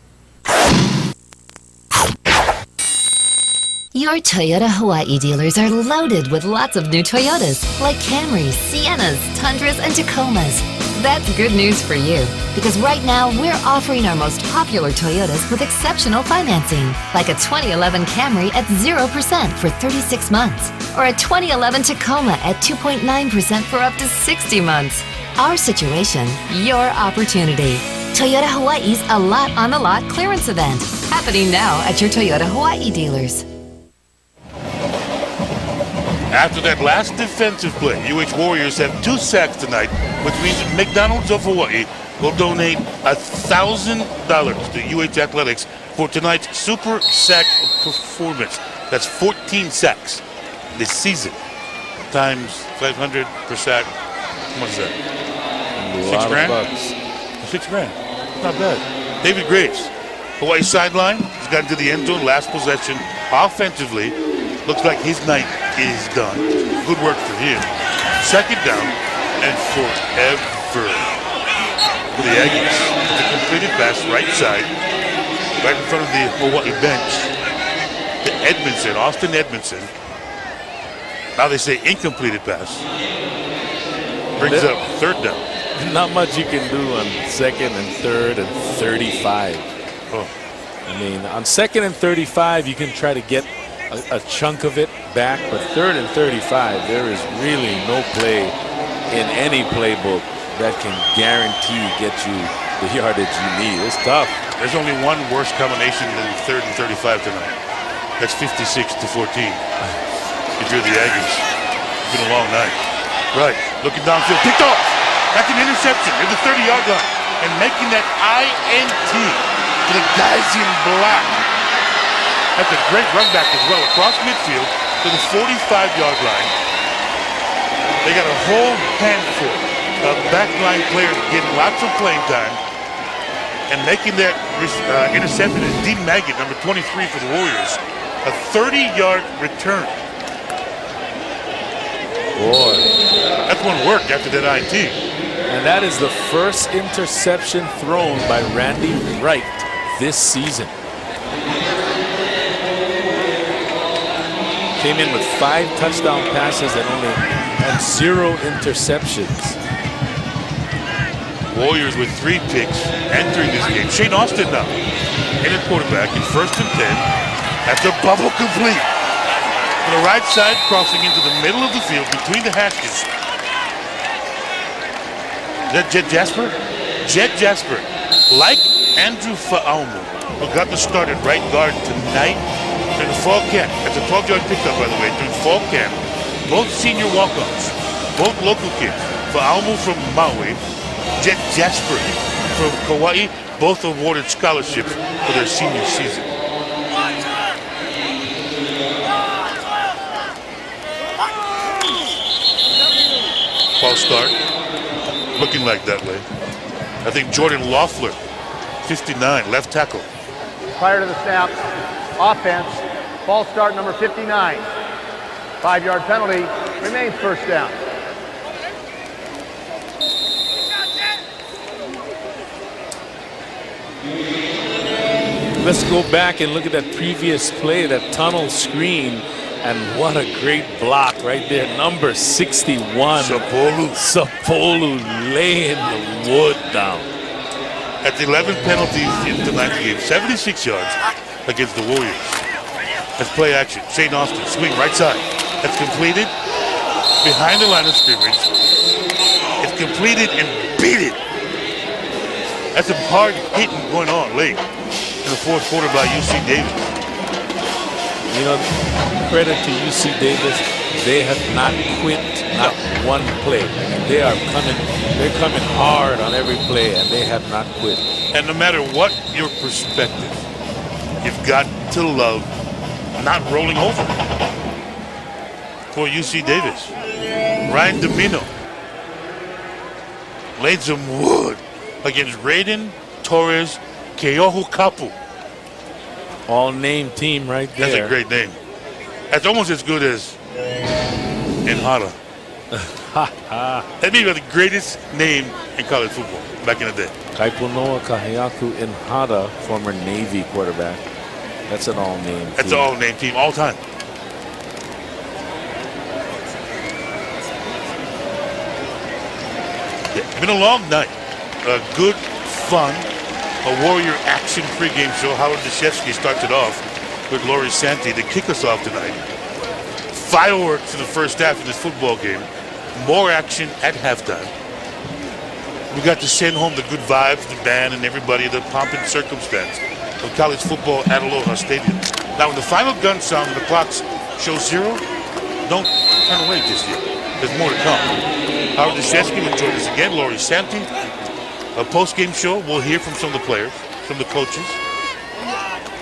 Your Toyota Hawaii dealers are loaded with lots of new Toyotas, like Camrys, Siennas, Tundras, and Tacomas. That's good news for you, because right now we're offering our most popular Toyotas with exceptional financing, like a 2011 Camry at 0% for 36 months, or a 2011 Tacoma at 2.9% for up to 60 months. Our situation, your opportunity. Toyota Hawaii's A Lot on the Lot clearance event, happening now at your Toyota Hawaii dealers. After that last defensive play, UH Warriors have 2 sacks tonight, which means McDonald's of Hawaii will donate $1,000 to UH Athletics for tonight's super sack performance. That's 14 sacks this season, times 500 per sack. How much is that? $6 grand? $6 grand. Not bad. David Graves, Hawaii sideline. He's gotten to the end zone, last possession. Offensively, looks like his night is done. Good work for him. Second down and forever for the Aggies. It's a completed pass right side, right in front of the Hawaii bench. To Edmondson, Austin Edmondson. Now they say incompleted pass. Brings up 3rd down. Not much you can do on 2nd and 3rd and 35. Oh. I mean, on 2nd and 35, you can try to get a chunk of it back, but 3rd and 35, there is really no play in any playbook that can guarantee get you the yardage you need. It's tough. There's only one worse combination than 3rd and 35 tonight. That's 56-14. If you're the Aggies. It's been a long night. Right, looking downfield, picked off. That's an interception at the 30-yard line. And making that INT to the guys in black. That's a great run back as well, across midfield to the 45-yard line. They got a whole handful of backline players getting lots of playing time and making that interception is D. Maggot, number 23 for the Warriors. A 30-yard return. Boy. That's one work after that INT. And that is the first interception thrown by Randy Wright this season. Came in with 5 touchdown passes and only had 0 interceptions. Warriors with 3 picks entering this game. Shane Austin now in at quarterback in 1st and 10. That's a bubble complete. On the right side, crossing into the middle of the field between the hashes. Is that Jed Jasper? Jed Jasper, like Andrew Fa'aumu, who got the start at right guard tonight during the fall camp. That's a 12-yard pickup, by the way, during fall camp. Both senior walk-ons, both local kids. Fa'aumu from Maui, Jed Jasper from Kauai, both awarded scholarships for their senior season. False start, looking like that way. I think Jordan Loeffler, 59, left tackle. Prior to the snap, offense, false start number 59. 5-yard penalty, remains 1st down. Let's go back and look at that previous play, that tunnel screen. And what a great block right there. Number 61. Sapolu laying the wood down. That's 11 penalties in tonight's game. 76 yards against the Warriors. That's play action. Shane Austin, swing right side. That's completed behind the line of scrimmage. It's completed and beat it. That's some hard hitting going on late in the 4th quarter by UC Davis. You know, credit to UC Davis, they have not quit, not one play. They're coming hard on every play, and they have not quit. And no matter what your perspective, you've got to love not rolling over for UC Davis. Ryan Domino laid some wood against Raiden Torres Keohu Kapu. All-name team right there. That's a great name. That's almost as good as Inhara. That may be the greatest name in college football back in the day. Kaipunoa Kahiaku Inhara, former Navy quarterback. That's an all-name team. That's an all-name team, all time. It's been a long night. Good fun. A Warrior action pregame show. Howard Deshevsky starts it off with Lori Santi to kick us off tonight. Fireworks in the first half of this football game. More action at halftime. We got to send home the good vibes, the band, and everybody, the pomp and circumstance of college football at Aloha Stadium. Now, when the final gun sounds and the clocks show 0, don't turn away just yet. There's more to come. Howard Deshevsky will join us again. Lori Santi. A post-game show, we'll hear from some of the players, from the coaches.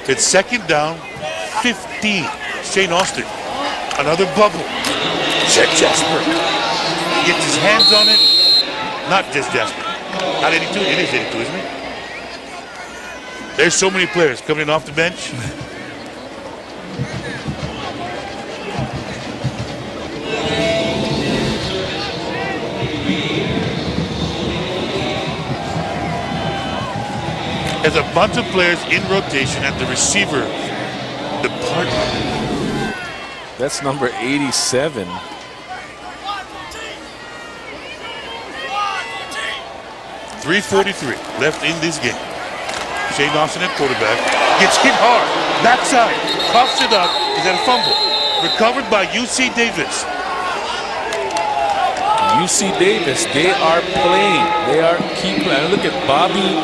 It's 2nd down, 15. Shane Austin, another bubble. Chet Jasper gets his hands on it. Not just Jasper. Not 82, it is 82, isn't it? There's so many players coming in off the bench. There's a bunch of players in rotation at the receiver department. That's number 87. .343 left in this game. Shane Austin at quarterback. Gets hit hard. Backside. Coughs it up. Is that a fumble? Recovered by UC Davis. UC Davis, they are playing. They are keep playing. Look at Bobby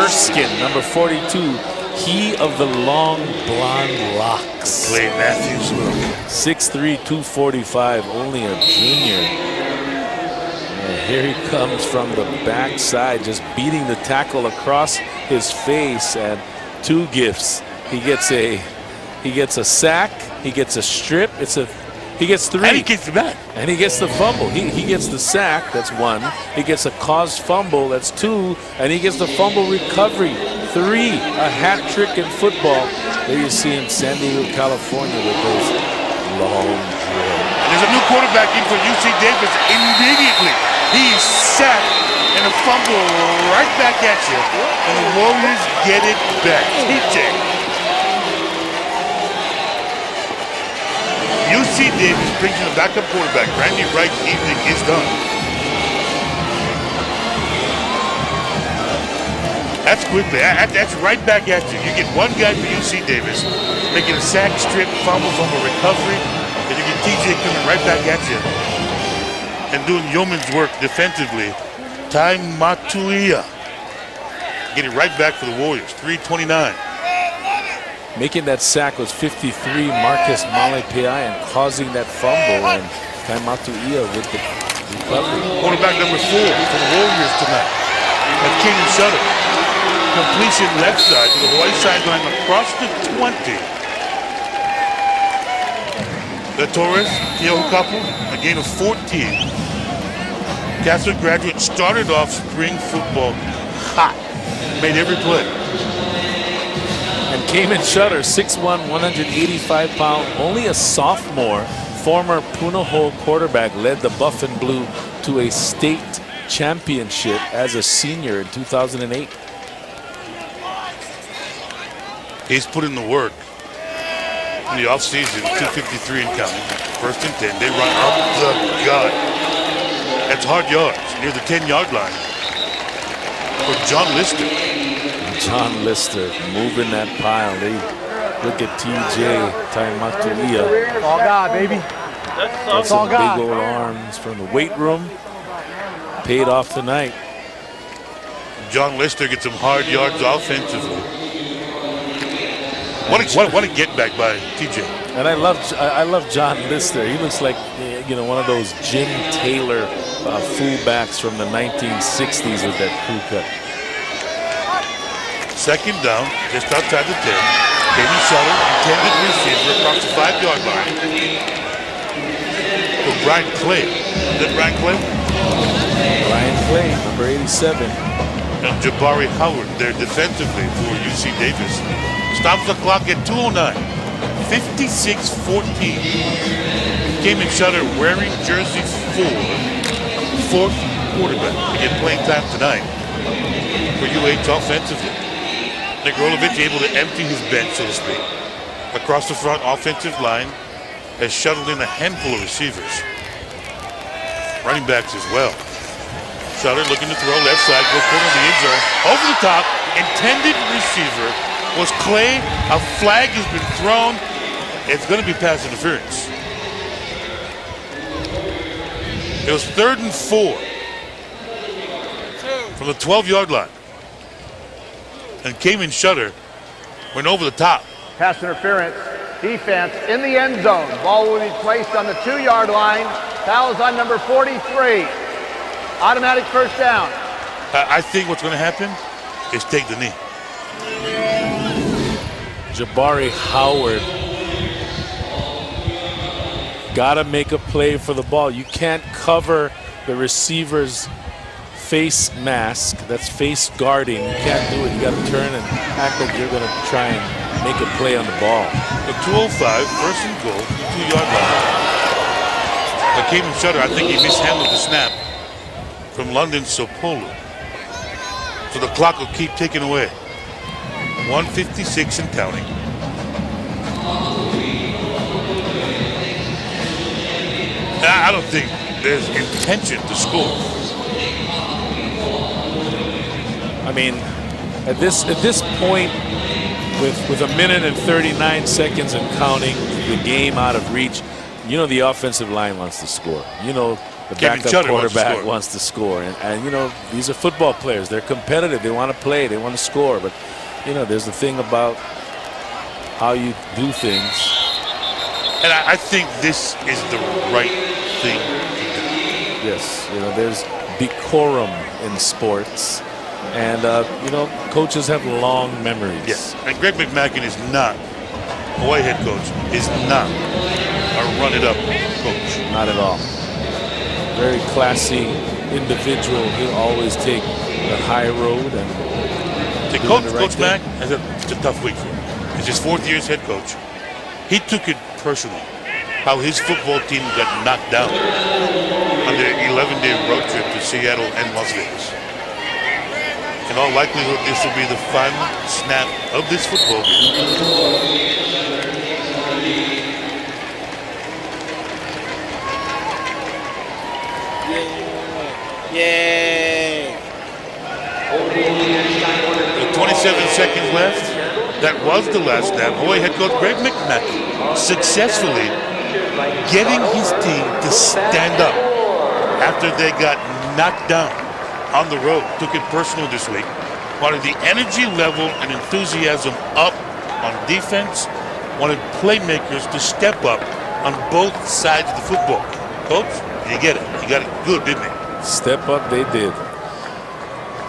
Erskine, number 42. He of the long blonde locks. Clay Matthews. 6'3", 245, only a junior. And here he comes from the backside, just beating the tackle across his face, and 2 gifts. He gets a sack, he gets a strip, he gets 3. And he gets the back. And he gets the fumble. He gets the sack, that's 1. He gets a caused fumble, that's 2. And he gets the fumble recovery, 3. A hat trick in football. There you see him, San Diego, California, with those long drills. There's a new quarterback in for UC Davis immediately. He's sacked and a fumble right back at you. And the Warriors get it back. TJ. UC Davis brings in a backup quarterback. Randy Wright's evening is done. That's quickly. That's right back at you. You get 1 guy for UC Davis, making a sack, strip, fumble recovery, and you get TJ coming right back at you and doing yeoman's work defensively. Ty Matuia getting right back for the Warriors. 3:29. Making that sack was 53, Marcus Malepeai, and causing that fumble, and Ty Matuia with the recovery. Quarterback number 4 for the Warriors tonight. That's Keenan Sutter. Completion left side to the Hawaii sideline across the 20. The Torres, Keoho Kapu, a gain of 14. Castle graduate started off spring football hot. Made every play. And Cayman Shutter, 6'1", 185-pound, only a sophomore, former Punahou quarterback, led the Buff and Blue to a state championship as a senior in 2008. He's put in the work. In the offseason, 253 and counting. 1st and 10. They run up the gut. That's hard yards near the 10-yard line for John Lister. John Lister moving that pile. They look at TJ Ty Matuia. All God, baby. That's some big old arms from the weight room. Paid off tonight. John Lister gets some hard yards offensively. What a get back by TJ. And I love John Lister. He looks like, you know, one of those Jim Taylor fullbacks from the 1960s with that crew cut. 2nd down, just outside the 10. Katie Sutter, intended receiver across the 5-yard line. For Brian Clay. Is that Brian Clay? Brian Clay, number 87. And Jabari Howard there defensively for UC Davis. Stops the clock at 2:09. 56-14. Cayman Shutter wearing jersey 4. 4th quarterback to get playing time tonight for UH offensively. Negrolovich able to empty his bench, so to speak. Across the front offensive line has shuttled in a handful of receivers. Running backs as well. Sutter looking to throw left side, goes corner of the end zone. Over the top, intended receiver was Clay. A flag has been thrown. It's going to be pass interference. It was 3rd and 4 from the 12-yard line. And Cayman Shutter went over the top. Pass interference. Defense in the end zone. Ball will be placed on the 2-yard line. Foul is on number 43. Automatic 1st down. I think what's going to happen is take the knee. Jabari Howard got to make a play for the ball. You can't cover the receiver's face mask. That's face guarding. You can't do it. You got to turn and act like you're going to try and make a play on the ball. The 2:05, 1st and goal, 2-yard line. But Cayman Shutter, I think he mishandled the snap from London Sopolo. So the clock will keep ticking away. 1:56 and counting. I don't think there's intention to score. I mean, at this point, with 1:39 seconds and counting, the game out of reach, you know the offensive line wants to score. You know the Kevin backup Chutter quarterback wants to score. And, you know, these are football players. They're competitive. They want to play. They want to score. But, you know, there's the thing about how you do things. And I think this is the right thing to do. Yes, you know, there's decorum in sports. And, you know, coaches have long memories. Yes, and Greg McMackin is not, Hawaii head coach, is not a run-it-up coach. Not at all. Very classy individual. He'll always take the high road. And Coach Mack has it's a tough week for him. It's his 4th year as head coach. He took it personally, how his football team got knocked down on their 11-day road trip to Seattle and Las Vegas. In all likelihood, this will be the final snap of this football game. Yay! With 27 seconds left, that was the last snap. Hawaii head coach Greg McMackin successfully getting his team to stand up after they got knocked down on the road. Took it personal this week. Wanted the energy level and enthusiasm up on defense. Wanted playmakers to step up on both sides of the football. Coach, you get it. You got it good, didn't you? Step up, they did.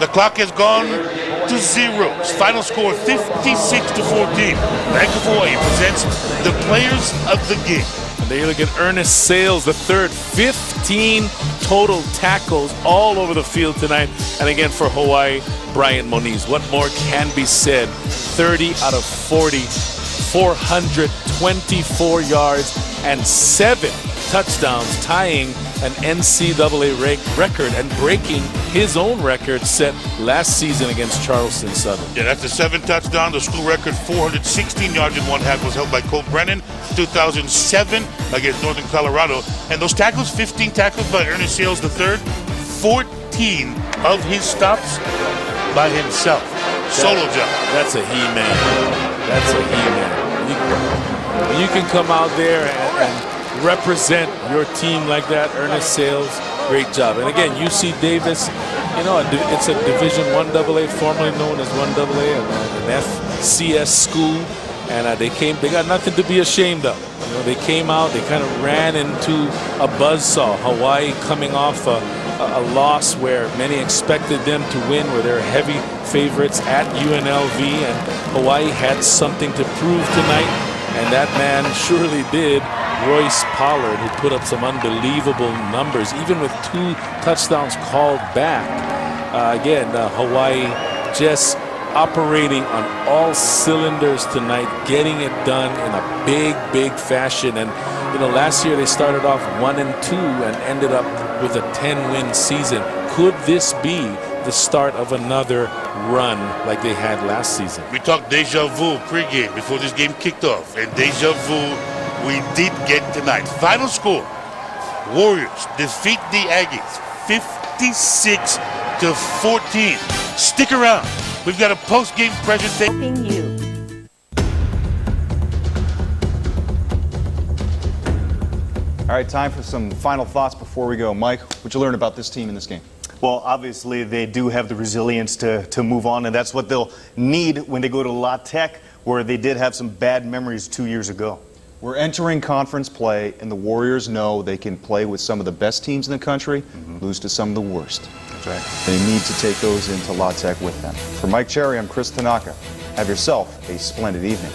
The clock has gone to 0. Final score 56-14. Bank of Hawaii presents the players of the game. And there you look at Ernest Sales, the third. 15 total tackles all over the field tonight. And again for Hawaii, Bryant Moniz. What more can be said? 30 out of 40, 424 yards, and 7 touchdowns, tying an NCAA record and breaking his own record set last season against Charleston Southern. Yeah, that's a 7 touchdown. The school record, 416 yards in one half, was held by Cole Brennan, 2007 against Northern Colorado. And those tackles, 15 tackles by Ernest Sales III, 14 of his stops by himself. Solo job. That's a he-man. That's a he-man. You can come out there and represent your team like that. Ernest Sales, great job. And again, UC Davis, you know, it's a Division I AA, formerly known as 1AA, an FCS school, and they got nothing to be ashamed of. You know, they came out, they kind of ran into a buzzsaw. Hawaii coming off a loss where many expected them to win, where they're heavy favorites at UNLV, and Hawaii had something to prove tonight, and that man surely did. Royce Pollard, who put up some unbelievable numbers, even with 2 touchdowns called back. Again, Hawaii just operating on all cylinders tonight, getting it done in a big fashion. And, you know, last year they started off 1-2 and ended up with a 10-win season. Could this be the start of another run like they had last season? We talked deja vu pregame before this game kicked off, and deja vu we did get tonight. Final score, Warriors defeat the Aggies 56-14. Stick around. We've got a post-game presentation. All right, time for some final thoughts before we go. Mike, what'd you learn about this team in this game? Well, obviously, they do have the resilience to move on, and that's what they'll need when they go to La Tech, where they did have some bad memories 2 years ago. We're entering conference play, and the Warriors know they can play with some of the best teams in the country, lose to some of the worst. That's right. They need to take those into La Tech with them. For Mike Cherry, I'm Chris Tanaka. Have yourself a splendid evening.